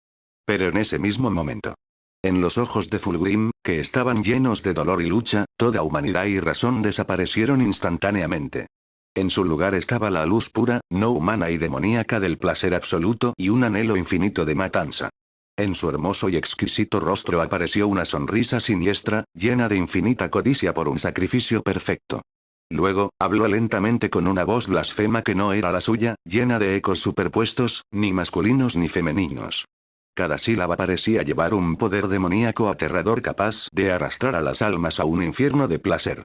Pero en ese mismo momento, en los ojos de Fulgrim, que estaban llenos de dolor y lucha, toda humanidad y razón desaparecieron instantáneamente. En su lugar estaba la luz pura, no humana y demoníaca del placer absoluto y un anhelo infinito de matanza. En su hermoso y exquisito rostro apareció una sonrisa siniestra, llena de infinita codicia por un sacrificio perfecto. Luego, habló lentamente con una voz blasfema que no era la suya, llena de ecos superpuestos, ni masculinos ni femeninos. Cada sílaba parecía llevar un poder demoníaco aterrador capaz de arrastrar a las almas a un infierno de placer.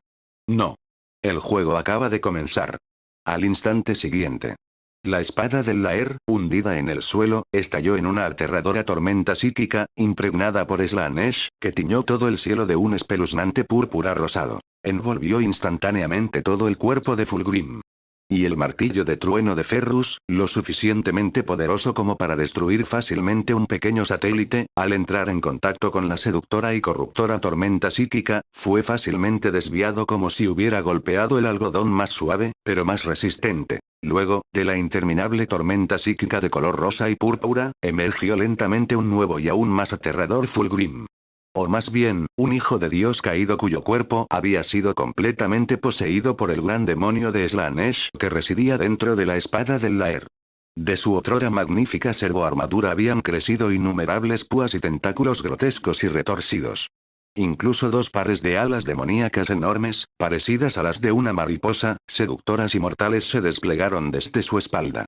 No. El juego acaba de comenzar. Al instante siguiente, la espada del Laer, hundida en el suelo, estalló en una aterradora tormenta psíquica, impregnada por Slaanesh, que tiñó todo el cielo de un espeluznante púrpura rosado. Envolvió instantáneamente todo el cuerpo de Fulgrim. Y el martillo de trueno de Ferrus, lo suficientemente poderoso como para destruir fácilmente un pequeño satélite, al entrar en contacto con la seductora y corruptora tormenta psíquica, fue fácilmente desviado como si hubiera golpeado el algodón más suave, pero más resistente. Luego, de la interminable tormenta psíquica de color rosa y púrpura, emergió lentamente un nuevo y aún más aterrador Fulgrim. O más bien, un hijo de Dios caído cuyo cuerpo había sido completamente poseído por el gran demonio de Slanesh que residía dentro de la espada del Laer. De su otrora magnífica servoarmadura habían crecido innumerables púas y tentáculos grotescos y retorcidos. Incluso dos pares de alas demoníacas enormes, parecidas a las de una mariposa, seductoras y mortales se desplegaron desde su espalda.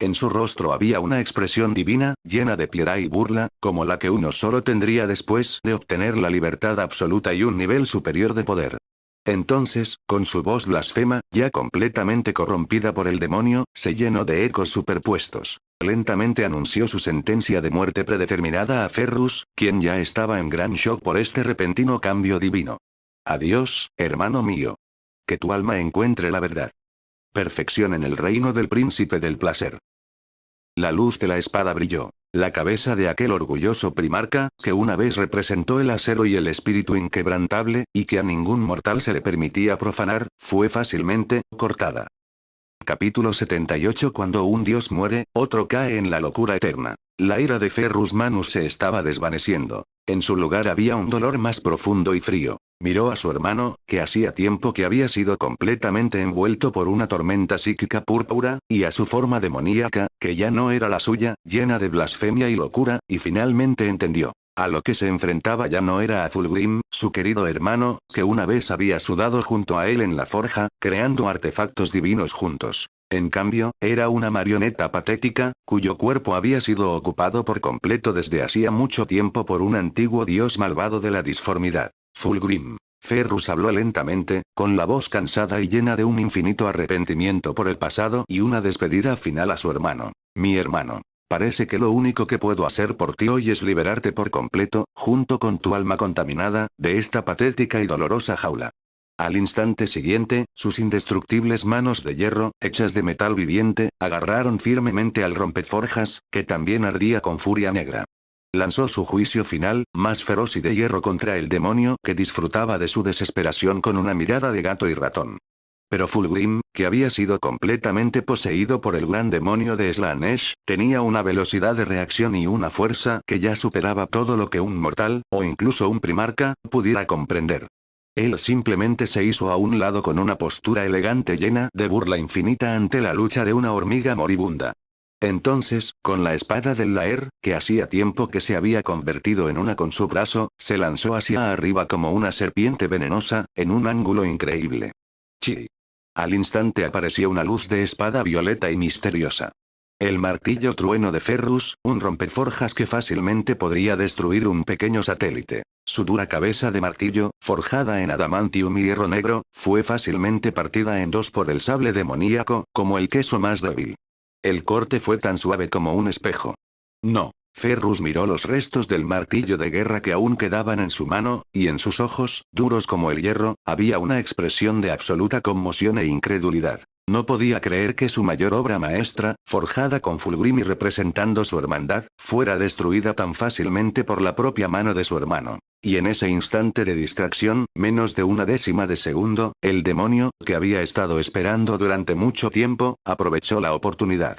En su rostro había una expresión divina, llena de piedad y burla, como la que uno solo tendría después de obtener la libertad absoluta y un nivel superior de poder. Entonces, con su voz blasfema, ya completamente corrompida por el demonio, se llenó de ecos superpuestos. Lentamente anunció su sentencia de muerte predeterminada a Ferrus, quien ya estaba en gran shock por este repentino cambio divino. Adiós, hermano mío. Que tu alma encuentre la verdad. Perfección en el reino del príncipe del placer. La luz de la espada brilló. La cabeza de aquel orgulloso primarca, que una vez representó el acero y el espíritu inquebrantable, y que a ningún mortal se le permitía profanar, fue fácilmente cortada. Capítulo 78. Cuando un dios muere, otro cae en la locura eterna. La ira de Ferrus Manus se estaba desvaneciendo. En su lugar había un dolor más profundo y frío. Miró a su hermano, que hacía tiempo que había sido completamente envuelto por una tormenta psíquica púrpura, y a su forma demoníaca, que ya no era la suya, llena de blasfemia y locura, y finalmente entendió. A lo que se enfrentaba ya no era a Fulgrim, su querido hermano, que una vez había sudado junto a él en la forja, creando artefactos divinos juntos. En cambio, era una marioneta patética, cuyo cuerpo había sido ocupado por completo desde hacía mucho tiempo por un antiguo dios malvado de la disformidad. Fulgrim. Ferrus habló lentamente, con la voz cansada y llena de un infinito arrepentimiento por el pasado y una despedida final a su hermano. Mi hermano. Parece que lo único que puedo hacer por ti hoy es liberarte por completo, junto con tu alma contaminada, de esta patética y dolorosa jaula. Al instante siguiente, sus indestructibles manos de hierro, hechas de metal viviente, agarraron firmemente al rompeforjas, que también ardía con furia negra. Lanzó su juicio final, más feroz y de hierro contra el demonio que disfrutaba de su desesperación con una mirada de gato y ratón. Pero Fulgrim, que había sido completamente poseído por el gran demonio de Slanesh, tenía una velocidad de reacción y una fuerza que ya superaba todo lo que un mortal, o incluso un primarca, pudiera comprender. Él simplemente se hizo a un lado con una postura elegante llena de burla infinita ante la lucha de una hormiga moribunda. Entonces, con la espada del Laer, que hacía tiempo que se había convertido en una con su brazo, se lanzó hacia arriba como una serpiente venenosa, en un ángulo increíble. Chi. Al instante apareció una luz de espada violeta y misteriosa. El martillo trueno de Ferrus, un rompeforjas que fácilmente podría destruir un pequeño satélite. Su dura cabeza de martillo, forjada en adamantium y hierro negro, fue fácilmente partida en dos por el sable demoníaco, como el queso más débil. El corte fue tan suave como un espejo. No. Ferrus miró los restos del martillo de guerra que aún quedaban en su mano, y en sus ojos, duros como el hierro, había una expresión de absoluta conmoción e incredulidad. No podía creer que su mayor obra maestra, forjada con Fulgrim y representando su hermandad, fuera destruida tan fácilmente por la propia mano de su hermano. Y en ese instante de distracción, menos de una décima de segundo, el demonio, que había estado esperando durante mucho tiempo, aprovechó la oportunidad.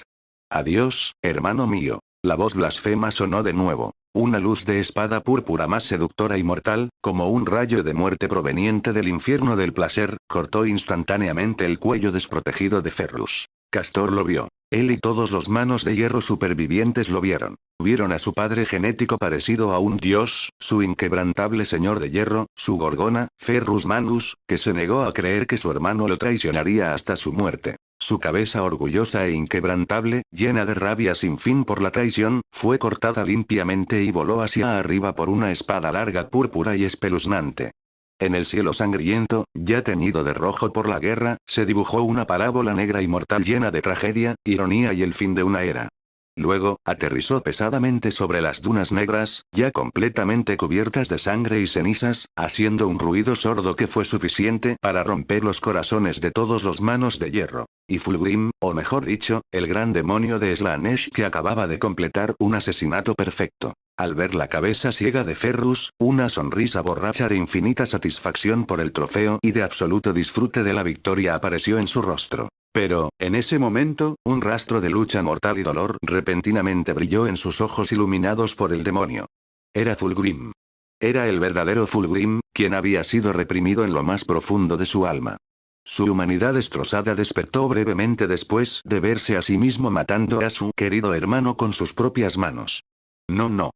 Adiós, hermano mío. La voz blasfema sonó de nuevo. Una luz de espada púrpura más seductora y mortal, como un rayo de muerte proveniente del infierno del placer, cortó instantáneamente el cuello desprotegido de Ferrus. Castor lo vio. Él y todos los manos de hierro supervivientes lo vieron. Vieron a su padre genético parecido a un dios, su inquebrantable señor de hierro, su gorgona, Ferrus Manus, que se negó a creer que su hermano lo traicionaría hasta su muerte. Su cabeza orgullosa e inquebrantable, llena de rabia sin fin por la traición, fue cortada limpiamente y voló hacia arriba por una espada larga púrpura y espeluznante. En el cielo sangriento, ya teñido de rojo por la guerra, se dibujó una parábola negra y mortal llena de tragedia, ironía y el fin de una era. Luego, aterrizó pesadamente sobre las dunas negras, ya completamente cubiertas de sangre y cenizas, haciendo un ruido sordo que fue suficiente para romper los corazones de todos los manos de hierro. Y Fulgrim, o mejor dicho, el gran demonio de Slanesh que acababa de completar un asesinato perfecto. Al ver la cabeza ciega de Ferrus, una sonrisa borracha de infinita satisfacción por el trofeo y de absoluto disfrute de la victoria apareció en su rostro. Pero, en ese momento, un rastro de lucha mortal y dolor repentinamente brilló en sus ojos iluminados por el demonio. Era Fulgrim. Era el verdadero Fulgrim, quien había sido reprimido en lo más profundo de su alma. Su humanidad destrozada despertó brevemente después de verse a sí mismo matando a su querido hermano con sus propias manos. No, no.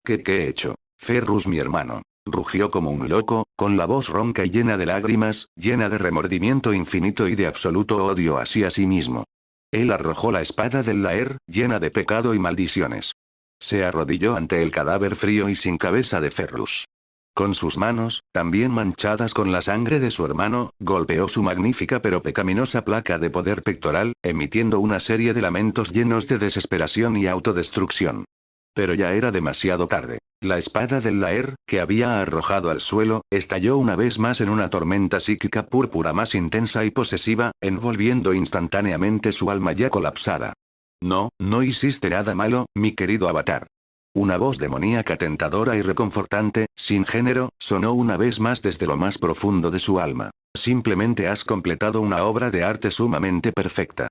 ¿Qué he hecho? Ferrus, mi hermano. Rugió como un loco, con la voz ronca y llena de lágrimas, llena de remordimiento infinito y de absoluto odio hacia sí mismo. Él arrojó la espada del Laer, llena de pecado y maldiciones. Se arrodilló ante el cadáver frío y sin cabeza de Ferrus. Con sus manos, también manchadas con la sangre de su hermano, golpeó su magnífica pero pecaminosa placa de poder pectoral, emitiendo una serie de lamentos llenos de desesperación y autodestrucción. Pero ya era demasiado tarde. La espada del Laer, que había arrojado al suelo, estalló una vez más en una tormenta psíquica púrpura más intensa y posesiva, envolviendo instantáneamente su alma ya colapsada. No, no hiciste nada malo, mi querido Avatar. Una voz demoníaca tentadora y reconfortante, sin género, sonó una vez más desde lo más profundo de su alma. Simplemente has completado una obra de arte sumamente perfecta.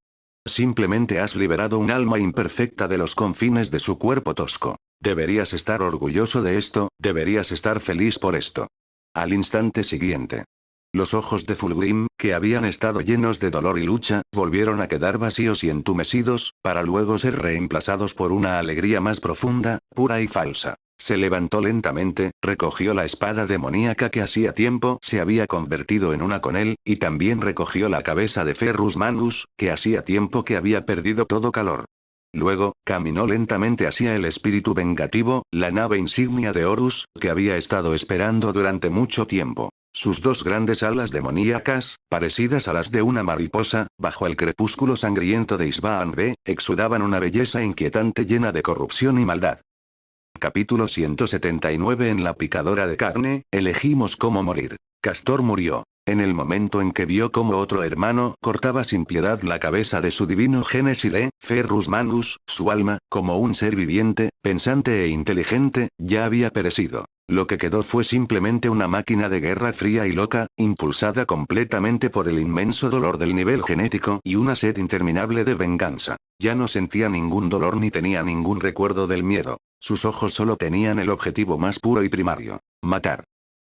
Simplemente has liberado un alma imperfecta de los confines de su cuerpo tosco. Deberías estar orgulloso de esto, deberías estar feliz por esto. Al instante siguiente. Los ojos de Fulgrim, que habían estado llenos de dolor y lucha, volvieron a quedar vacíos y entumecidos, para luego ser reemplazados por una alegría más profunda, pura y falsa. Se levantó lentamente, recogió la espada demoníaca que hacía tiempo se había convertido en una con él, y también recogió la cabeza de Ferrus Manus, que hacía tiempo que había perdido todo calor. Luego, caminó lentamente hacia el espíritu vengativo, la nave insignia de Horus, que había estado esperando durante mucho tiempo. Sus dos grandes alas demoníacas, parecidas a las de una mariposa, bajo el crepúsculo sangriento de Isbaan B, exudaban una belleza inquietante llena de corrupción y maldad. Capítulo 179. En la picadora de carne, elegimos cómo morir. Castor murió. En el momento en que vio cómo otro hermano cortaba sin piedad la cabeza de su divino Génesis Ferrus Manus, su alma, como un ser viviente, pensante e inteligente, ya había perecido. Lo que quedó fue simplemente una máquina de guerra fría y loca, impulsada completamente por el inmenso dolor del nivel genético y una sed interminable de venganza. Ya no sentía ningún dolor ni tenía ningún recuerdo del miedo. Sus ojos solo tenían el objetivo más puro y primario: matar.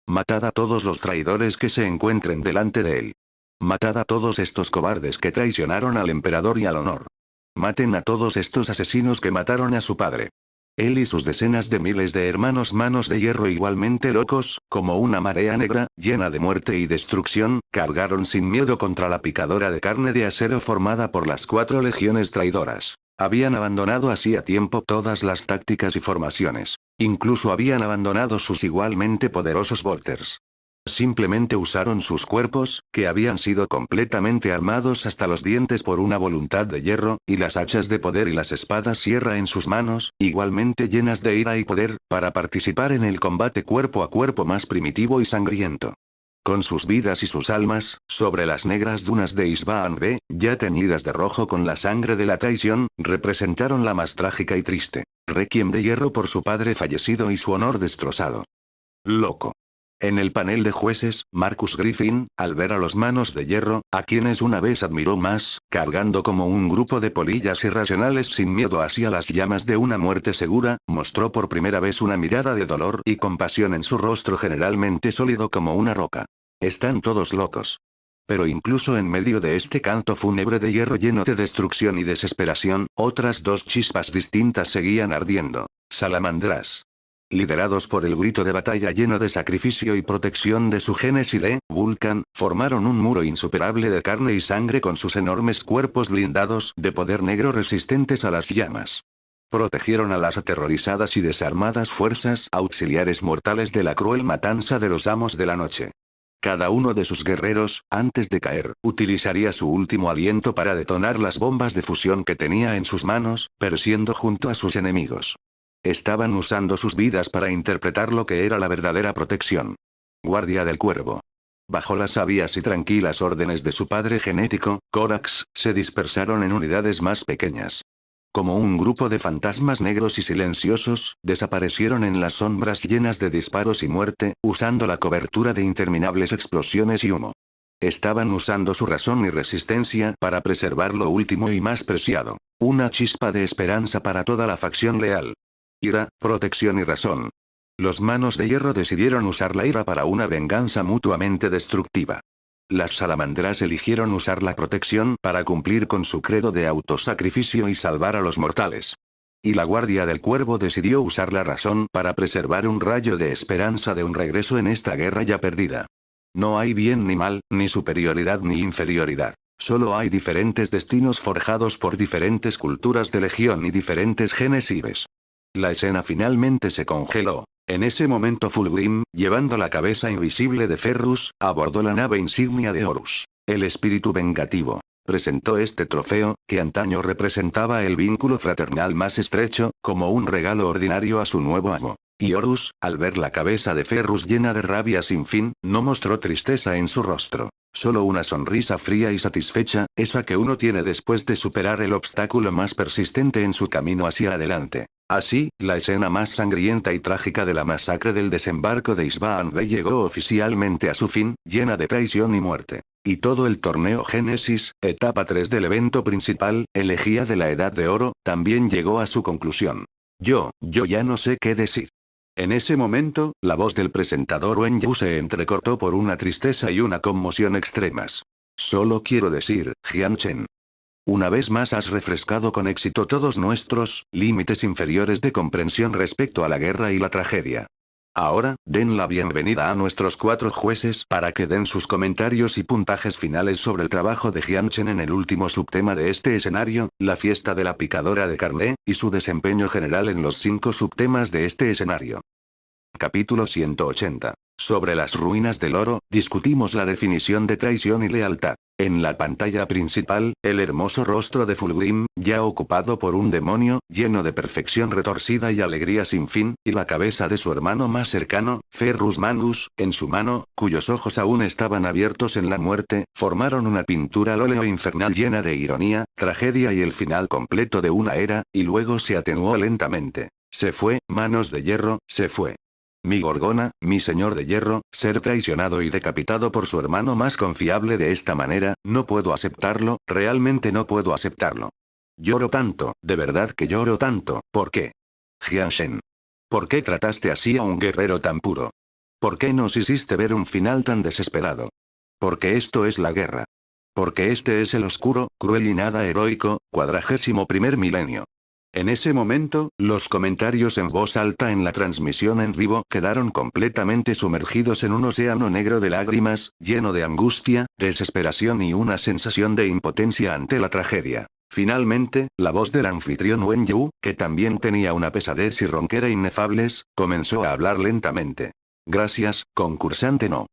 Matad a todos los traidores que se encuentren delante de él. Matad a todos estos cobardes que traicionaron al emperador y al honor. Maten a todos estos asesinos que mataron a su padre. Él y sus decenas de miles de hermanos manos de hierro igualmente locos, como una marea negra, llena de muerte y destrucción, cargaron sin miedo contra la picadora de carne de acero formada por las 4 legiones traidoras. Habían abandonado hacía tiempo todas las tácticas y formaciones. Incluso habían abandonado sus igualmente poderosos bolters. Simplemente usaron sus cuerpos, que habían sido completamente armados hasta los dientes por una voluntad de hierro, y las hachas de poder y las espadas sierra en sus manos, igualmente llenas de ira y poder, para participar en el combate cuerpo a cuerpo más primitivo y sangriento. Con sus vidas y sus almas, sobre las negras dunas de Isbaan B, ya teñidas de rojo con la sangre de la traición, representaron la más trágica y triste requiem de hierro por su padre fallecido y su honor destrozado. Loco. En el panel de jueces, Marcus Griffin, al ver a los manos de hierro, a quienes una vez admiró más, cargando como un grupo de polillas irracionales sin miedo hacia las llamas de una muerte segura, mostró por primera vez una mirada de dolor y compasión en su rostro generalmente sólido como una roca. Están todos locos. Pero incluso en medio de este canto fúnebre de hierro lleno de destrucción y desesperación, otras 2 chispas distintas seguían ardiendo. Salamandras. Liderados por el grito de batalla lleno de sacrificio y protección de su Génesis Vulcan, formaron un muro insuperable de carne y sangre con sus enormes cuerpos blindados de poder negro resistentes a las llamas. Protegieron a las aterrorizadas y desarmadas fuerzas auxiliares mortales de la cruel matanza de los amos de la noche. Cada uno de sus guerreros, antes de caer, utilizaría su último aliento para detonar las bombas de fusión que tenía en sus manos, persiguiendo junto a sus enemigos. Estaban usando sus vidas para interpretar lo que era la verdadera protección. Guardia del Cuervo. Bajo las sabias y tranquilas órdenes de su padre genético, Corax, se dispersaron en unidades más pequeñas. Como un grupo de fantasmas negros y silenciosos, desaparecieron en las sombras llenas de disparos y muerte, usando la cobertura de interminables explosiones y humo. Estaban usando su razón y resistencia para preservar lo último y más preciado. Una chispa de esperanza para toda la facción leal. Ira, protección y razón. Los Manos de Hierro decidieron usar la ira para una venganza mutuamente destructiva. Las salamandras eligieron usar la protección para cumplir con su credo de autosacrificio y salvar a los mortales. Y la Guardia del Cuervo decidió usar la razón para preservar un rayo de esperanza de un regreso en esta guerra ya perdida. No hay bien ni mal, ni superioridad ni inferioridad. Solo hay diferentes destinos forjados por diferentes culturas de legión y diferentes genes Ives. La escena finalmente se congeló. En ese momento Fulgrim, llevando la cabeza invisible de Ferrus, abordó la nave insignia de Horus. El espíritu vengativo. Presentó este trofeo, que antaño representaba el vínculo fraternal más estrecho, como un regalo ordinario a su nuevo amo. Y Horus, al ver la cabeza de Ferrus llena de rabia sin fin, no mostró tristeza en su rostro. Solo una sonrisa fría y satisfecha, esa que uno tiene después de superar el obstáculo más persistente en su camino hacia adelante. Así, la escena más sangrienta y trágica de la masacre del desembarco de Isbaan Bey llegó oficialmente a su fin, llena de traición y muerte. Y todo el torneo Génesis, etapa 3 del evento principal, elegía de la Edad de Oro, también llegó a su conclusión. Yo ya no sé qué decir. En ese momento, la voz del presentador Wen Yu se entrecortó por una tristeza y una conmoción extremas. Solo quiero decir, Jian Chen. Una vez más has refrescado con éxito todos nuestros límites inferiores de comprensión respecto a la guerra y la tragedia. Ahora, den la bienvenida a nuestros 4 jueces para que den sus comentarios y puntajes finales sobre el trabajo de Jian Chen en el último subtema de este escenario, la fiesta de la picadora de carné, y su desempeño general en los 5 subtemas de este escenario. Capítulo 180. Sobre las ruinas del oro, discutimos la definición de traición y lealtad. En la pantalla principal, el hermoso rostro de Fulgrim, ya ocupado por un demonio, lleno de perfección retorcida y alegría sin fin, y la cabeza de su hermano más cercano, Ferrus Manus, en su mano, cuyos ojos aún estaban abiertos en la muerte, formaron una pintura al óleo infernal llena de ironía, tragedia y el final completo de una era, y luego se atenuó lentamente. Se fue, Manos de Hierro, se fue. Mi Gorgona, mi señor de hierro, ser traicionado y decapitado por su hermano más confiable de esta manera, no puedo aceptarlo, realmente no puedo aceptarlo. Lloro tanto, de verdad que lloro tanto, ¿por qué? Jian Shen. ¿Por qué trataste así a un guerrero tan puro? ¿Por qué nos hiciste ver un final tan desesperado? Porque esto es la guerra. Porque este es el oscuro, cruel y nada heroico, 41º milenio. En ese momento, los comentarios en voz alta en la transmisión en vivo quedaron completamente sumergidos en un océano negro de lágrimas, lleno de angustia, desesperación y una sensación de impotencia ante la tragedia. Finalmente, la voz del anfitrión Wen Yu, que también tenía una pesadez y ronquera inefables, comenzó a hablar lentamente. Gracias, concursante no.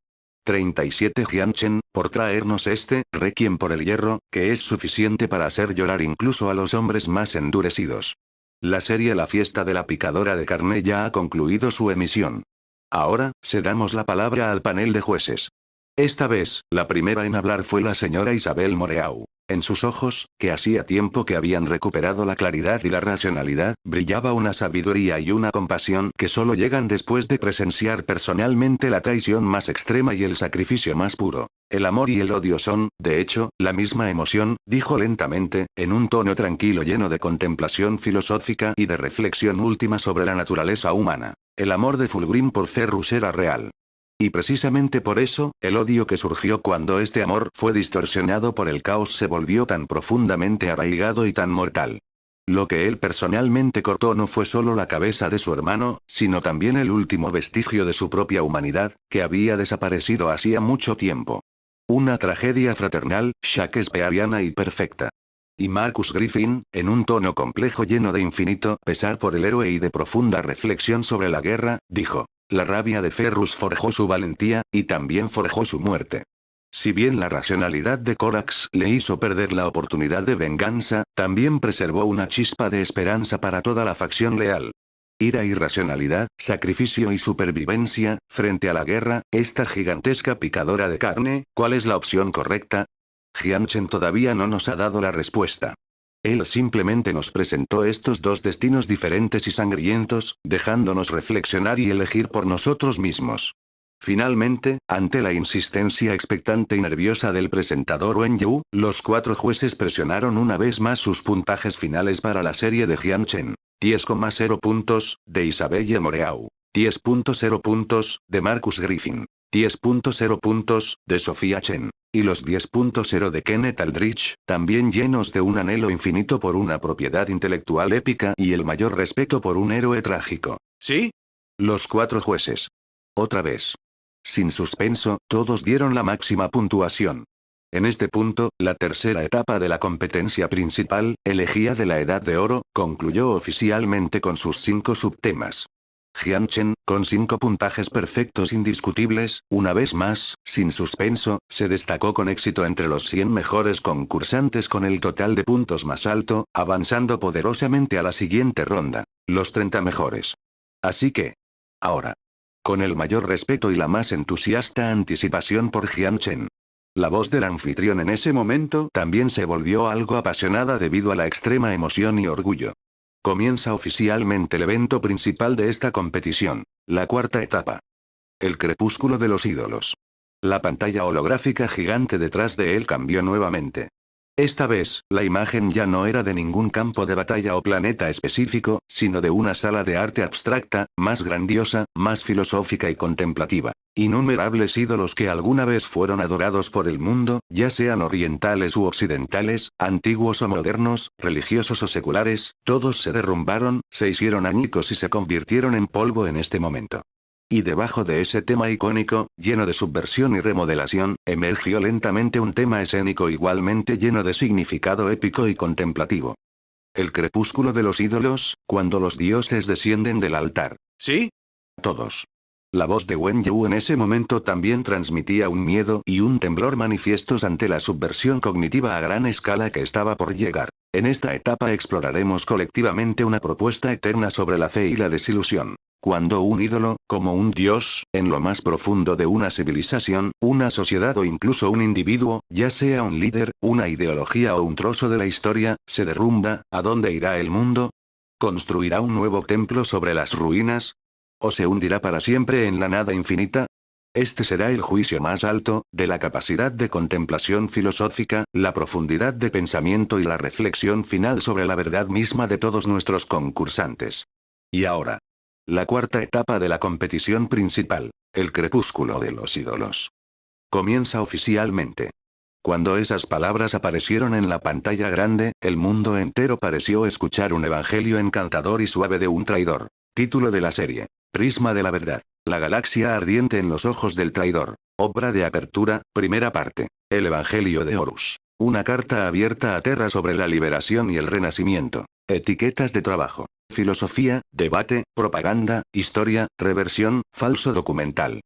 37 Jian Chen, por traernos este requiem por el hierro, que es suficiente para hacer llorar incluso a los hombres más endurecidos. La serie La fiesta de la picadora de carné ya ha concluido su emisión. Ahora, cedamos la palabra al panel de jueces. Esta vez, la primera en hablar fue la señora Isabel Moreau. En sus ojos, que hacía tiempo que habían recuperado la claridad y la racionalidad, brillaba una sabiduría y una compasión que solo llegan después de presenciar personalmente la traición más extrema y el sacrificio más puro. El amor y el odio son, de hecho, la misma emoción, dijo lentamente, en un tono tranquilo lleno de contemplación filosófica y de reflexión última sobre la naturaleza humana. El amor de Fulgrim por Ferrus era real. Y precisamente por eso, el odio que surgió cuando este amor fue distorsionado por el caos se volvió tan profundamente arraigado y tan mortal. Lo que él personalmente cortó no fue solo la cabeza de su hermano, sino también el último vestigio de su propia humanidad, que había desaparecido hacía mucho tiempo. Una tragedia fraternal, shakespeariana y perfecta. Y Marcus Griffin, en un tono complejo lleno de infinito pesar por el héroe y de profunda reflexión sobre la guerra, dijo. La rabia de Ferrus forjó su valentía, y también forjó su muerte. Si bien la racionalidad de Corax le hizo perder la oportunidad de venganza, también preservó una chispa de esperanza para toda la facción leal. Ira y racionalidad, sacrificio y supervivencia, frente a la guerra, esta gigantesca picadora de carne, ¿cuál es la opción correcta? Jiang Chen todavía no nos ha dado la respuesta. Él simplemente nos presentó estos dos destinos diferentes y sangrientos, dejándonos reflexionar y elegir por nosotros mismos. Finalmente, ante la insistencia expectante y nerviosa del presentador Wen Yu, los 4 jueces presionaron una vez más sus puntajes finales para la serie de Jiang Chen. 10,0 puntos, de Isabelle Moreau. 10,0 puntos, de Marcus Griffin. 10,0 puntos, de Sofía Chen. Y los 10,0 de Kenneth Aldrich, también llenos de un anhelo infinito por una propiedad intelectual épica y el mayor respeto por un héroe trágico. ¿Sí? Los 4 jueces. Otra vez. Sin suspenso, todos dieron la máxima puntuación. En este punto, la tercera etapa de la competencia principal, elegía de la Edad de Oro, concluyó oficialmente con sus 5 subtemas. Jiang Chen, con 5 puntajes perfectos indiscutibles, una vez más, sin suspenso, se destacó con éxito entre los 100 mejores concursantes con el total de puntos más alto, avanzando poderosamente a la siguiente ronda. Los 30 mejores. Así que. Ahora. Con el mayor respeto y la más entusiasta anticipación por Jiang Chen. La voz del anfitrión en ese momento también se volvió algo apasionada debido a la extrema emoción y orgullo. Comienza oficialmente el evento principal de esta competición, la cuarta etapa. El crepúsculo de los ídolos. La pantalla holográfica gigante detrás de él cambió nuevamente. Esta vez, la imagen ya no era de ningún campo de batalla o planeta específico, sino de una sala de arte abstracta, más grandiosa, más filosófica y contemplativa. Innumerables ídolos que alguna vez fueron adorados por el mundo, ya sean orientales u occidentales, antiguos o modernos, religiosos o seculares, todos se derrumbaron, se hicieron añicos y se convirtieron en polvo en este momento. Y debajo de ese tema icónico, lleno de subversión y remodelación, emergió lentamente un tema escénico igualmente lleno de significado épico y contemplativo. El crepúsculo de los ídolos, cuando los dioses descienden del altar. ¿Sí? Todos. La voz de Wen Yu en ese momento también transmitía un miedo y un temblor manifiestos ante la subversión cognitiva a gran escala que estaba por llegar. En esta etapa exploraremos colectivamente una propuesta eterna sobre la fe y la desilusión. Cuando un ídolo, como un dios, en lo más profundo de una civilización, una sociedad o incluso un individuo, ya sea un líder, una ideología o un trozo de la historia, se derrumba, ¿a dónde irá el mundo? ¿Construirá un nuevo templo sobre las ruinas? ¿O se hundirá para siempre en la nada infinita? Este será el juicio más alto, de la capacidad de contemplación filosófica, la profundidad de pensamiento y la reflexión final sobre la verdad misma de todos nuestros concursantes. Y ahora. La cuarta etapa de la competición principal, el crepúsculo de los ídolos. Comienza oficialmente. Cuando esas palabras aparecieron en la pantalla grande, el mundo entero pareció escuchar un evangelio encantador y suave de un traidor. Título de la serie. Prisma de la verdad. La galaxia ardiente en los ojos del traidor. Obra de apertura, primera parte. El Evangelio de Horus. Una carta abierta a Terra sobre la liberación y el renacimiento. Etiquetas de trabajo. Filosofía, debate, propaganda, historia, reversión, falso documental.